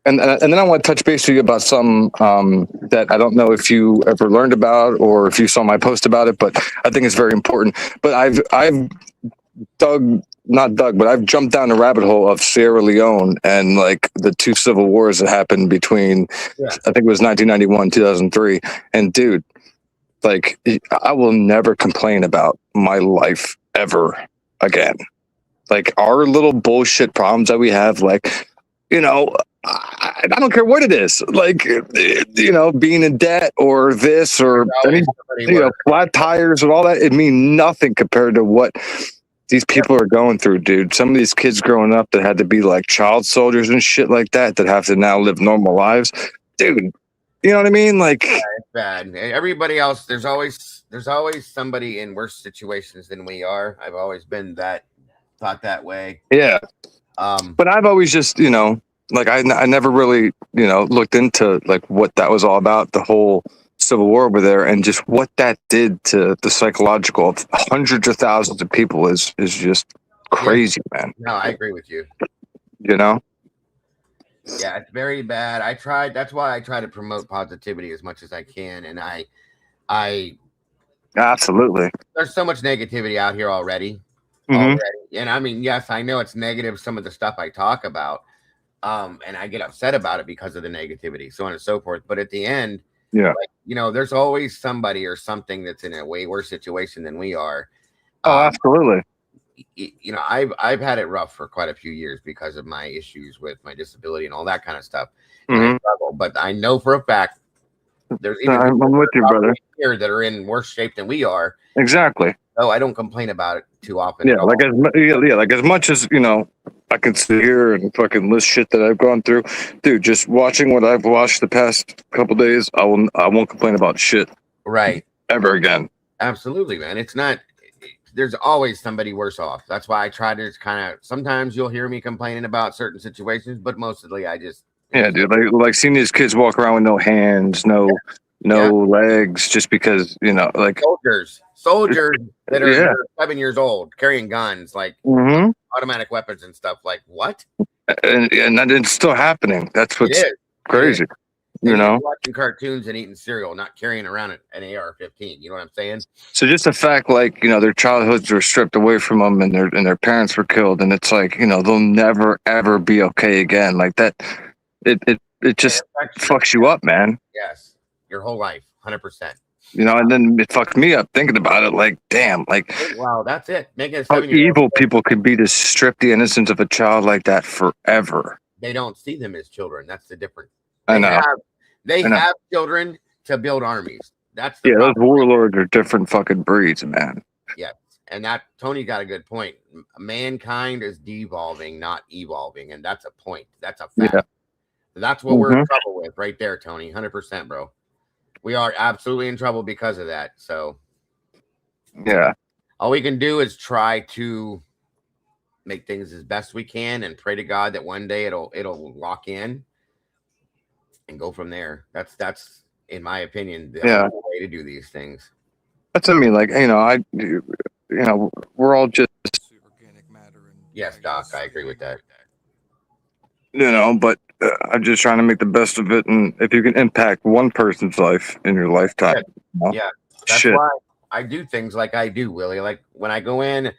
And then I want to touch base with you about something that I don't know if you ever learned about or if you saw my post about it, but I think it's very important. But I've I've jumped down the rabbit hole of Sierra Leone and like the two civil wars that happened between,
Yeah.
I think it was 1991, 2003. And dude, like I will never complain about my life ever again. Like our little bullshit problems that we have, like, you know, I don't care what it is, like, you know, being in debt or this or any, you know, flat tires and all that. It mean nothing compared to what these people are going through, dude. Some of these kids growing up that had to be like child soldiers and shit like that have to now live normal lives, dude. You know what I mean? Like,
yeah, it's bad. Everybody else, there's always somebody in worse situations than we are. I've always been thought that way.
yeah. But I've always just, you know, like I never really, you know, looked into like what that was all about, the whole Civil War over there, and just what that did to the psychological of hundreds of thousands of people is just crazy, man.
No, I agree with you.
You know?
Yeah, it's very bad. That's why I try to promote positivity as much as I can. And I
Absolutely.
there's so much negativity out here already.
Mhm.
And I mean, yes, I know it's negative, some of the stuff I talk about. And I get upset about it because of the negativity, so on and so forth. But at the end,
Yeah.
like, you know, there's always somebody or something that's in a way worse situation than we are.
Oh, absolutely.
You know, I've had it rough for quite a few years because of my issues with my disability and all that kind of stuff. And I struggle, but I know for a fact there's even
I'm with you, brother.
here that are in worse shape than we are.
Exactly.
So I don't complain about it too often.
Yeah, like as much as, you know, I can sit here and fucking list shit that I've gone through, dude. Just watching what I've watched the past couple days, I won't complain about shit
Right.
ever again.
Absolutely, man. It's not. There's always somebody worse off. That's why I try to kind of. Sometimes you'll hear me complaining about certain situations, but mostly I just.
Yeah, dude. Like seeing these kids walk around with no hands, no legs, just because, you know, like
soldiers that are 7 years old carrying guns, like automatic weapons and stuff. Like what?
And it's still happening. That's what's crazy. You know,
watching cartoons and eating cereal, not carrying around an AR-15. You know what I'm saying?
So just the fact, like, you know, their childhoods were stripped away from them, and their parents were killed, and it's like, you know, they'll never ever be okay again. Like that, it just fucks you up, man.
Yes, your whole life, 100%.
You know, and then it fucked me up thinking about it. Like, damn, like,
wow, that's it. Making
how evil people could be to strip the innocence of a child like that forever.
They don't see them as children. That's the difference.
I know.
They have children to build armies. That's the
those warlords are different fucking breeds, man.
Yeah, and that Tony got a good point. Mankind is devolving, not evolving, and that's a point. That's a fact. Yeah. That's what we're in trouble with, right there, Tony. 100%, bro. We are absolutely in trouble because of that. So,
yeah,
all we can do is try to make things as best we can and pray to God that one day it'll lock in. And go from there. That's in my opinion the only way to do these things.
That's what I mean. Like, you know, we're all just
organic matter. And
yes, Doc, I agree with that.
You know, but I'm just trying to make the best of it, and if you can impact one person's life in your lifetime,
that's why I do things like I do, Willie. Like when I go in,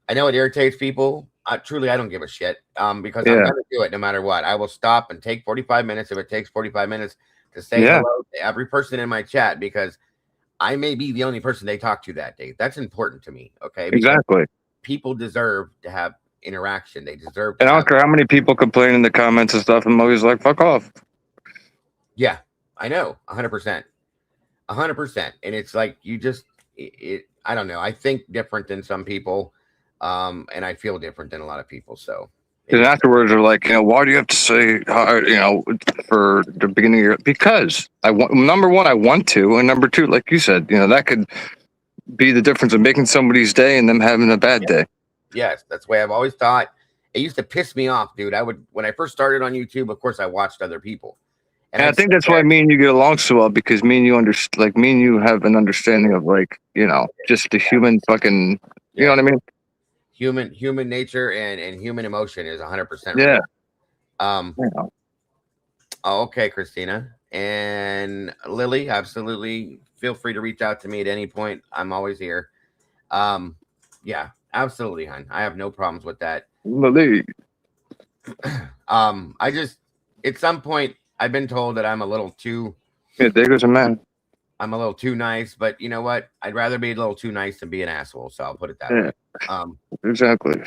I know it irritates people. I don't give a shit because I'm going to do it no matter what. I will stop and take 45 minutes if it takes 45 minutes to say hello to every person in my chat because I may be the only person they talk to that day. That's important to me. Okay. Because
exactly.
People deserve to have interaction. They deserve to
and I don't care how many people complain in the comments and stuff. I'm always like, fuck off.
Yeah, I know. 100%. 100%. And it's like, you just, I don't know. I think different than some people. And I feel different than a lot of people. So,
and afterwards, they're like, you know, why do you have to say, you know, for the beginning of your, because number one, I want to, and number two, like you said, you know, that could be the difference of making somebody's day and them having a bad day.
Yes, that's the way I've always thought. It used to piss me off, dude. When I first started on YouTube, of course, I watched other people.
And I think that's why me and you get along so well, because me and you have an understanding of, like, you know, just the human fucking, you know what I mean?
Human nature and human emotion is 100%.
Yeah.
Oh, okay, Christina. And Lily, absolutely. Feel free to reach out to me at any point. I'm always here. Um, yeah, absolutely, hon. I have no problems with that.
Malik.
I just at some point I've been told that
Yeah, there goes a man.
I'm a little too nice, but you know what? I'd rather be a little too nice than be an asshole. So I'll put it that
Yeah,
way. Um,
exactly.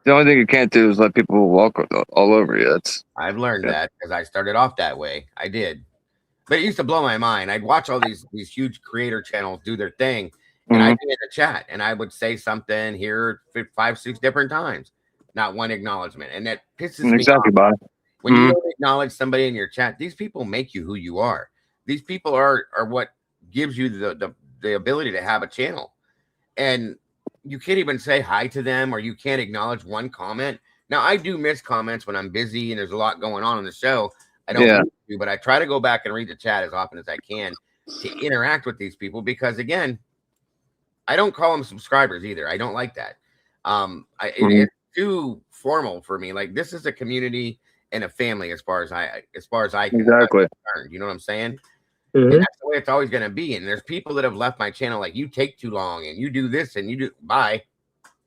The only thing you can't do is let people walk all over you. That's
I've learned
yeah.
that because I started off that way. I did. But it used to blow my mind. I'd watch all these huge creator channels do their thing, and
Hmm.
I'd be in the chat and I would say something here 5, 6 different times, not one acknowledgement, and that pisses me
Exactly,
off.
bye.
When you
Hmm.
don't acknowledge somebody in your chat, these people make you who you are. These people are what gives you the ability to have a channel, and you can't even say hi to them or you can't acknowledge one comment. Now I do miss comments when I'm busy and there's a lot going on the show. I don't
Yeah,
mean to, but I try to go back and read the chat as often as I can to interact with these people because again, I don't call them subscribers either. I don't like that.
mhm,
It's too formal for me. Like this is a community and a family as far as I can I'm
exactly.
concerned. You know what I'm saying? And
Hmm.
that's the way it's always going to be. And there's people that have left my channel like you take too long and you do this and you do bye.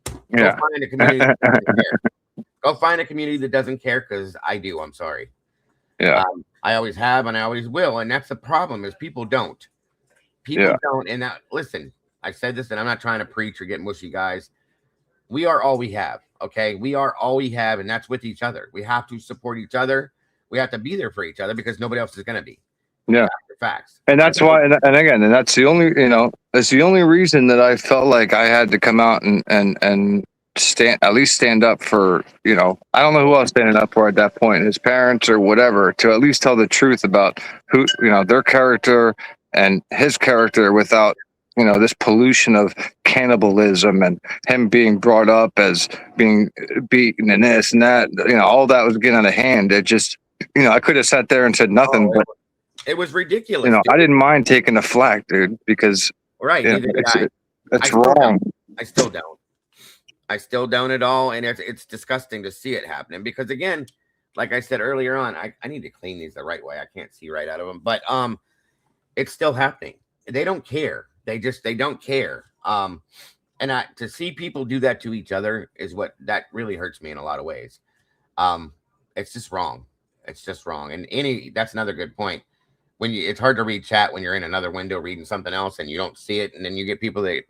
Go
Yeah.
find a community that doesn't care. Go find a community that doesn't care because I do. I'm sorry.
Yeah.
I always have and I always will. And that's the problem is people don't.
Yeah.
People don't. And that listen, I said this and I'm not trying to preach or get mushy, guys. We are all we have. Okay. We are all we have, and that's with each other. We have to support each other. We have to be there for each other because nobody else is going to be.
Yeah.
Facts.
And that's why, and again, and that's the only, that's the only reason that I felt like I had to come out and at least stand up for, I don't know who I was standing up for at that point, his parents or whatever, to at least tell the truth about who, their character and his character without, this pollution of cannibalism and him being brought up as being beaten and this and that, all that was getting out of hand. It just, I could have sat there and said nothing,
Oh,
but
it was ridiculous.
I
Dude.
didn't mind taking the flack, dude, because
Right. Neither did I. I
it's
still
wrong.
don't. I still don't. I still don't at all. And it's disgusting to see it happening because again, like I said earlier on, I need to clean these the right way. I can't see right out of them, but it's still happening. They don't care. They don't care. And to see people do that to each other is what that really hurts me in a lot of ways. Um, it's just wrong. It's just wrong. And that's another good point. It's hard to read chat when you're in another window reading something else and you don't see it, and then you get people that,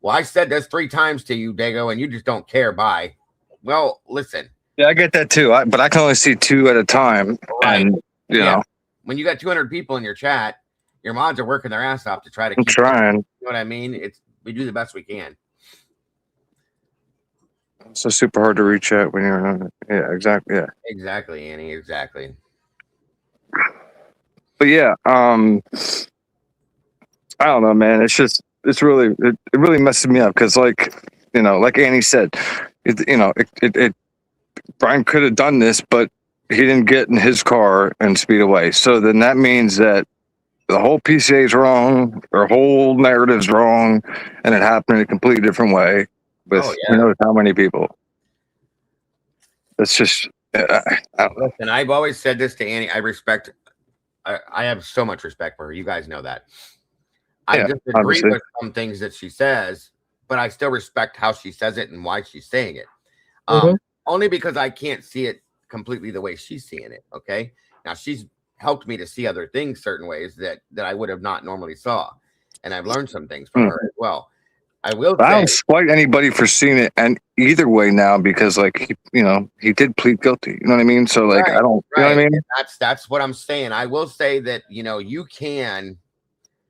well, I said this 3 times to you, Dago, and you just don't care. Bye. Well, listen.
Yeah, I get that too. But I can only see 2 at a time,
Right.
and
When you got 200 people in your chat, your mods are working their ass off to try to
I'm
keep.
trying.
You know what I mean? We do the best we can.
It's so super hard to reach out when you're. Yeah, exactly. Yeah.
Exactly, Annie. Exactly.
But yeah, I don't know, man. It's really it really messes me up because, like Annie said, Brian could have done this, but he didn't get in his car and speed away. So then that means that the whole PCA is wrong, their whole narrative's wrong, and it happened in a completely different way with who knows how many people. It's just, I don't know.
Listen, I've always said this to Annie. I have so much respect for her. You guys know that. I disagree
obviously
with some things that she says, but I still respect how she says it and why she's saying it. Only because I can't see it completely the way she's seeing it. Okay. Now she's helped me to see other things certain ways that I would have not normally saw. And I've learned some things from her as well. I
don't slight anybody for seeing it and either way now because like he did plead guilty. You know what I mean? So like I don't you know what I mean?
And that's what I'm saying. I will say that you can,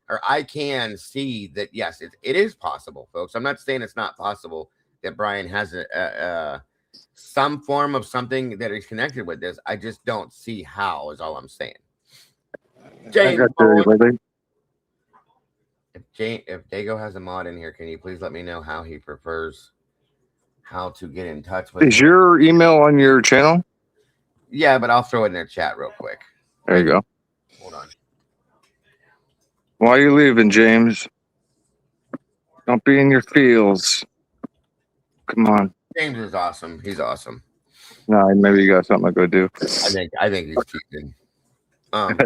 or I can see that yes, it is possible, folks. I'm not saying it's not possible that Brian has some form of something that is connected with this. I just don't see how is all I'm saying. James, if Dago has a mod in here, can you please let me know how he prefers how to get in touch with
Is your email on your channel?
Yeah, but I'll throw it in the chat real quick.
There you go.
Hold on.
Why are you leaving, James? Don't be in your feels. Come on.
James is awesome. He's awesome.
No, maybe you got something to go do.
I think he's cheating. Um,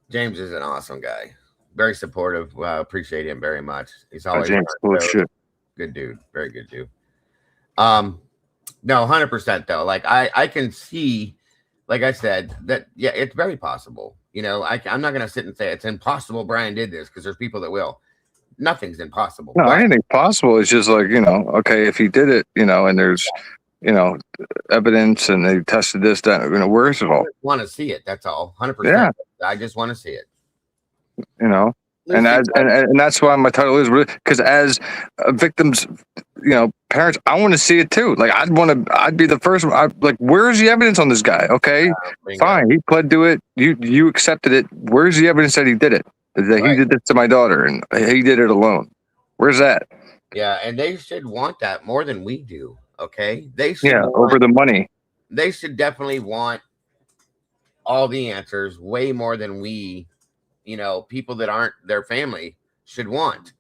James is an awesome guy. Very supportive. Appreciate him very much. He's
Oh,
always
James, full of shit.
good dude. Very good dude. Um, no, 100% though. Like I can see, like I said, that yeah, it's very possible. You know, I'm not gonna sit and say it's impossible Brian did this because there's people that will. Nothing's impossible.
No,
But
anything possible. It's just like, okay, if he did it, and there's, you know, evidence and they tested this, that, where's it all?
want to see it. That's all. 100%.
Yeah.
I just want to see it.
And and that's why my title is because as victims, parents, I want to see it too. Like I'd be the first one. Like, where's the evidence on this guy? Okay, fine, he pled to it. You accepted it. Where's the evidence that he did it? That he did this to my daughter and he did it alone. Where's that?
Yeah, and they should want that more than we do. Okay, they should.
Yeah, over the money.
They should definitely want all the answers way more than we, people that aren't their family should want.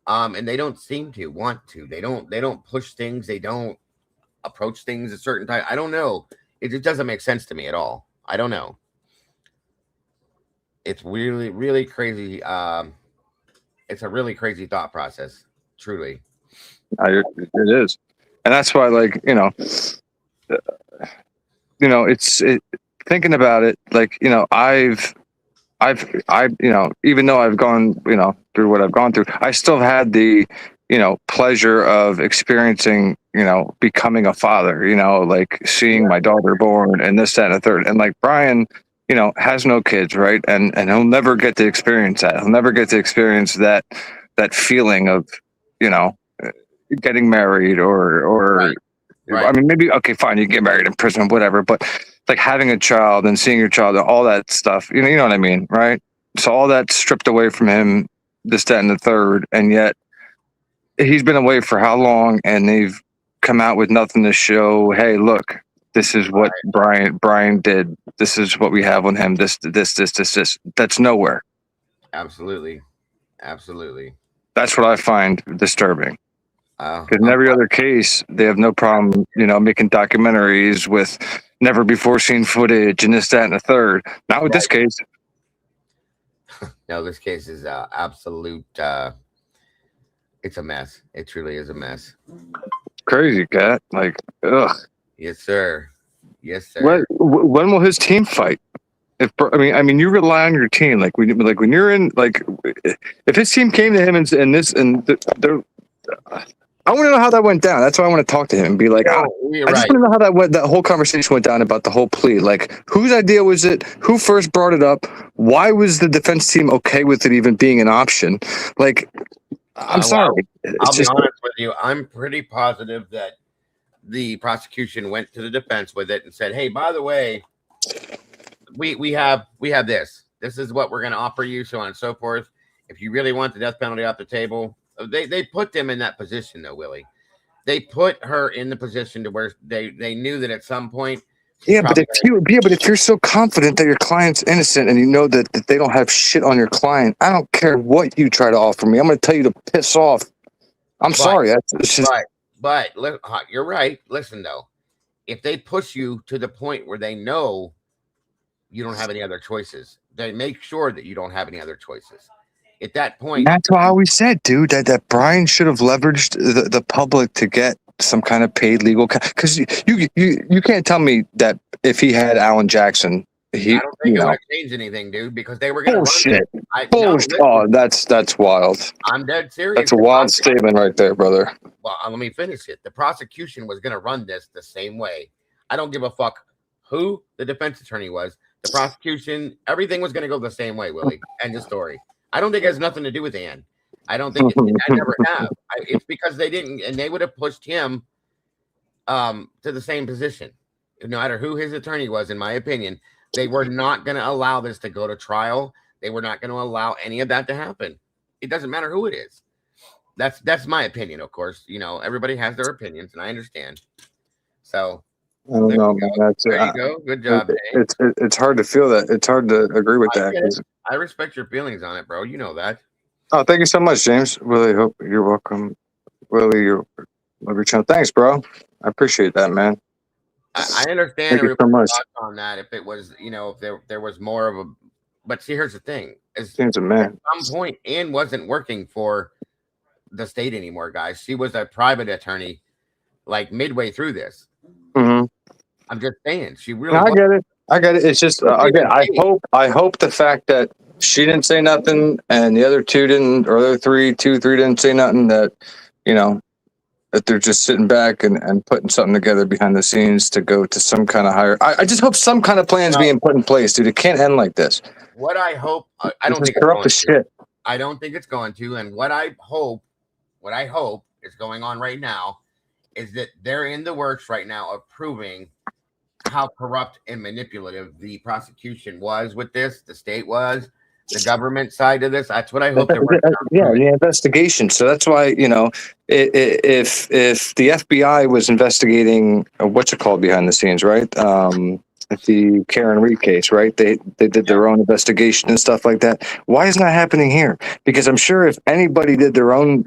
And they don't seem to want to. They don't push things. They don't approach things a certain time. I don't know. It just doesn't make sense to me at all. I don't know. It's really, really crazy. It's a really crazy thought process. Truly.
It is. And that's why, like, it's thinking about it, like, I've, even though I've gone, through what I've gone through, I still had the, pleasure of experiencing, becoming a father, like seeing my daughter born and this, that, and the third. And like Brian, has no kids, right? And he'll never get to experience that. He'll never get to experience that feeling of, getting married or
Right.
I mean, maybe, okay, fine, you get married in prison, whatever, but like having a child and seeing your child, all that stuff, you know what I mean, right? So all that's stripped away from him, this, that, and the third, and yet he's been away for how long, and they've come out with nothing to show, hey, look, this is what Brian did. This is what we have on him. This. That's nowhere.
Absolutely.
That's what I find disturbing.
Because
in every other case, they have no problem, making documentaries with never before seen footage and this, that, and the third. Not with this case.
No, this case is absolute. It's a mess. It truly is a mess.
Crazy, cat. Like, ugh.
Yes, sir. When
will his team fight? I mean, you rely on your team. Like when you're in, like, if his team came to him and I want to know how that went down. That's why I want to talk to him and be like, I just want to know how that whole conversation went down about the whole plea. Like, whose idea was it? Who first brought it up? Why was the defense team okay with it even being an option? Like, I'm sorry.
I'll be honest with you. I'm pretty positive that the prosecution went to the defense with it and said, "Hey, by the way, we have this. This is what we're going to offer you, so on and so forth. If you really want the death penalty off the table." They put them in that position, though, Willie. They put her in the position to where they knew that at some point.
But if you're so confident that your client's innocent and you know that they don't have shit on your client, I don't care what you try to offer me. I'm going to tell you to piss off. Sorry.
But you're right. Listen, though, if they push you to the point where they know you don't have any other choices, they make sure that you don't have any other choices. At that point,
that's why we said, dude, that Brian should have leveraged the public to get some kind of paid legal, because you can't tell me that if he had Alan Jackson, I
don't think it would have changed anything, dude, because they were going to
bullshit. Oh, that's wild.
I'm dead serious.
That's a wild statement right there, brother.
Well, let me finish it. The prosecution was going to run this the same way. I don't give a fuck who the defense attorney was. The prosecution, everything was going to go the same way, Willie. End of story. I don't think it has nothing to do with Ann. I don't think I never have. It's because they didn't, and they would have pushed him to the same position. No matter who his attorney was, in my opinion, they were not going to allow this to go to trial. They were not going to allow any of that to happen. It doesn't matter who it is. That's my opinion, of course. Everybody has their opinions, and I understand. So
I don't know, man.
There you go. Good job.
It's hard to feel that. It's hard to agree with that.
I respect your feelings on it, bro. You know that.
Oh, thank you so much, James. Willie, hope you're welcome. Willie, love your channel. Thanks, bro. I appreciate that, man.
I understand
Thank you so
everyone's
much.
thoughts on that. If it was, if there was more of a, but see, here's the thing: is
Seems a man.
at some point, Ann wasn't working for the state anymore, guys. She was a private attorney, like midway through this.
Mm-hmm.
I'm just saying, she really.
I
Was.
get it. I get it. It's just again, I hope the fact that she didn't say nothing and the other two didn't, or the other three didn't say nothing, that that they're just sitting back and putting something together behind the scenes to go to some kind of higher. I just hope some kind of plan's being put in place, dude. It can't end like this.
What I hope, I don't think it's
corrupt
going
the
to.
shit.
I don't think it's going to. And what I hope is going on right now is that they're in the works right now of proving how corrupt and manipulative the prosecution was with this, the state was, the government side of this. That's what I hope they're working on.
Yeah, the investigation. So that's why if the FBI was investigating what's it called behind the scenes, right? The Karen Reed case, right? They did their own investigation and stuff like that. Why isn't that happening here? Because I'm sure if anybody did their own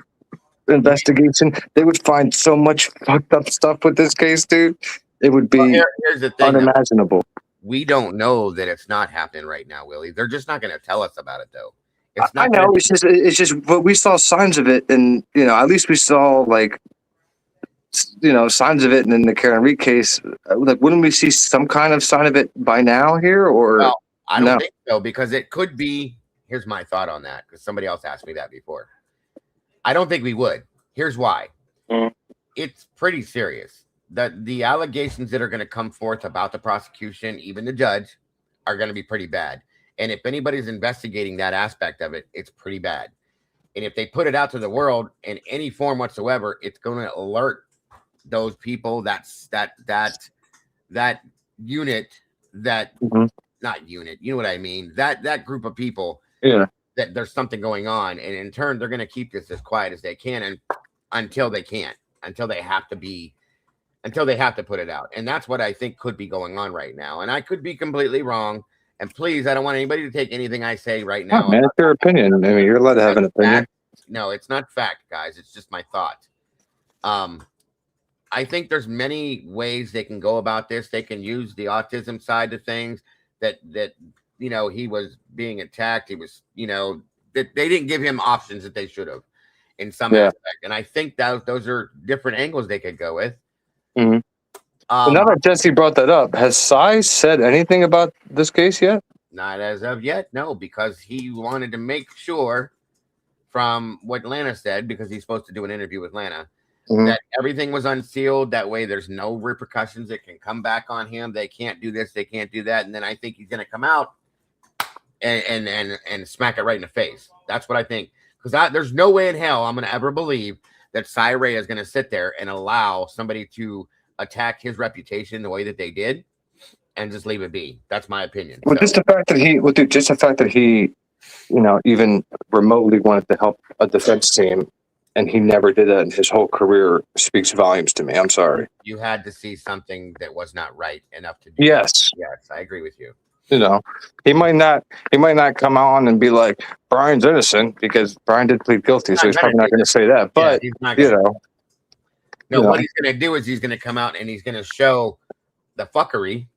investigation, they would find so much fucked up stuff with this case, dude. It would be
here's the thing,
unimaginable.
We don't know that it's not happening right now, Willie. They're just not going to tell us about it, though. It's
I
not.
know. It's just, but we saw signs of it, and at least we saw signs of it in the Karen Reed case. Like, wouldn't we see some kind of sign of it by now here? Or
Well, I don't
no?
think so, because it could be. Here's my thought on that, because somebody else asked me that before. I don't think we would. Here's why. It's pretty serious. The allegations that are going to come forth about the prosecution, even the judge, are going to be pretty bad. And if anybody's investigating that aspect of it, it's pretty bad. And if they put it out to the world in any form whatsoever, it's going to alert those people. That unit, not unit, you know what I mean? That group of people.
Yeah.
That there's something going on, and in turn, they're going to keep this as quiet as they can, and until they can't, until they have to put it out. And that's what I think could be going on right now. And I could be completely wrong. And please, I don't want anybody to take anything I say right now.
Man, it's their opinion. I mean, you're allowed to have an opinion.
No, it's not fact, guys. It's just my thought. I think there's many ways they can go about this. They can use the autism side of things, that he was being attacked. He was, that they didn't give him options that they should have in some aspect. And I think those are different angles they could go with.
Mm-hmm. Now that Jesse brought that up, has Cy said anything about this case yet?
Not as of yet, no, because he wanted to make sure, from what Lana said, because he's supposed to do an interview with Lana, that everything was unsealed. That way there's no repercussions that can come back on him. They can't do this, they can't do that. And then I think he's going to come out and smack it right in the face. That's what I think. Because there's no way in hell I'm going to ever believe that Cy Ray is going to sit there and allow somebody to attack his reputation the way that they did and just leave it be. That's my opinion.
Well, just the fact that he, even remotely wanted to help a defense team, and he never did that in his whole career, speaks volumes to me. I'm sorry.
You had to see something that was not right enough to do.
Yes.
Yes, I agree with you.
He might not come on and be like, Brian's innocent, because Brian did plead guilty, so he's probably not going to say that. But
he's not what he's going to do is he's going to come out and he's going to show the fuckery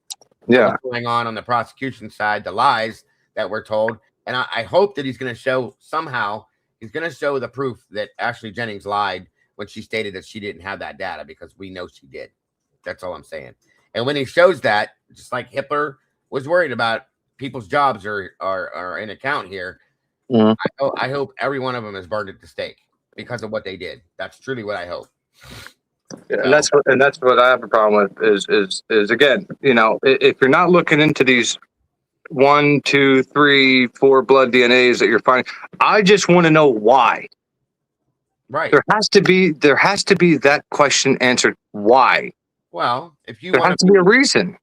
what's going on the prosecution side, the lies that were told. And I hope that he's going to show somehow, he's going to show the proof that Ashley Jennings lied when she stated that she didn't have that data, because we know she did. That's all I'm saying. And when he shows that, just like Hitler was worried about people's jobs are in account here, I hope every one of them is burned at the stake because of what they did. That's truly what I hope.
Yeah, and that's what I have a problem with is again, if you're not looking into these 1, 2, 3, 4 blood DNAs that you're finding, I just want to know why.
Right.
There has to be that question answered. Why?
Well, if you
there has to be a reason.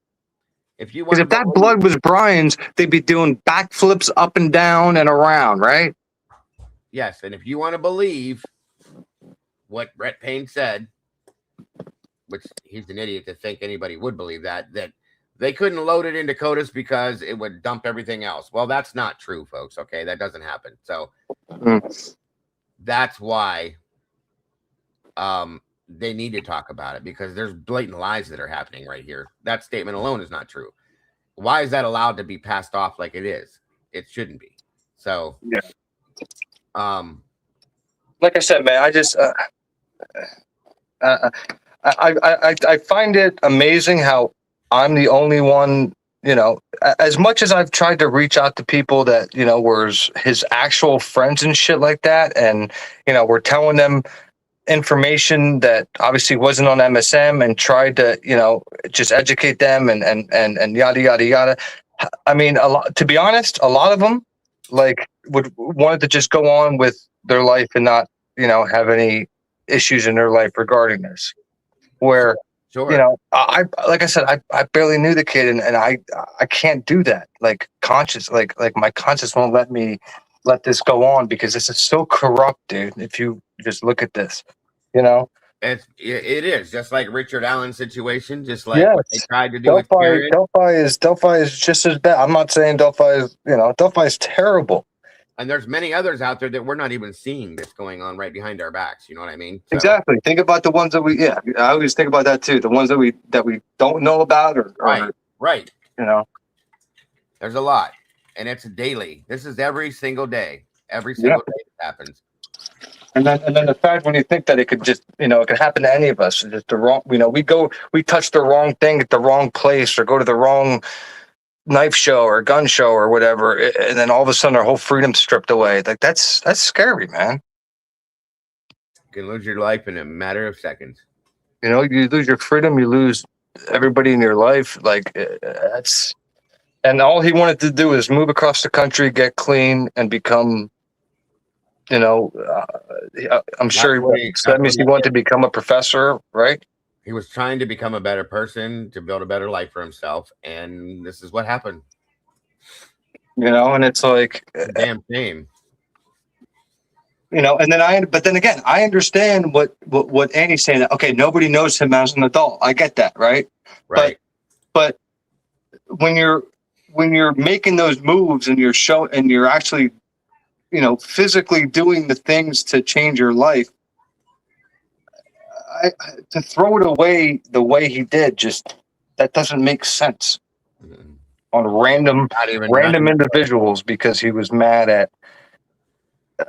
Because if that blood was Brian's, they'd be doing backflips up and down and around, right?
Yes, and if you want to believe what Brett Payne said, which he's an idiot to think anybody would believe that they couldn't load it into CODIS because it would dump everything else. Well, that's not true, folks. Okay, that doesn't happen. So that's why they need to talk about it because there's blatant lies that are happening right here. That statement alone is not true. Why is that allowed to be passed off like it is? It shouldn't be. So,
Yeah.
Like
I said, man, I just I find it amazing how I'm the only one. As much as I've tried to reach out to people that were his actual friends and shit like that, and we're telling them information that obviously wasn't on MSM and tried to just educate them and yada yada yada. I mean, a lot, to be honest, a lot of them would wanted to just go on with their life and not have any issues in their life regarding this. Where
sure.
I like I said, I barely knew the kid, and I can't do that. Like my conscience won't let me let this go on because this is so corrupt, dude. If you just look at this,
It is just like Richard Allen's situation, just like what they
yes.
tried to do with Karen.
Delphi is just as bad. I'm not saying Delphi is Delphi is terrible.
And there's many others out there that we're not even seeing that's going on right behind our backs. You know what I mean? So,
exactly. Think about the ones that I always think about that too. The ones that we don't know about or
right.
There's
a lot, and it's daily. This is every single day. Every single day it happens.
And then the fact when you think that it could just it could happen to any of us, just the wrong we touch the wrong thing at the wrong place or go to the wrong knife show or gun show or whatever, and then all of a sudden our whole freedom's stripped away. Like that's scary, man.
You can lose your life in a matter of seconds.
You lose your freedom, you lose everybody in your life. Like that's, and all he wanted to do is move across the country, get clean, and become. I'm sure that means he wanted to become a professor, right?
He was trying to become a better person, to build a better life for himself, and this is what happened.
And it's like
damn shame.
And then again, I understand what Annie's saying. Okay, nobody knows him as an adult. I get that, right?
Right.
But when you're making those moves and you're actually physically doing the things to change your life, to throw it away the way he did, just that doesn't make sense on random individuals because he was mad at.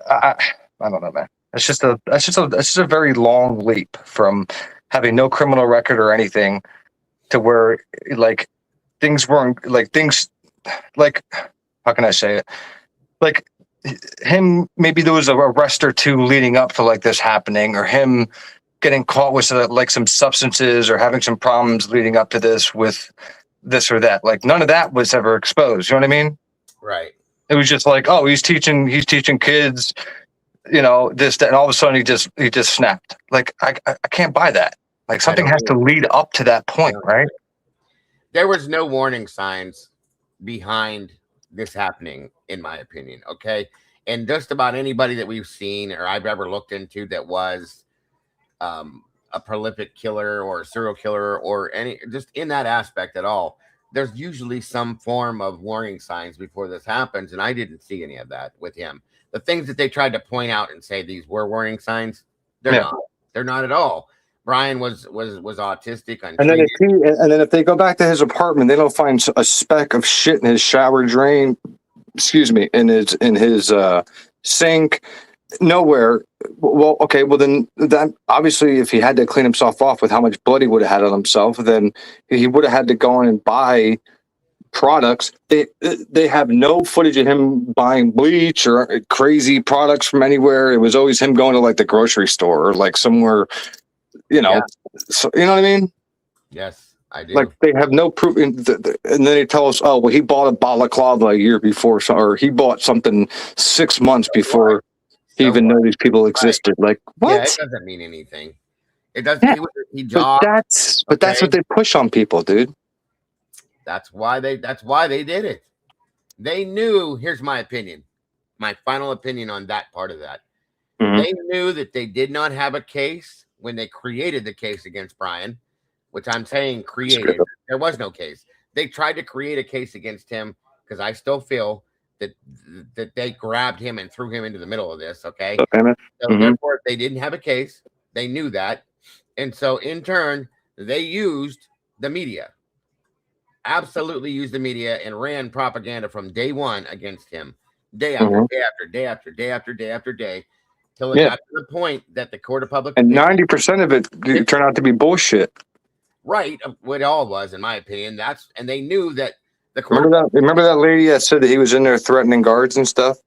I don't know, man. That's just a very long leap from having no criminal record or anything to where things weren't how can I say it? Like him, maybe there was a arrest or two leading up to this happening, or him getting caught with some substances or having some problems leading up to this with this or that. None of that was ever exposed. You know what I mean?
Right.
It was just he's teaching kids, this, that, and all of a sudden he just snapped. I can't buy that. Something has to lead up to that point, right?
There was no warning signs behind this happening, in my opinion. Okay. And just about anybody that we've seen or I've ever looked into that was a prolific killer or a serial killer or just in that aspect at all, there's usually some form of warning signs before this happens. And I didn't see any of that with him. The things that they tried to point out and say these were warning signs, they're not. They're not at all. Brian was autistic.
And then if they go back to his apartment, they don't find a speck of shit in his shower drain. Excuse me, in his sink. Nowhere. Well, okay. Well, then that obviously, if he had to clean himself off with how much blood he would have had on himself, then he would have had to go in and buy products. They have no footage of him buying bleach or crazy products from anywhere. It was always him going to the grocery store or somewhere. So, you know what I mean?
Yes, I do.
They have no proof, and then they tell us, "Oh, well, he bought a balaclava a year before, or he bought something 6 months before he even knew these people existed." What?
Yeah, it doesn't mean anything. It doesn't. Yeah. He jogged.
But that's what they push on people, dude.
That's why they did it. They knew. Here's my opinion. My final opinion on that part of that. Mm-hmm. They knew that they did not have a case when they created the case against Brian, which I'm saying created. There was no case. They tried to create a case against him because I still feel that they grabbed him and threw him into the middle of this. Okay. So therefore, they didn't have a case. They knew that. And so in turn, they used the media, absolutely used the media and ran propaganda from day one against him, day after day after day after day after day after day, till it got to the point that the court of public
And
opinion,
90% of it turned out to be bullshit.
right, what it all was, in my opinion. And they knew that the court.
Remember that lady that said that he was in there threatening guards and stuff?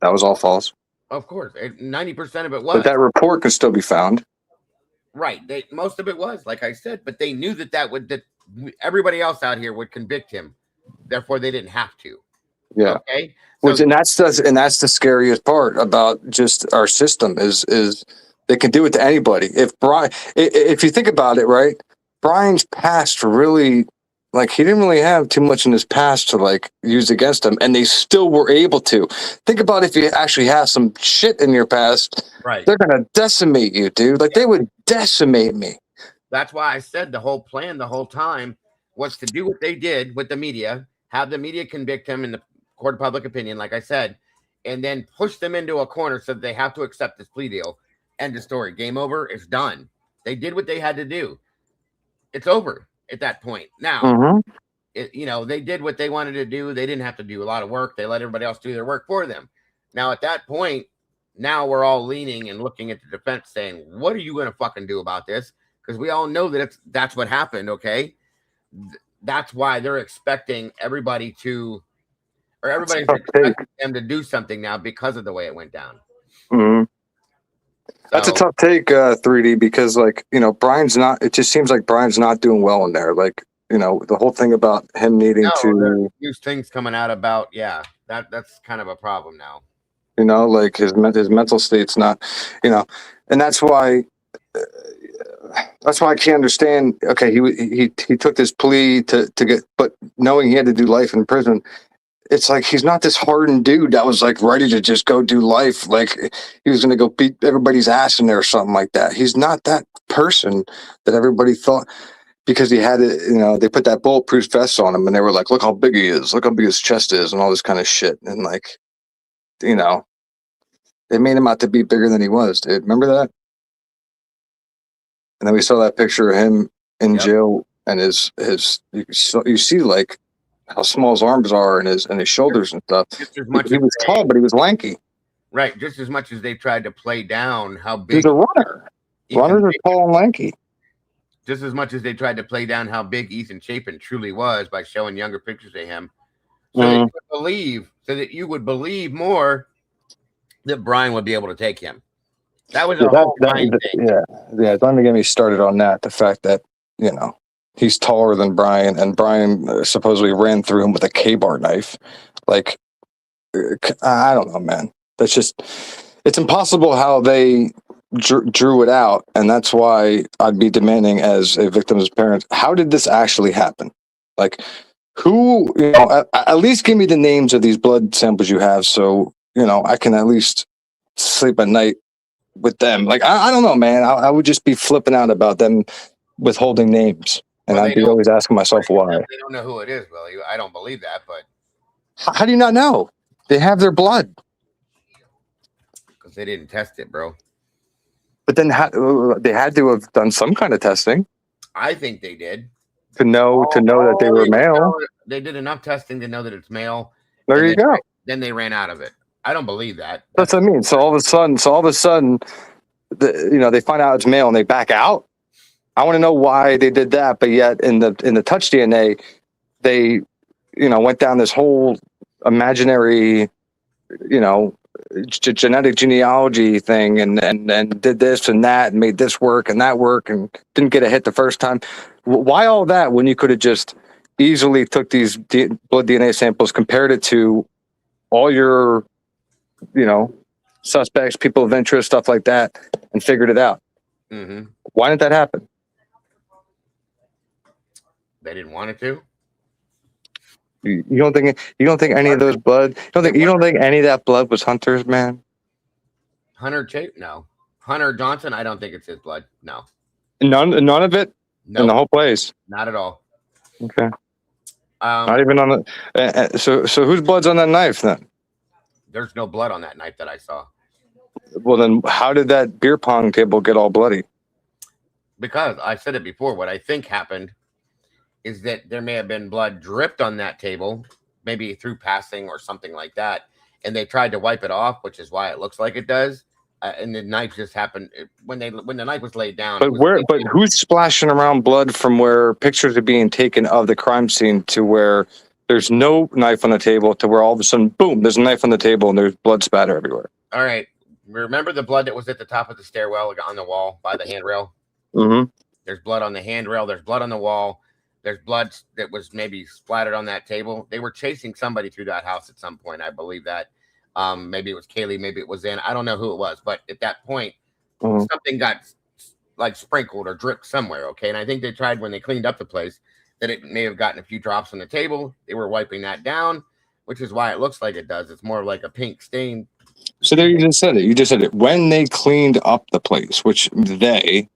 That was all false.
Of course, 90% of it was.
But that report can still be found.
Right. Most of it was, like I said, but they knew that everybody else out here would convict him. Therefore, they didn't have to.
Yeah.
Okay. So,
and that's the scariest part about just our system is they can do it to anybody. If you think about it, right? Brian's past really, like, he didn't really have too much in his past to like use against him, and they still were able to. Think about if you actually have some shit in your past,
right?
They're gonna decimate you, dude. Like they would decimate me.
That's why I said the whole plan the whole time was to do what they did with the media, have the media convict him in the court of public opinion, like I said, and then push them into a corner so that they have to accept this plea deal. End of story. Game over. It's done. They did what they had to do. It's over at that point. Now, they did what they wanted to do. They didn't have to do a lot of work. They let everybody else do their work for them. Now, at that point, now we're all leaning and looking at the defense saying, what are you going to fucking do about this? Because we all know that that's what happened, okay? That's why they're expecting everybody's expecting them to do something now because of the way it went down.
Mm-hmm. That's a tough take, 3D, because, like, Brian's not, it just seems like Brian's not doing well in there. Like, the whole thing about him needing to
use things coming out about, that's kind of a problem now.
Like his mental state's not, and that's why I can't understand. Okay, he took this plea to get, but knowing he had to do life in prison, it's like he's not this hardened dude that was like ready to just go do life. Like he was going to go beat everybody's ass in there or something like that. He's not that person that everybody thought, because he had it. They put that bulletproof vest on him and they were like, look how big he is, look how big his chest is, and all this kind of shit. And like, they made him out to be bigger than he was, dude. Remember that? And then we saw that picture of him in jail, and his you see like how small his arms are and his shoulders and stuff. He was tall, but he was lanky.
Right, just as much as they tried to play down how big.
He's a runner. Runners are tall and lanky.
Just as much as they tried to play down how big Ethan Chapin truly was by showing younger pictures of him, so that you would believe more that Brian would be able to take him. That was a whole thing.
Yeah. Don't get me started on that. The fact that he's taller than Brian, and Brian supposedly ran through him with a K-bar knife. Like, I don't know, man. That's just, it's impossible how they drew it out, and that's why I'd be demanding, as a victim's parent, how did this actually happen? Like, who? At least give me the names of these blood samples you have, so I can at least sleep at night with them. Like, I don't know, man. I would just be flipping out about them withholding names, and I'd be always asking myself why.
They don't know who it is, Willie. I don't believe that, but
how do you not know? They have their blood.
Because they didn't test it, bro.
But then they had to have done some kind of testing.
I think they did.
To know that they were male.
They did enough testing to know that it's male.
There you go.
Then they ran out of it. I don't believe that.
That's what I mean. So all of a sudden, they find out it's male and they back out. I want to know why they did that. But yet in the touch DNA, they, went down this whole imaginary, genetic genealogy thing, and did this and that, and made this work and that work, and didn't get a hit the first time. Why all that when you could have just easily took these blood DNA samples, compared it to all your, suspects, people of interest, stuff like that, and figured it out?
Mm-hmm.
Why didn't that happen?
They didn't want it to.
You don't think any of those blood? You don't think any of that blood was Hunter's, man?
No. Hunter Johnson, I don't think it's his blood. No.
None of it. Nope. In the whole place.
Not at all.
Okay. Not even on the. So whose blood's on that knife then?
There's no blood on that knife that I saw.
Well, then how did that beer pong table get all bloody?
Because I said it before, what I think happened is that there may have been blood dripped on that table, maybe through passing or something like that, and they tried to wipe it off, which is why it looks like it does. And the knife just happened when the knife was laid down.
But who's splashing around blood from where pictures are being taken of the crime scene to where there's no knife on the table to where all of a sudden, boom, there's a knife on the table and there's blood spatter everywhere.
All right. Remember the blood that was at the top of the stairwell on the wall by the handrail?
Mm-hmm.
There's blood on the handrail. There's blood on the wall. There's blood that was maybe splattered on that table. They were chasing somebody through that house at some point. I believe that. Maybe it was Kaylee. Maybe it was I don't know who it was. But at that point, something got like sprinkled or dripped somewhere. Okay. And I think they tried when they cleaned up the place that it may have gotten a few drops on the table. They were wiping that down, which is why it looks like it does. It's more like a pink stain.
So there you just said it. You just said it. When they cleaned up the place, which they...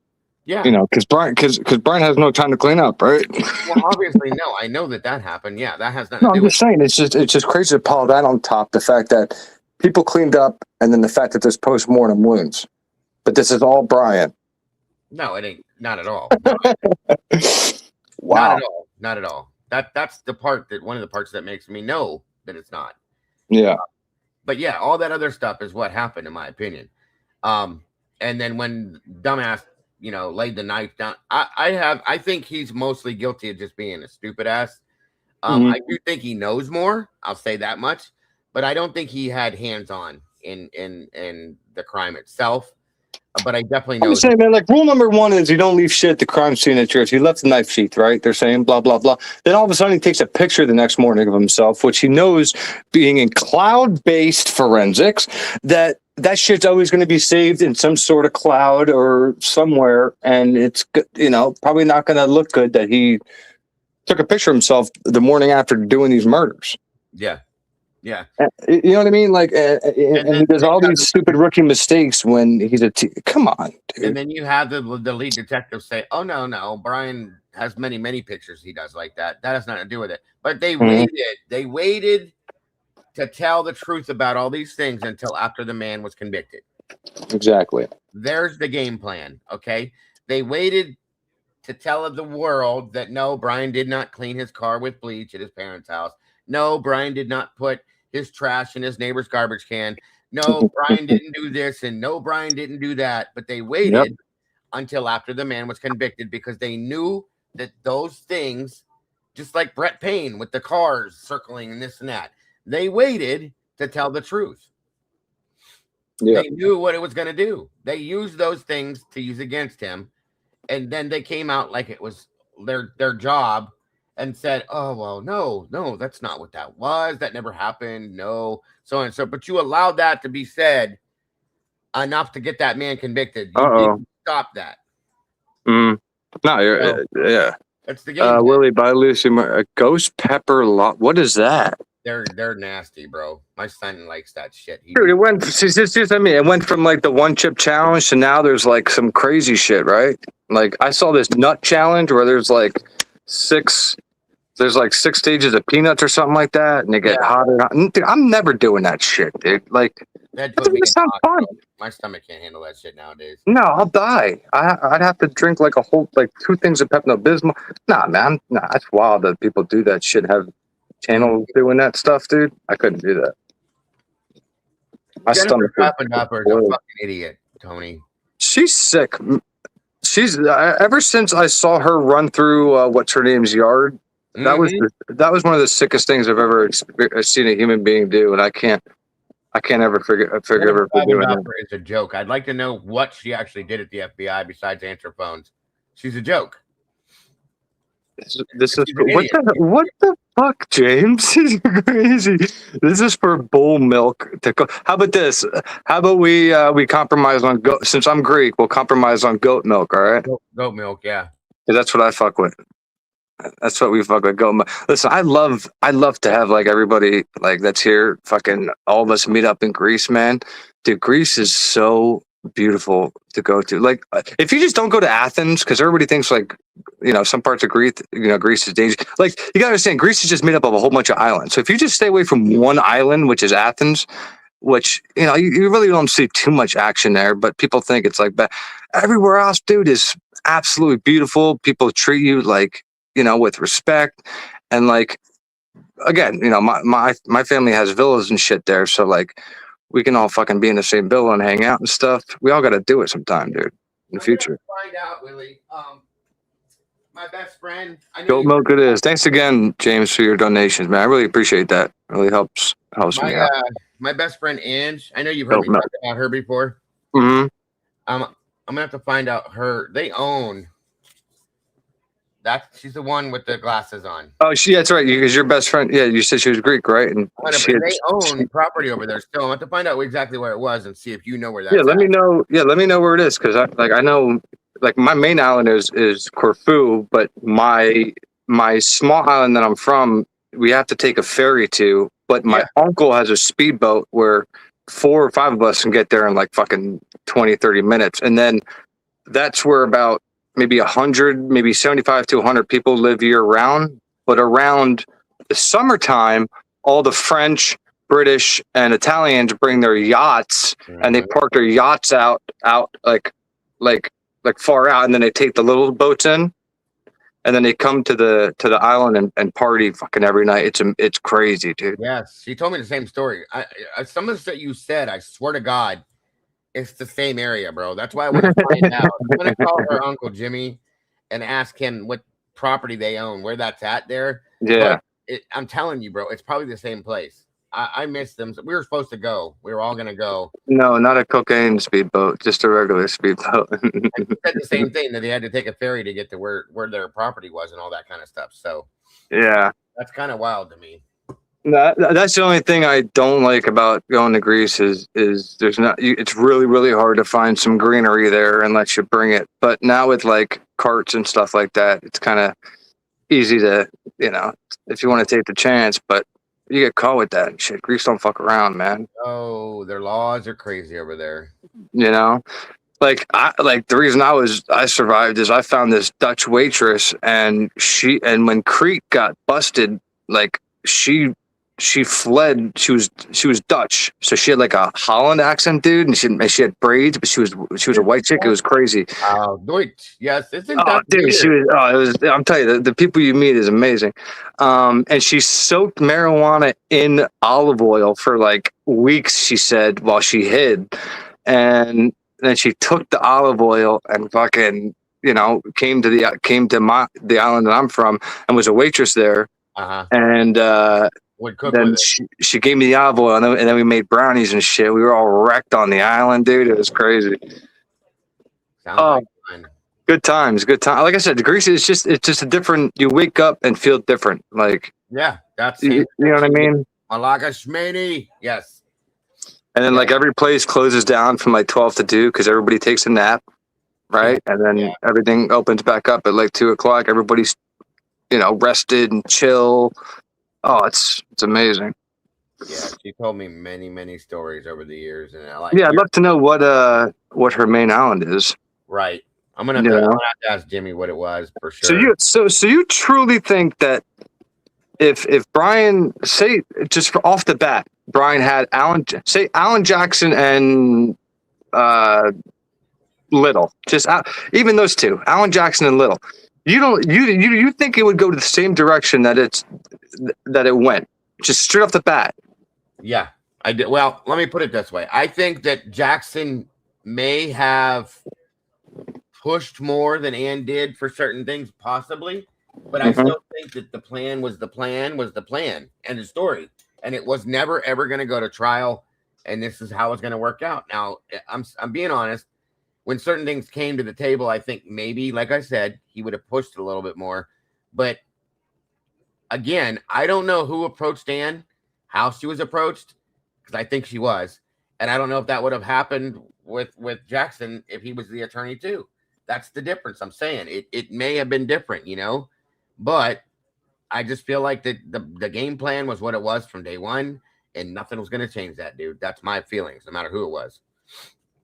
Yeah,
because Brian has no time to clean up, right?
Well, obviously, no. I know that happened. Yeah, that has nothing
No,
to do
I'm
with
just saying it's just crazy to pile that on top. The fact that people cleaned up, and then the fact that there's post-mortem wounds, but this is all Brian.
No, it ain't. Not at all.
Wow.
Not at all. Not at all. That's the part that one of the parts that makes me know that it's not.
Yeah.
But yeah, all that other stuff is what happened, in my opinion. And then when dumbass, laid the knife down, I think he's mostly guilty of just being a stupid ass. I do think he knows more. I'll say that much, but I don't think he had hands on in the crime itself. But I definitely know.
I'm saying, man, like rule number one is you don't leave shit at the crime scene at yours. He left the knife sheath, right? They're saying blah, blah, blah. Then all of a sudden he takes a picture the next morning of himself, which he knows being in cloud-based forensics, that shit's always going to be saved in some sort of cloud or somewhere. And it's, probably not going to look good that he took a picture of himself the morning after doing these murders.
Yeah. Yeah.
You know what I mean? Like, and he does all these stupid rookie mistakes when he's come on, dude.
And then you have the lead detective say, oh, no, Brian has many pictures he does like that. That has nothing to do with it. But they waited to tell the truth about all these things until after the man was convicted.
Exactly.
There's the game plan. Okay. They waited to tell the world that no, Brian did not clean his car with bleach at his parents' house. No, Brian did not put his trash in his neighbor's garbage can. No, Brian didn't do this, and no, Brian didn't do that. But they waited until after the man was convicted because they knew that those things, just like Brett Payne with the cars circling and this and that, they waited to tell the truth. Yeah. They knew what it was going to do. They used those things to use against him, and then they came out like it was their job. And said, oh, well, no, that's not what that was. That never happened. No, so on and so. But you allowed that to be said enough to get that man convicted. You didn't stop that.
No, yeah.
That's the game.
Willie by Lucy, Ghost Pepper. What is that?
They're nasty, bro. My son likes that shit.
Dude, it went. It went from like the one chip challenge to now there's like some crazy shit, right? Like I saw this nut challenge where there's like six stages of peanuts or something like that, and they get hotter. Dude, I'm never doing that shit, dude. Like,
that sounds fun. My stomach can't handle that shit nowadays.
No, I'll die. I'd have to drink like 2 things of Pepto-Bismol. Nah, man. Nah, that's wild that people do that shit. Have channels doing that stuff, dude. I couldn't do that. My stomach
is a fucking idiot, Tony.
She's sick. She's ever since I saw her run through what's her name's yard. That was one of the sickest things I've ever seen a human being do, and I can't ever figure her for doing that.
It's a joke. I'd like to know what she actually did at the FBI besides answer phones. She's a joke.
This is what the fuck, James? This is crazy. This is for bull milk to go. How about this? How about we compromise on goat? Since I'm Greek, we'll compromise on goat milk. All right.
Goat milk, yeah.
That's what I fuck with. That's what we fuck with. Goat milk. Listen, I love to have like everybody like that's here. Fucking all of us meet up in Greece, man. Dude, Greece is so beautiful to go to. Like, if you just don't go to Athens, because everybody thinks like, some parts of Greece, Greece is dangerous. Like, you gotta understand, Greece is just made up of a whole bunch of islands. So if you just stay away from one island, which is Athens, which, you know, you really don't see too much action there, but people think it's like that. Everywhere else, dude, is absolutely beautiful. People treat you like, you know, with respect. And like, again, you know, my family has villas and shit there. So like, we can all fucking be in the same villa and hang out and stuff. We all got to do it sometime, dude, in the future.
Find out, Willie. My best friend. I know
Goat
you.
milk it is. Thanks again, James, for your donations, man. I really appreciate that. It really helps
My
me out.
my best friend Ange. I know you've heard
Goat
me
milk.
talk about her before.
Mm-hmm.
I'm gonna have to find out her. They own. She's the one with the glasses on.
Oh, that's right. Because your best friend, yeah, you said she was Greek, right? And
They own property over there still. I have to find out exactly where it was and see if you know where that's
yeah, let
at.
me know. Yeah, let me know where it is because I know like my main island is Corfu, but my small island that I'm from, we have to take a ferry to. But my uncle has a speedboat where 4 or 5 of us can get there in like fucking 20, 30 minutes, and then that's where about maybe 100, maybe 75 to 100 people live year round. But around the summertime, all the French, British, and Italians bring their yachts and they park their yachts out like far out, and then they take the little boats in, and then they come to the island and party fucking every night. It's crazy, dude.
Yes, she told me the same story. Some of the that you said, I swear to God, it's the same area, bro. That's why I want to find out. I'm gonna call her Uncle Jimmy and ask him what property they own, where that's at there.
Yeah.
I'm telling you, bro, it's probably the same place. I miss them. We were supposed to go. We were all gonna go.
No, not a cocaine speedboat, just a regular speedboat.
And he said the same thing, that they had to take a ferry to get to where their property was and all that kind of stuff. So
yeah,
that's kind of wild to me.
No, that's the only thing I don't like about going to Greece is there's not. It's really really hard to find some greenery there unless you bring it. But now with like carts and stuff like that, it's kind of easy to, you know, if you want to take the chance. But you get caught with that shit. Greece don't fuck around, man.
Oh, their laws are crazy over there.
You know, like the reason I survived is I found this Dutch waitress, and when Crete got busted, like she fled. She was Dutch, so she had like a Holland accent, dude, and she had braids, but she was a white chick. It was crazy.
Oh, Deutsch, yes, isn't
Oh,
that
dude,
weird?
it was. I'm telling you, the people you meet is amazing. And she soaked marijuana in olive oil for like weeks. She said while she hid, and then she took the olive oil and fucking, you know, came to the island that I'm from and was a waitress there. And then she gave me the olive oil, and then we made brownies and shit. We were all wrecked on the island, dude. It was crazy.
Sounds like fun.
Good times. Like I said, Greece is just a different. You wake up and feel different. Like
that's
you know what I mean.
Malaka Shmeni, yes.
And then like every place closes down from like 12 to 2 because everybody takes a nap, right? And then everything opens back up at like 2 o'clock. Everybody's, you know, rested and chill. Oh, it's amazing.
Yeah, she told me many stories over the years, and
I'd love to know what her main island is.
Right, I'm gonna have to ask Jimmy what it was for sure.
So you truly think that if Brian, say just off the bat, Brian had Alan Jackson and Little, just even those two, Alan Jackson and Little. You think it would go to the same direction that it went, just straight off the bat?
Yeah, I did. Well, let me put it this way. I think that Jackson may have pushed more than Ann did for certain things, possibly, but I still think that the plan was the plan, and the story, and it was never ever going to go to trial, and this is how it's going to work out. Now, I'm being honest. When certain things came to the table, I think maybe, like I said, he would have pushed it a little bit more. But again, I don't know who approached Ann, how she was approached, because I think she was. And I don't know if that would have happened with Jackson if he was the attorney too. That's the difference. I'm saying it may have been different, you know, but I just feel like the game plan was what it was from day one, and nothing was going to change that, dude. That's my feelings, no matter who it was.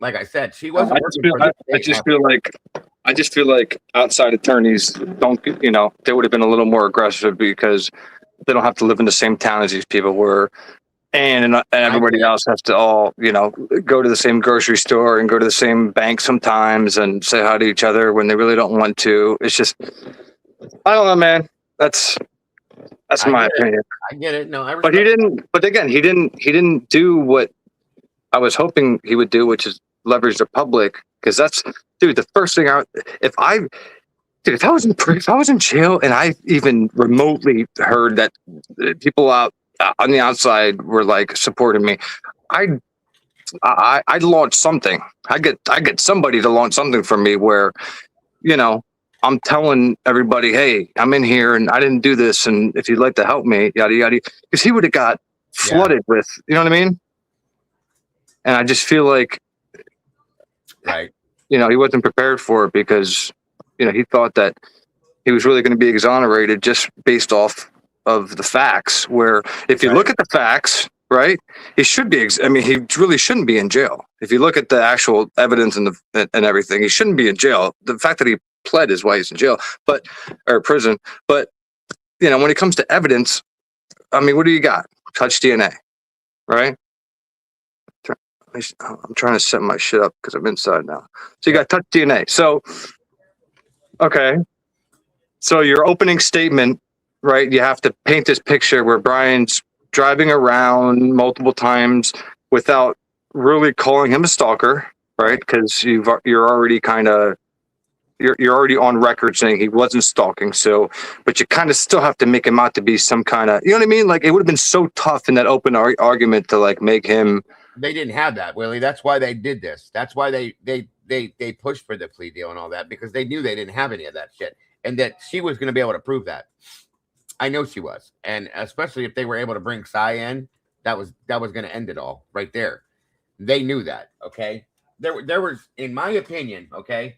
Like I said, she wasn't.
I just feel like outside attorneys don't, you know, they would have been a little more aggressive because they don't have to live in the same town as these people were. and everybody else has to all, go to the same grocery store and go to the same bank sometimes and say hi to each other when they really don't want to. It's just, I don't know, man. That's my opinion.
I get it. No, I
But
respect.
but again, he didn't do what I was hoping he would do, which is leverage the public. Because that's, dude, the first thing if I was in jail and I even remotely heard that people out on the outside were like supporting me, I'd launch something. I get somebody to launch something for me where, I'm telling everybody, hey, I'm in here and I didn't do this, and if you'd like to help me, yada yada, because he would have got flooded with, you know what I mean? And I just feel like,
Right.
he wasn't prepared for it because, he thought that he was really going to be exonerated just based off of the facts. Where if you look at the facts, right, he should be. He really shouldn't be in jail. If you look at the actual evidence and everything, he shouldn't be in jail. The fact that he pled is why he's in jail, or prison. But when it comes to evidence, what do you got? Touch DNA, right? I'm trying to set my shit up because I'm inside now. So you got touch DNA. So, okay. So your opening statement, right? You have to paint this picture where Brian's driving around multiple times without really calling him a stalker, right? Because you're already you're already on record saying he wasn't stalking. So, but you kind of still have to make him out to be some kind of, you know what I mean? Like it would have been so tough in that open argument to like make him.
They didn't have that, Willie. That's why they did this. That's why they pushed for the plea deal and all that, because they knew they didn't have any of that shit, and that she was going to be able to prove that. I know she was, and especially if they were able to bring Cy in, that was going to end it all right there. They knew that. Okay, there was, in my opinion, okay,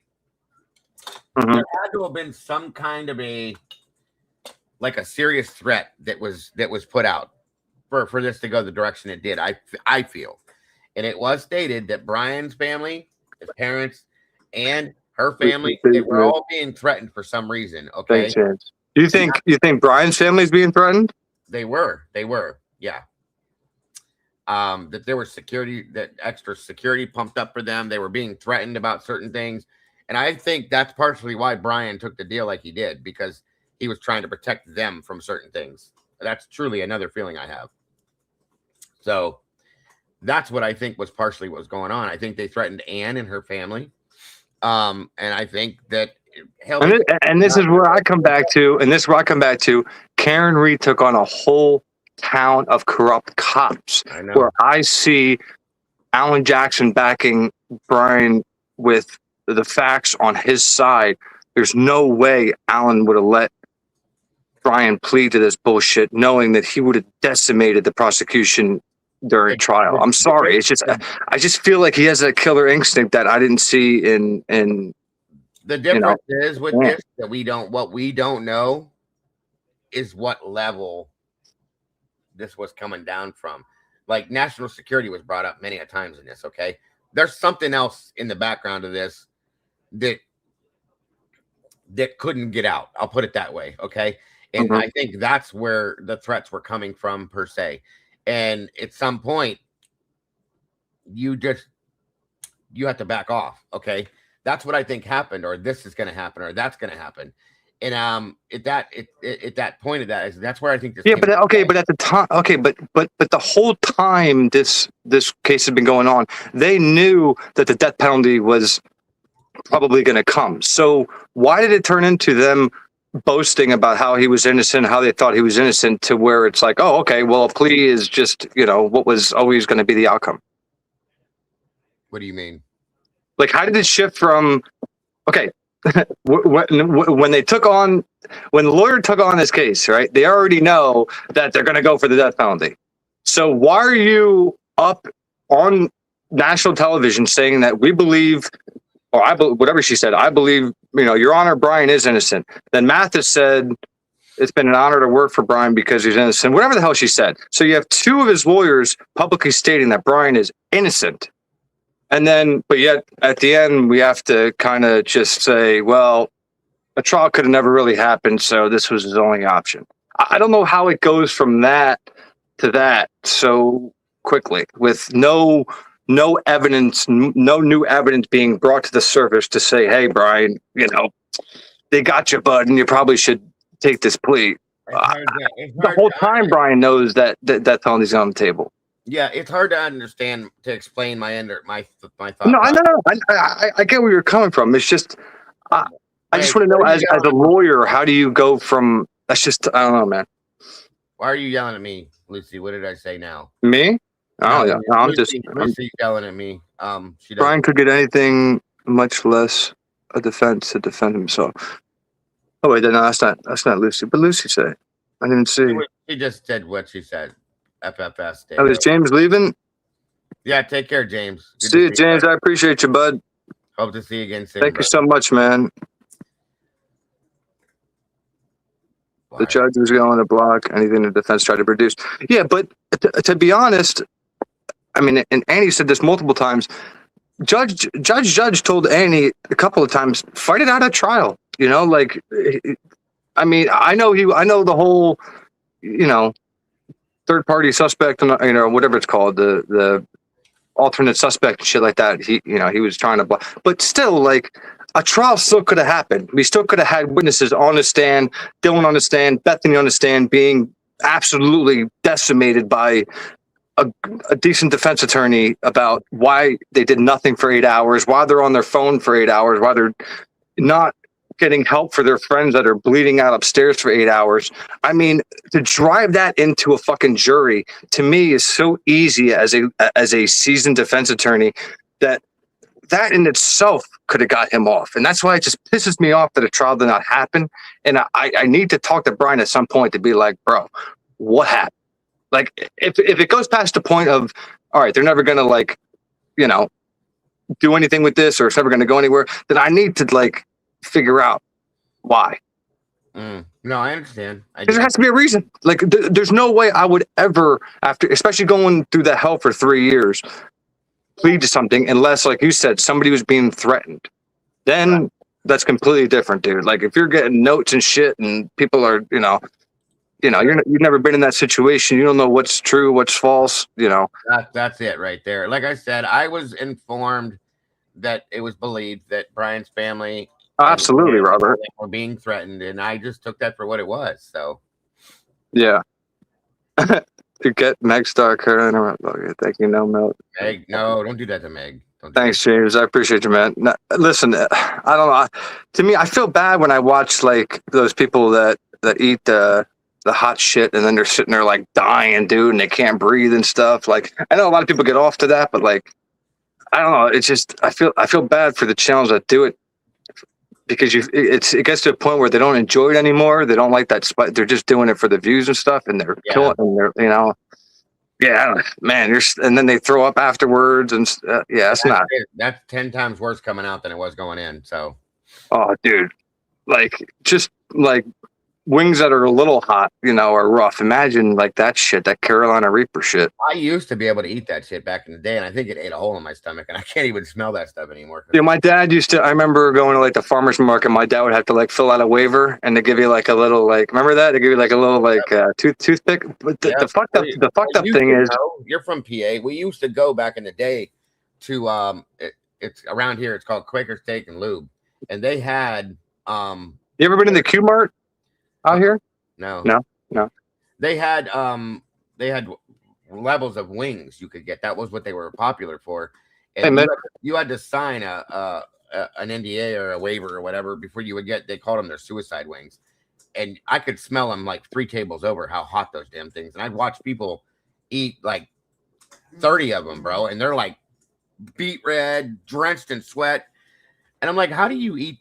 there had to have been some kind of a serious threat that was put out for this to go the direction it did. I feel. And it was stated that Brian's family, his parents, and her family, they were all being threatened for some reason. Okay.
Do you think Brian's family is being threatened?
They were. Yeah. That there was extra security pumped up for them. They were being threatened about certain things. And I think that's partially why Brian took the deal like he did, because he was trying to protect them from certain things. That's truly another feeling I have. So that's what I think was partially what was going on. I think they threatened Anne and her family. And I think that
this is where I come back to. Karen Reed took on a whole town of corrupt cops.
I know.
Where I see Alan Jackson backing Brian with the facts on his side. There's no way Alan would have let Brian plead to this bullshit, knowing that he would have decimated the prosecution during trial. I'm sorry. It's just, I just feel like he has a killer instinct that I didn't see in
the difference is with this, that what we don't know is what level this was coming down from. Like national security was brought up many a times in this. Okay. There's something else in the background of this that couldn't get out. I'll put it that way. Okay. And I think that's where the threats were coming from, per se. And at some point, you have to back off. Okay. That's what I think happened, or this is going to happen, or that's going to happen. And at that point of that, that's where I think this.
Yeah, but okay, but at the time, okay, but the whole time this case had been going on, they knew that the death penalty was probably going to come. So why did it turn into them boasting about how he was innocent, how they thought he was innocent, to where it's like, oh, okay, well, a plea is just, what was always going to be the outcome?
What do you mean?
Like, how did it shift from, okay, when the lawyer took on this case, right, they already know that they're going to go for the death penalty. So why are you up on national television saying that we believe, or whatever she said, I believe, Your Honor, Brian is innocent. Then Mathis said, it's been an honor to work for Brian because he's innocent, whatever the hell she said. So you have two of his lawyers publicly stating that Brian is innocent. And then, but yet at the end, we have to kind of just say, well, a trial could have never really happened, so this was his only option. I don't know how it goes from that to that so quickly with no evidence, no new evidence being brought to the surface to say, hey, Brian, they got you, bud, and you probably should take this plea. The whole time, Brian knows that felony's on the table.
Yeah, it's hard to understand, to explain my thought.
No, I know. I get where you're coming from. It's just, I just want to know, as a lawyer, how do you go from? That's just, I don't know, man.
Why are you yelling at me, Lucy? What did I say now?
Me? Oh yeah, I'm
Lucy yelling at me.
Brian could get anything, much less a defense to defend himself. Oh wait, no, that's not Lucy. But Lucy said, I didn't see.
She just said what she said. FFS.
Oh, is James leaving?
Yeah, take care, James.
Good see you, James. I appreciate you, bud.
Hope to see you again soon.
Thank you so much, man. The judge was going to block anything the defense tried to produce. Yeah, but to be honest, I mean, and Annie said this multiple times. Judge told Annie a couple of times, fight it out at trial. I mean, I know the whole, third party suspect, and whatever it's called, the alternate suspect and shit like that. He was trying to block, but still, like, a trial still could have happened. We still could have had witnesses on the stand, Dylan on the stand, Bethany on the stand, being absolutely decimated by a decent defense attorney about why they did nothing for 8 hours, why they're on their phone for 8 hours, why they're not getting help for their friends that are bleeding out upstairs for 8 hours. I mean, to drive that into a fucking jury, to me, is so easy as a seasoned defense attorney that in itself could have got him off. And that's why it just pisses me off that a trial did not happen. And I need to talk to Brian at some point to be like, bro, what happened? Like, if it goes past the point of, all right, they're never going to, do anything with this, or it's never going to go anywhere, then I need to, figure out why.
No, I understand.
There has to be a reason. Like, there's no way I would ever, after, especially going through the hell for 3 years, plead to something unless, like you said, somebody was being threatened. Then that's completely different, dude. Like, if you're getting notes and shit and people are, you've never been in that situation. You don't know what's true, what's false,
That's it right there. Like I said, I was informed that it was believed that Brian's family,
absolutely, Robert,
were being threatened, and I just took that for what it was. So,
yeah. To get Meg Star Carolina. Thank you, no milk.
Meg, no, don't do that to Meg.
Thanks, James. I appreciate you, man. No, listen, I don't know. To me, I feel bad when I watch those people that eat the hot shit and then they're sitting there dying, dude, and they can't breathe and stuff. Like, I know a lot of people get off to that, but I don't know. It's just I feel bad for the channels that do it, because it gets to a point where they don't enjoy it anymore. They don't like that spot. They're just doing it for the views and stuff, and they're killing. And they're man. And then they throw up afterwards, and
that's 10 times worse coming out than it was going in. So,
oh, dude, just wings that are a little hot, are rough. Imagine that shit, that Carolina Reaper shit.
I used to be able to eat that shit back in the day, and I think it ate a hole in my stomach, and I can't even smell that stuff anymore.
Yeah, my dad used to. I remember going to the farmer's market. My dad would have to fill out a waiver, and they give you a little remember that they give you a little toothpick. But the fucked up thing is,
you're from PA. We used to go back in the day to it's around here. It's called Quaker Steak and Lube, and they had
You ever been in the Q Mart out here?
No. They had levels of wings you could get. That was what they were popular for. And you had to sign an NDA or a waiver or whatever before you would get. They called them their suicide wings, and I could smell them 3 tables over how hot those damn things. And I'd watch people eat 30 of them, bro, and they're beet red, drenched in sweat. And I'm like, how do you eat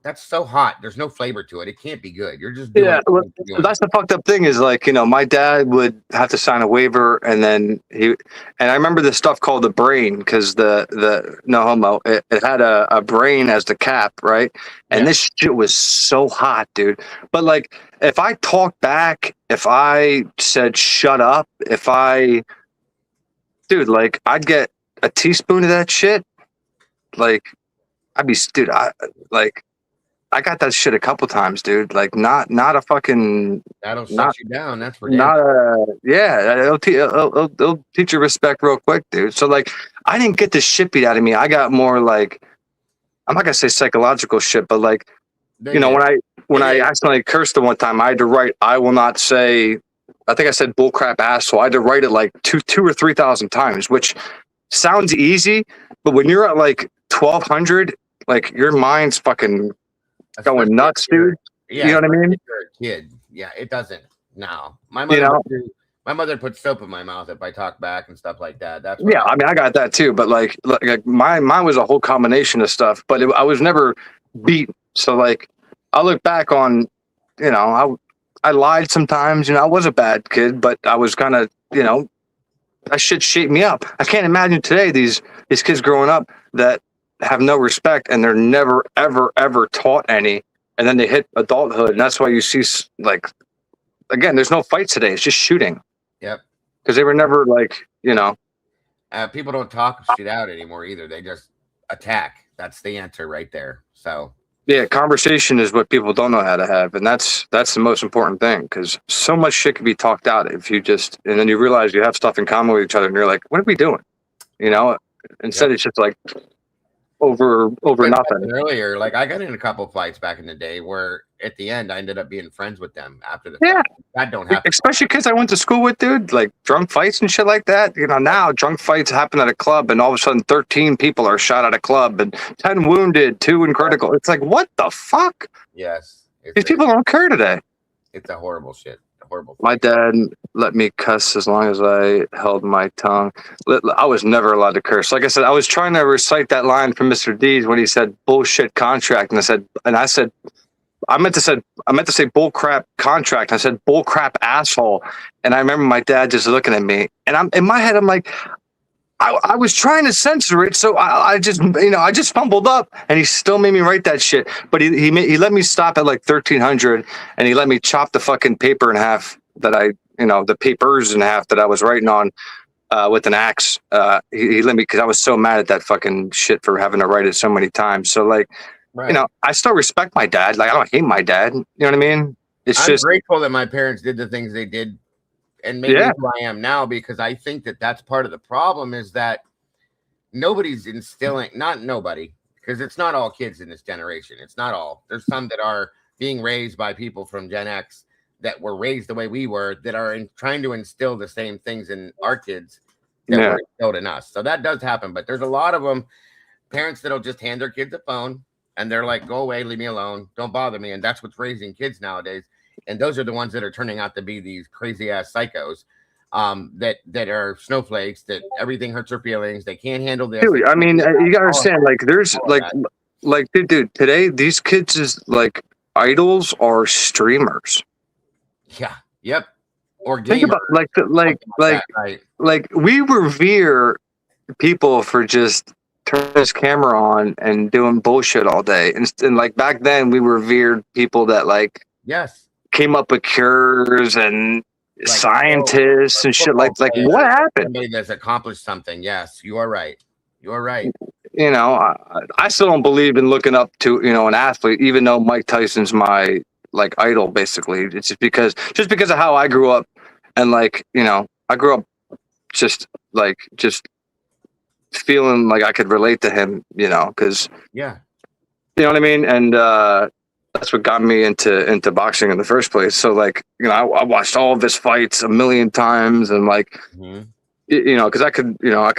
that's so hot? There's no flavor to it. It can't be good. You're just doing
that's the fucked up thing is my dad would have to sign a waiver, and then I remember the stuff called the brain, because the no homo, it had a brain as the cap, right? And this shit was so hot, dude. But if I talked back, if I said shut up, I'd get a teaspoon of that shit, I'd be, dude, I got that shit a couple times, dude. Like not a fucking
That'll
not
shut you down. That's for damn.
not a yeah. It'll teach you respect real quick, dude. So like, I didn't get the shit beat out of me. I got more like, I'm not gonna say psychological shit, but like,
They
you know,
did.
when I
did.
accidentally cursed the one time, I had to write, I will not say. I think I said bullcrap asshole. I had to write it like two or 3,000 times, which sounds easy, but when you're at like 1,200, like your mind's fucking
Especially
going nuts,
if you're-
dude.
Yeah,
You know what I
especially
mean?
if you're a kid. Yeah, it doesn't. No, my
You
mother.
know?
My mother puts soap in my mouth if I talk back and stuff like that. That's
Yeah, I mean, I got that too, but like mine was a whole combination of stuff, but I was never beat. So like, I look back on, you know, I lied sometimes. You know, I was a bad kid, but I was kind of, you know, that shit shaped me up. I can't imagine today these kids growing up that have no respect and they're never ever taught any, and then they hit adulthood, and that's why you see like, again, there's no fights today. It's just shooting.
Yep.
Because they were never like, you know.
People don't talk shit out anymore either. They just attack. That's the answer right there. So
Yeah, conversation is what people don't know how to have, and that's the most important thing, because so much shit can be talked out if you just, and then you realize you have stuff in common with each other, and you're like, what are we doing? You know, instead it's just like over nothing.
Earlier, like I got in a couple fights back in the day where at the end I ended up being friends with them after the
Yeah.
fight. That don't happen.
Especially kids I went to school with, dude, like drunk fights and shit like that. You know, now drunk fights happen at a club, and all of a sudden 13 people are shot at a club, and 10 wounded, 2 in critical. It's like, what the fuck?
Yes.
These people don't care today.
It's a horrible shit. Horrible.
My dad let me cuss as long as I held my tongue. I was never allowed to curse. Like I said, I was trying to recite that line from Mr. D's when he said bullshit contract, and I said I meant to say bullcrap contract. I said bullcrap asshole, and I remember my dad just looking at me, and I'm in my head, I'm like, I was trying to censor it, so I just fumbled up, and he still made me write that shit. But he let me stop at like 1,300, and he let me chop the fucking paper in half that the papers in half that I was writing on with an axe. He let me, because I was so mad at that fucking shit for having to write it so many times. So like,
Right.
you know, I still respect my dad. Like, I don't hate my dad. You know what I mean?
I'm
Just
grateful that my parents did the things they did and made me who I am now, because I think that that's part of the problem is that nobody's instilling, not nobody, because it's not all kids in this generation. It's not all. There's some that are being raised by people from Gen X that were raised the way we were, that are trying to instill the same things in our kids that were instilled in us. So that does happen, but there's a lot of them, parents that'll just hand their kids a phone and they're like, go away, leave me alone, don't bother me. And that's what's raising kids nowadays. And those are the ones that are turning out to be these crazy ass psychos that are snowflakes, that everything hurts their feelings. They can't handle this.
Dude, I mean, you gotta understand, like, there's like, dude, today these kids is like idols are streamers.
Yeah. Yep. Or
think
gamers.
About like we revere people for just turning his camera on and doing bullshit all day, and like back then we revered people that like came up with cures and like scientists and shit like what happened?
Somebody that's accomplished something. Yes, you are right. You are right.
You know, I still don't believe in looking up to, you know, an athlete, even though Mike Tyson's my like idol. Basically, it's just because of how I grew up, and like, you know, I grew up just feeling like I could relate to him, you know, because you know what I mean, and that's what got me into boxing in the first place. So like, you know, I watched all of his fights a million times, and like, you know, because I could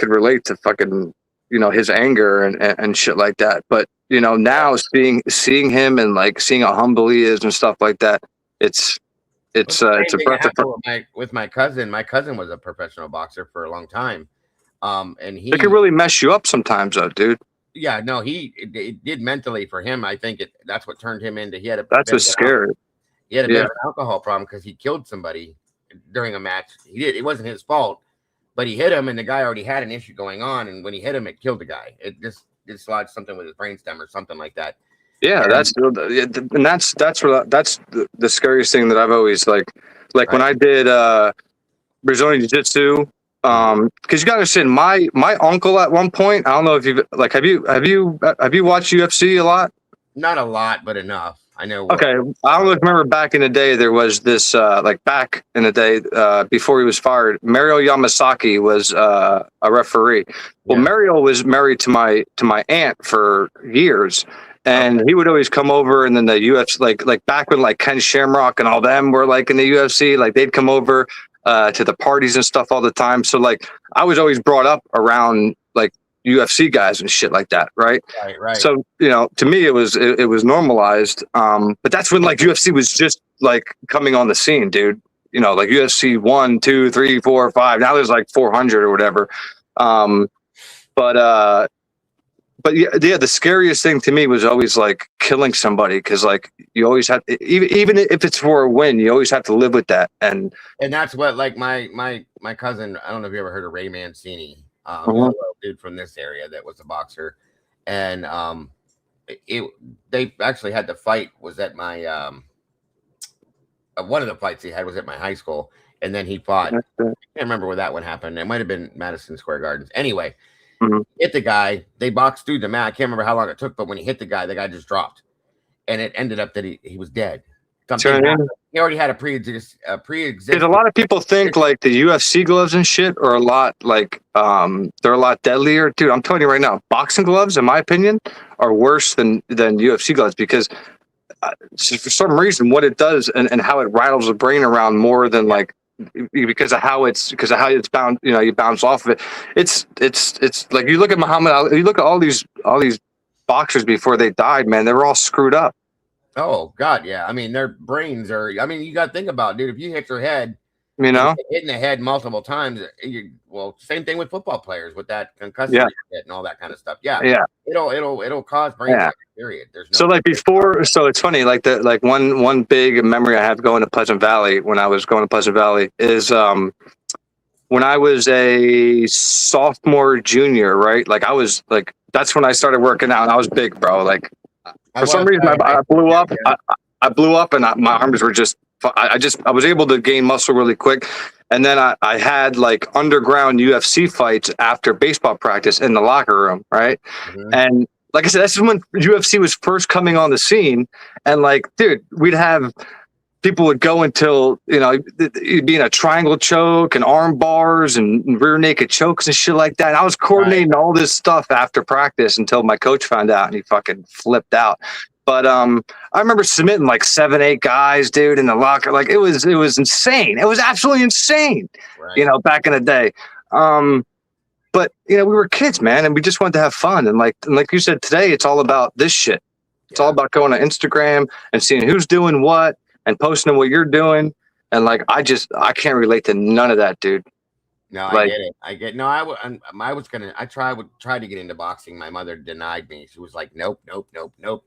relate to fucking, you know, his anger and shit like that. But you know, now seeing him and like seeing how humble he is and stuff like that, it's a breath of
with my cousin. My cousin was a professional boxer for a long time. And it
could really mess you up sometimes, though, dude.
Yeah, no, it did mentally for him. I think that's what turned him into.
That's what's scary.
He had a bit of an alcohol problem because he killed somebody during a match. It wasn't his fault, but he hit him, and the guy already had an issue going on. And when he hit him, it killed the guy. It just dislodged something with his brainstem or something like that.
Yeah, that's the scariest thing that I've always like when I did Brazilian Jiu-Jitsu. Because you gotta understand, my uncle at one point, I don't know if you've like have you watched UFC a lot?
Not a lot, but enough. I know.
Okay, I always remember back in the day there was this back in the day before he was fired, Mario Yamasaki was a referee. Well,
Yeah.
Mario was married to my aunt for years, and he would always come over, and then the UFC like back when like Ken Shamrock and all them were like in the UFC, like they'd come over to the parties and stuff all the time. So like I was always brought up around like UFC guys and shit like that, right?
Right.
So to me, it was normalized. But that's when like UFC was just like coming on the scene, dude. Like UFC 1, 2, 3, 4, 5. Now there's like 400 or whatever. But yeah, the scariest thing to me was always like killing somebody because like you always have, even if it's for a win, you always have to live with that. And
that's what like my cousin. I don't know if you ever heard of Ray Mancini. Dude from this area that was a boxer, and they actually had the fight was at my one of the fights he had was at my high school, and then he fought. I can't remember where that one happened. It might have been Madison Square Gardens. Anyway, hit the guy. They boxed through the mat. I can't remember how long it took, but when he hit the guy just dropped, and it ended up that he was dead. He already had a pre-existing.
A lot of people think like the UFC gloves and shit are a lot like they're a lot deadlier, dude. I'm telling you right now, boxing gloves, in my opinion, are worse than UFC gloves because for some reason, what it does and how it rattles the brain around more than like because of how it's bound. You bounce off of it. It's like you look at Muhammad Ali, you look at all these boxers before they died, man. They were all screwed up.
Oh God, yeah. I mean, their brains are. I mean, you got to think about it, dude. If you hit your head, hitting the head multiple times. Same thing with football players with that concussion and all that kind of stuff. Yeah. It'll cause brain damage. Period. There's no.
So like before, so it's funny. Like one big memory I have going to Pleasant Valley when I was going to Pleasant Valley is when I was a sophomore, junior, right? Like I was like that's when I started working out. And I was big, bro. Like. For some reason, I blew up. I blew up, and my arms were just. I was able to gain muscle really quick, and then I had like underground UFC fights after baseball practice in the locker room, right? And like I said, this is when UFC was first coming on the scene, and like, dude, we'd have. People would go until, it'd be in a triangle choke and arm bars and rear naked chokes and shit like that. And I was coordinating all this stuff after practice until my coach found out and he fucking flipped out. But I remember submitting like 7, 8 guys, dude, in the locker. Like it was insane. It was absolutely insane, back in the day. But we were kids, man, and we just wanted to have fun. And like you said today, it's all about this shit. It's all about going to Instagram and seeing who's doing what. And posting what you're doing, and like I can't relate to none of that, dude.
No, I get it. I tried to get into boxing. My mother denied me. She was like, nope,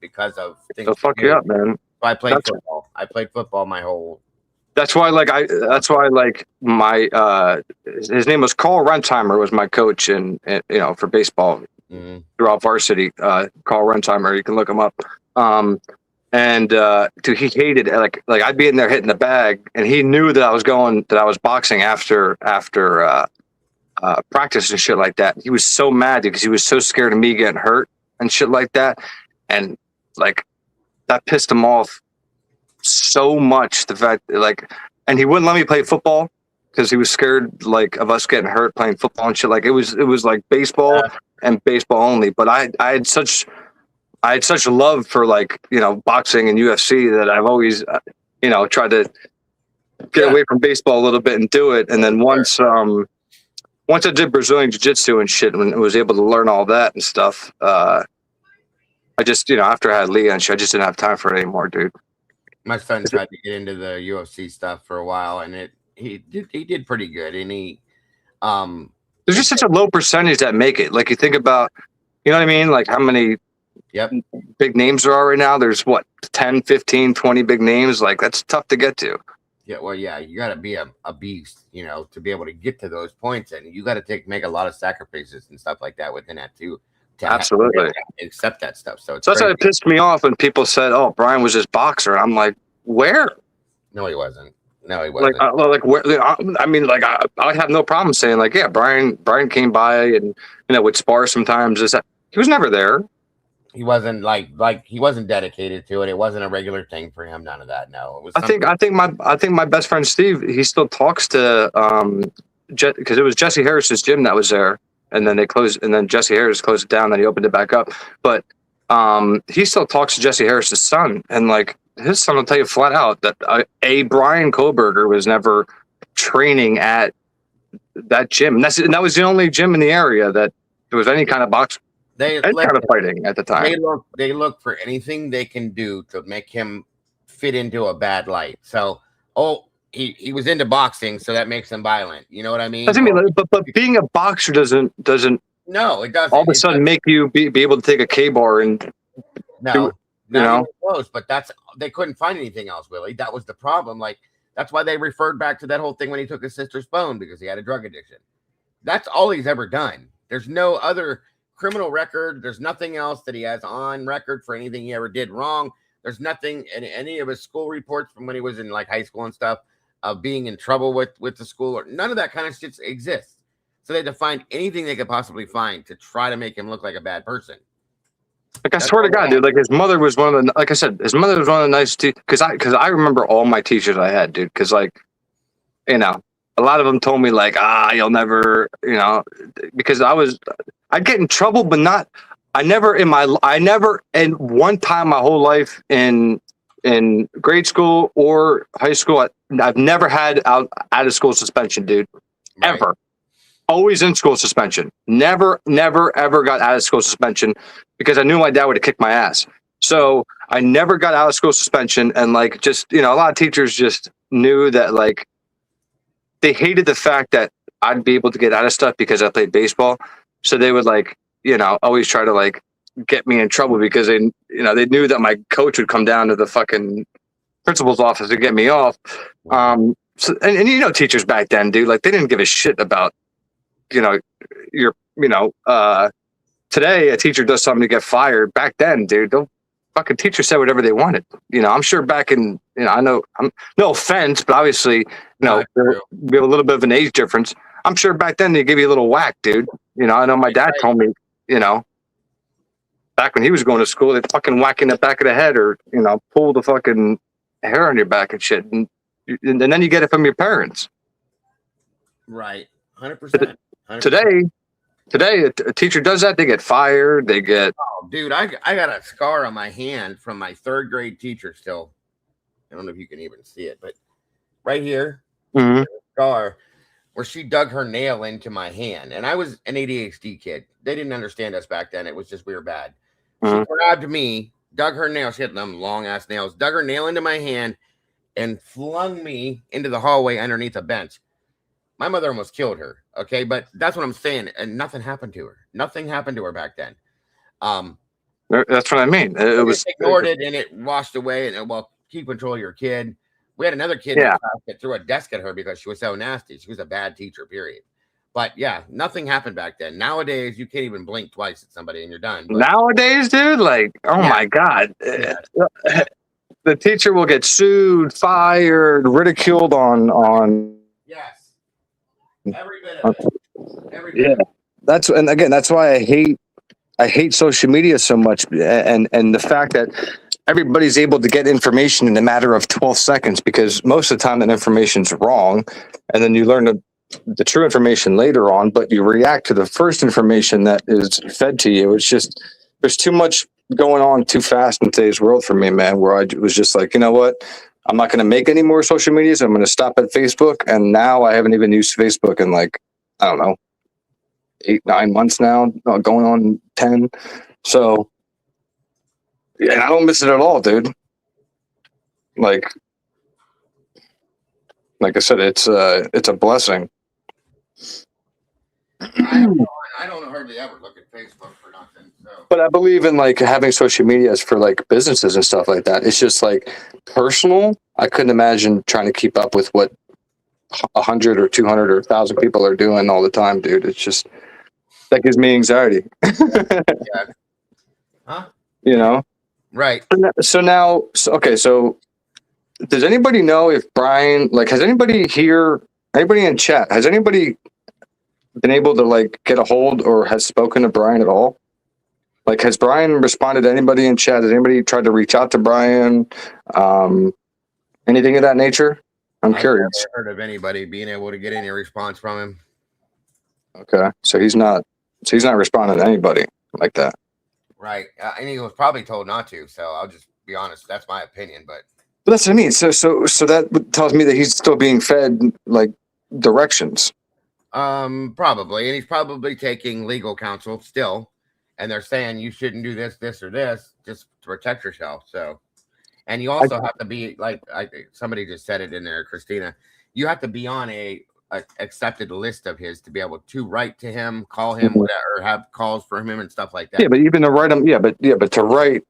because of things.
They'll fuck you up, man.
So I played football. I played football my whole.
That's why my his name was Carl Rentheimer was my coach and for baseball throughout varsity. Carl Rentheimer, you can look him up. And dude, he hated it. Like I'd be in there hitting the bag, and he knew that I was boxing after practice and shit like that. He was so mad because he was so scared of me getting hurt and shit like that, and like that pissed him off so much. The fact and he wouldn't let me play football because he was scared like of us getting hurt playing football and shit. Like it was like baseball and baseball only. But I had such a love for boxing and UFC that I've always tried to get away from baseball a little bit and do it. And then once I did Brazilian jiu-jitsu and shit and was able to learn all that and stuff, I just after I had Leah and shit, I just didn't have time for it anymore, dude.
My son tried to get into the UFC stuff for a while, and he did pretty good. And
there's just such a low percentage that make it. Like you think about, you know what I mean? Like how many big names there are right now. There's 10, 15, 20 big names. Like that's tough to get to.
Yeah, well, yeah, you got to be a beast, to be able to get to those points, and you got to make a lot of sacrifices and stuff like that within that too.
Absolutely,
accept that stuff. So
that's why it pissed me off when people said, "Oh, Brian was this boxer." And I'm like, where?
No, he wasn't. Where?
I mean, like I have no problem saying like, yeah, Brian came by and would spar sometimes. Is that he was never there?
He wasn't like he wasn't dedicated to it. It wasn't a regular thing for him. None of that. No, it was.
I think my best friend Steve, he still talks to because it was Jesse Harris's gym that was there, and then they closed, and then Jesse Harris closed it down, then he opened it back up. But he still talks to Jesse Harris's son, and like his son will tell you flat out that Brian Kohlberger was never training at that gym. And that was the only gym in the area that there was any kind of any kind of fighting at the time.
They look for anything they can do to make him fit into a bad light. So, he was into boxing, so that makes him violent. You know what I mean?
But being a boxer doesn't
No, it doesn't.
all of a sudden make you be able to take a K-bar and
No, not even close. But they couldn't find anything else, Willie. That was the problem. Like, that's why they referred back to that whole thing when he took his sister's phone, because he had a drug addiction. That's all he's ever done. There's no other criminal record. There's nothing else that he has on record for anything he ever did wrong. There's nothing in any of his school reports from when he was in like high school and stuff of being in trouble with the school, or none of that kind of shit exists. So they had to find anything they could possibly find to try to make him look like a bad person.
Like, I swear to God, dude, like his mother was one of the, like I said, his mother was one of the nice teachers, because I remember all my teachers I had, dude, because like, you know, a lot of them told me like, you'll never, you know, because I'd get in trouble, but I never in one time my whole life in grade school or high school, I've never had out of school suspension, dude, ever. Always in school suspension. Never, ever got out of school suspension because I knew my dad would have kicked my ass. So I never got out of school suspension. And like, just, you know, a lot of teachers just knew that like, they hated the fact that I'd be able to get out of stuff because I played baseball. So they would like, you know, always try to like get me in trouble because they knew that my coach would come down to the fucking principal's office to get me off. So, and you know, teachers back then, dude, like they didn't give a shit about, you know, today a teacher does something to get fired. Back then, dude, the fucking teacher said whatever they wanted. You know, I'm sure back in, you know, I know, no offense, but obviously, you know, we have a little bit of an age difference. I'm sure back then they give you a little whack, dude. You know, I know my dad told me, you know, back when he was going to school, they'd fucking whack in the back of the head or, you know, pull the fucking hair on your back and shit. And then you get it from your parents.
Right. 100%.
Today, a teacher does that, they get fired. They get.
Oh, dude, I got a scar on my hand from my third grade teacher. Still, I don't know if you can even see it, but right here, scar where she dug her nail into my hand, and I was an ADHD kid. They didn't understand us back then. It was just we were bad. She grabbed me, dug her nail. She had them long ass nails. Dug her nail into my hand, and flung me into the hallway underneath a bench. My mother almost killed her. Okay, but that's what I'm saying. And nothing happened to her. Nothing happened to her back then.
That's what I mean. It was
ignored it and it washed away. And well, keep control of your kid. We had another kid that threw a desk at her because she was so nasty. She was a bad teacher, period. But yeah, nothing happened back then. Nowadays, you can't even blink twice at somebody and you're done. But,
nowadays, dude, like, my God. Yeah. The teacher will get sued, fired, ridiculed on.
Yes. Every bit of it. Every bit of it.
That's why I hate social media so much, and the fact that everybody's able to get information in a matter of 12 seconds, because most of the time that information's wrong, and then you learn the true information later on, but you react to the first information that is fed to you. It's just, there's too much going on too fast in today's world for me, man, where I was just like, you know what? I'm not going to make any more social medias. I'm going to stop at Facebook. And now I haven't even used Facebook in like, I don't know, 8-9 months now, going on 10. So yeah, I don't miss it at all, dude. Like I said, it's a blessing.
I don't hardly ever look at Facebook for nothing. So.
But I believe in like having social medias for like businesses and stuff like that. It's just like personal. I couldn't imagine trying to keep up with what 100 or 200 or 1,000 people are doing all the time, dude. It's just, that gives me anxiety.
Yeah. Huh?
You know?
Right.
So now, so does anybody know if Brian, like, has anybody here, anybody in chat, has anybody been able to like get a hold or has spoken to Brian at all? Like, has Brian responded to anybody in chat? Has anybody tried to reach out to Brian? Anything of that nature? I'm
I've
curious.
never heard of anybody being able to get any response from him.
Okay, so he's not responding to anybody like that.
Right. And he was probably told not to. So I'll just be honest. That's my opinion. But
That's what I mean. So that tells me that he's still being fed like directions.
probably. And he's probably taking legal counsel still. And they're saying you shouldn't do this, this, or this just to protect yourself. So, and you also have to be like, somebody just said it in there, Christina. You have to be on a accepted list of his to be able to write to him, call him, whatever, or have calls for him and stuff like that.
Yeah, but even to write him, but to write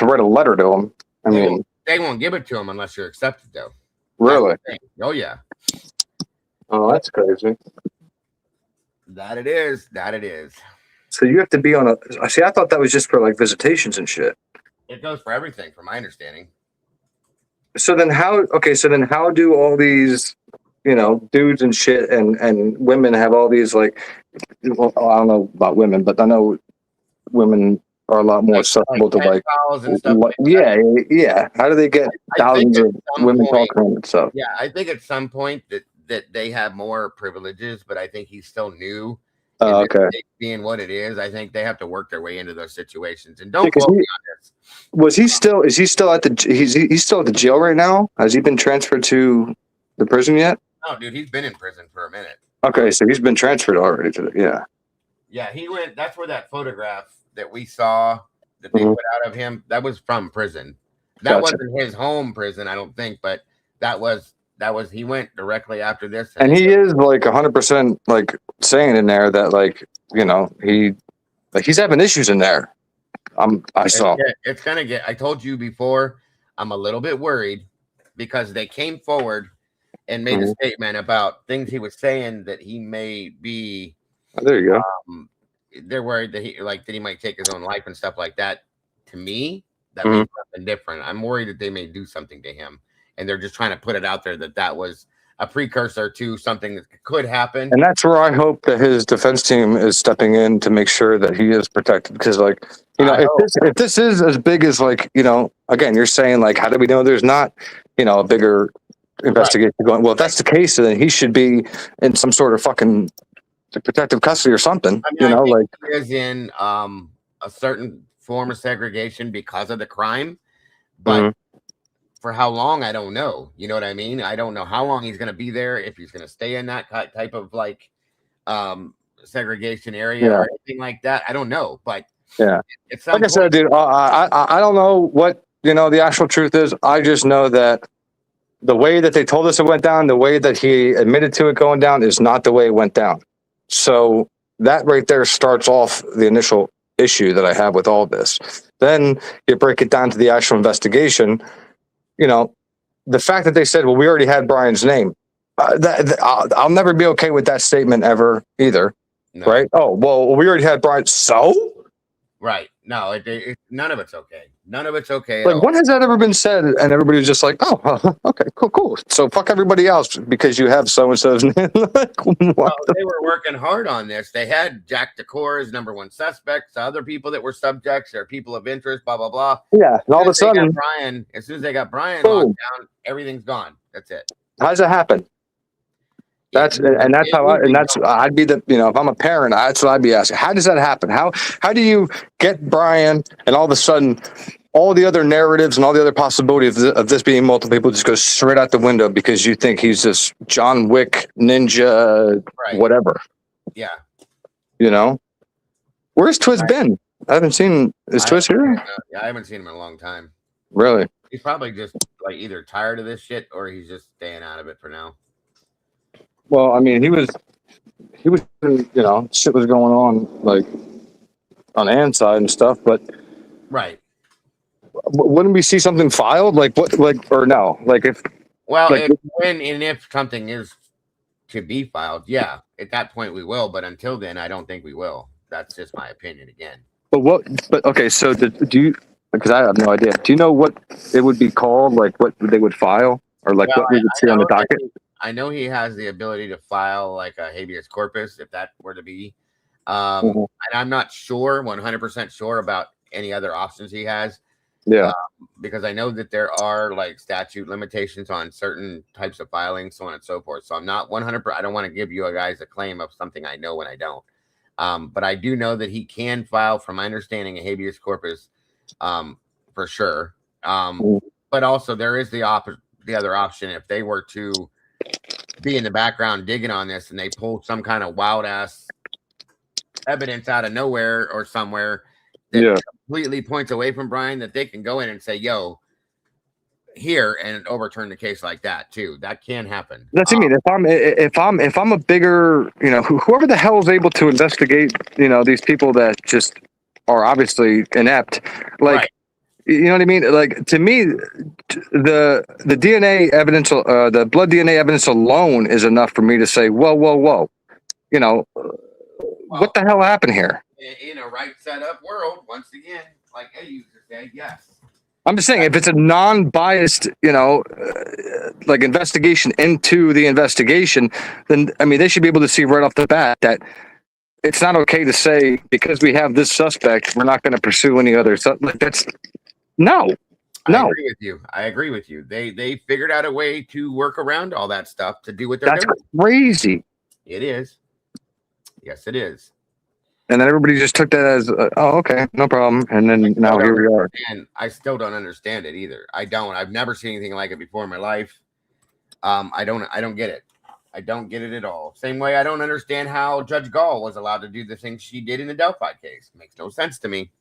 a letter to him,
they won't give it to him unless you're accepted, though.
Really?
Oh yeah.
Oh, that's crazy.
That it is. That it is.
So you have to be on a. See, I thought that was just for like visitations and shit.
It goes for everything, from my understanding.
So then how? Okay, so then how do all these, dudes and shit and women have all these like? Well, I don't know about women, but I know women are a lot more susceptible to like.
And stuff like
yeah. How do they get thousands of women talking and stuff?
Yeah, I think at some point that they have more privileges, but I think he's still new.
Oh, okay.
Being what it is, I think they have to work their way into those situations. And don't quote me on this.
Is he still at the? He's still at the jail right now? Has he been transferred to the prison yet?
No, dude, he's been in prison for a minute.
Okay, so he's been transferred already to the.
Yeah, he went. That's where that photograph that we saw that they put out of him, that was from prison. That wasn't his home prison, I don't think, but that was he went directly after this.
And he is like 100% like saying in there that like, he's having issues in there. I saw.
It's gonna get. I told you before. I'm a little bit worried because they came forward and made a statement about things he was saying that he may be.
Oh, there you go.
They're worried that he might take his own life and stuff like that. To me, that means something different. I'm worried that they may do something to him, and they're just trying to put it out there that was a precursor to something that could happen.
And that's where I hope that his defense team is stepping in to make sure that he is protected. Because, like, if this is as big as, like, again, you're saying, like, how do we know there's not, a bigger investigation going? Well, if that's the case, then he should be in some sort of fucking protective custody or something.
I think he is in a certain form of segregation because of the crime, but for how long, I don't know. You know what I mean? I don't know how long he's going to be there, if he's going to stay in that type of like segregation area or anything like that. I don't know, but it's
like I said, dude, I don't know what the actual truth is. I just know that the way that they told us it went down, the way that he admitted to it going down, is not the way it went down. So that right there starts off the initial issue that I have with all this. Then you break it down to the actual investigation. The fact that they said, well, we already had Brian's name, I'll never be okay with that statement ever either. No. Right? Oh, well, we already had Brian. So?
Right. No, none of it's okay. None of it's okay.
Like, when has that ever been said? And everybody's just like, oh, okay, cool. So fuck everybody else because you have so-and-so's name.
They were working hard on this. They had Jack Decor as number one suspect. Other people that were subjects or people of interest, blah, blah, blah.
Yeah. And all of a sudden,
as soon as they got Brian locked down, everything's gone. That's it.
How does that happen? I'd be the, if I'm a parent, that's what I'd be asking. How does that happen? How do you get Brian and all of a sudden all the other narratives and all the other possibilities of this being multiple people just go straight out the window because you think he's this John Wick ninja, whatever.
Yeah.
Where's Twiz been? I haven't seen. Is Twiz here?
I haven't seen him in a long time.
Really?
He's probably just like either tired of this shit or he's just staying out of it for now.
Well, I mean, he was, shit was going on like on Ann's side and stuff, but wouldn't we see something filed? Like what? Like or no? Like if
if something is to be filed, at that point we will. But until then, I don't think we will. That's just my opinion again.
But okay. So do you? Because I have no idea. Do you know what it would be called? Like what they would file or like what we would see on the docket?
I know he has the ability to file like a habeas corpus if that were to be.
Mhm.
And I'm not sure, 100% sure about any other options he has.
Yeah.
Because I know that there are like statute limitations on certain types of filings, so on and so forth. So I'm not 100%. I don't want to give you guys a claim of something I know when I don't. But I do know that he can file, from my understanding, a habeas corpus, for sure. But also there is the other option. If they were to be in the background digging on this and they pull some kind of wild ass evidence out of nowhere or somewhere that
Yeah.
completely points away from Brian, that they can go in and say, yo, here, and overturn the case like that too. That can happen.
That's what I mean. If I'm a bigger, whoever the hell is able to investigate, these people that just are obviously inept, like,
Right.
you know what I mean? Like, to me, the DNA evidence, the blood DNA evidence alone is enough for me to say, whoa, what the hell happened here?
In a right setup world, once again, like Eddie used to say, yes.
I'm just saying, if it's a non-biased, like investigation into the investigation, then I mean, they should be able to see right off the bat that it's not okay to say, because we have this suspect, we're not going to pursue any other. Like, that's no.
I agree with you. They figured out a way to work around all that stuff to do what they're
That's
doing.
crazy.
It is. Yes, it is.
And then everybody just took that as, oh, okay, no problem. And then now here we are.
And I still don't understand it either. I don't. I've never seen anything like it before in my life. I don't get it. I don't get it at all. Same way I don't understand how Judge Gall was allowed to do the things she did in the Delphi case. Makes no sense to me.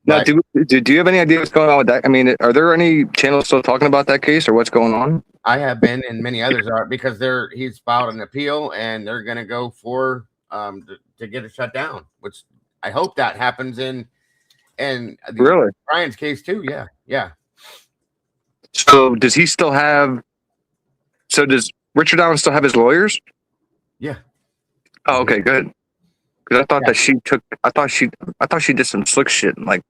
Now, do you have any idea what's going on with that? I mean, are there any channels still talking about that case, or what's going on?
I have been, and many others are, because he's filed an appeal and they're going to go for to get it shut down, which I hope that happens in
Really?
Brian's case too. Yeah.
So does he still have? So does Richard Allen still have his lawyers?
Yeah.
Oh, okay, good. Because I thought that she took. I thought she did some slick shit and like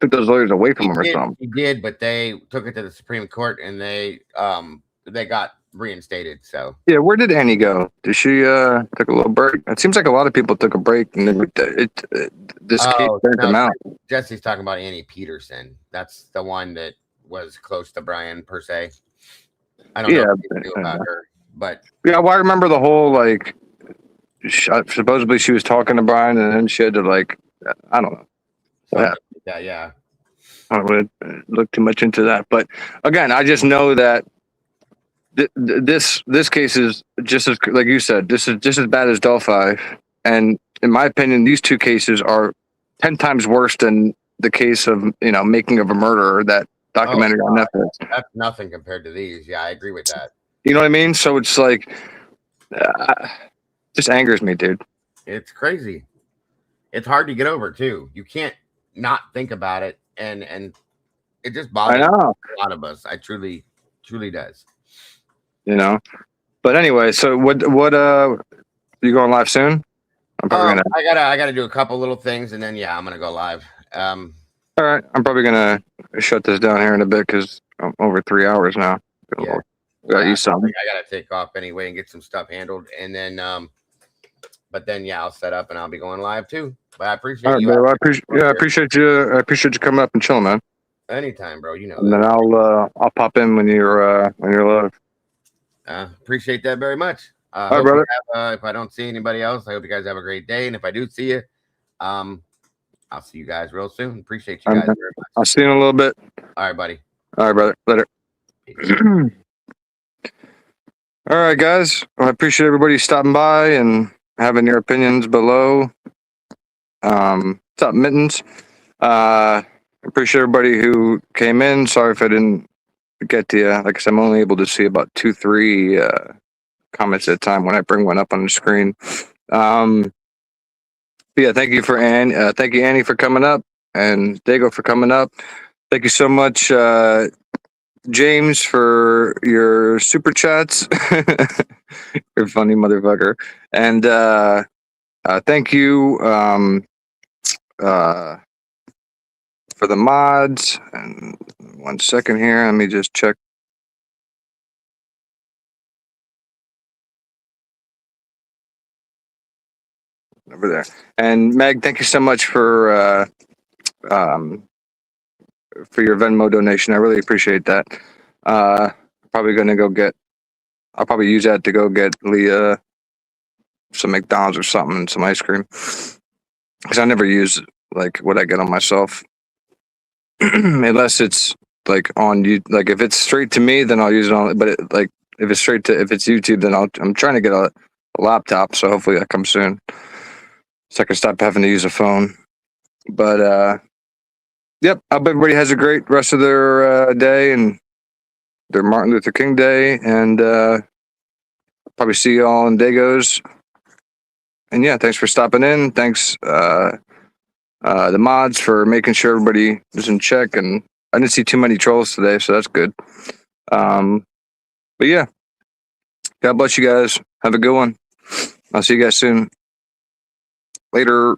took those lawyers away from him or something.
He did, but they took it to the Supreme Court and they got reinstated. So
yeah, where did Annie go? Did she took a little break? It seems like a lot of people took a break, and then this case burnt them out.
Jesse's talking about Annie Peterson. That's the one that was close to Brian per se. I don't know what you knew about her, but
yeah, well, I remember the whole like. Supposedly she was talking to Brian, and then she had to like, I don't know.
Yeah.
I don't want to look too much into that, but again, I just know that this case is just as, like you said, this is just as bad as Delphi, and in my opinion, these two cases are 10 times worse than the case of Making of a Murderer, that documentary on Netflix.
That's nothing compared to these. Yeah, I agree with that.
You know what I mean? So it's like, just angers me, dude.
It's crazy. It's hard to get over too. You can't not think about it, and it just bothers a lot of us. I truly does.
But anyway, so what you going live soon? I'm probably
I gotta do a couple little things, and then I'm gonna go live.
All right, I'm probably gonna shut this down here in a bit because I'm over 3 hours now. Got you something.
I gotta take off anyway and get some stuff handled, and then but then I'll set up and I'll be going live too. But I appreciate you.
I appreciate you. I appreciate you coming up and chilling, man.
Anytime, bro. And
then I'll pop in when you're live.
Appreciate that very much.
All right, brother.
If I don't see anybody else, I hope you guys have a great day. And if I do see you, I'll see you guys real soon. Appreciate you guys very much.
I'll see you in a little bit.
All right, buddy.
All right, brother. Later. All right, guys. Well, I appreciate everybody stopping by and having your opinions below. What's up, Mittens? Appreciate everybody who came in. Sorry if I didn't get to you. Like I said, I'm only able to see about 2-3 comments at a time when I bring one up on the screen. But yeah, thank you thank you, Annie, for coming up, and Dago for coming up. Thank you so much, James, for your super chats. You're a funny motherfucker. And thank you for the mods. And 1 second here, let me just check. over there. And Meg, thank you so much for your Venmo donation. I really appreciate that. Probably gonna go get. I'll probably use that to go get Leah some McDonald's or something and some ice cream. Because I never use like what I get on myself, unless it's like on you. Like if it's straight to me, then I'll use it on. But like if it's YouTube, then I'm trying to get a laptop. So hopefully that comes soon, so I can stop having to use a phone. But yep. I hope everybody has a great rest of their day and their Martin Luther King Day, and probably see you all in Dagos. And yeah, thanks for stopping in. Thanks, the mods, for making sure everybody was in check. And I didn't see too many trolls today, so that's good. But yeah, God bless you guys. Have a good one. I'll see you guys soon. Later.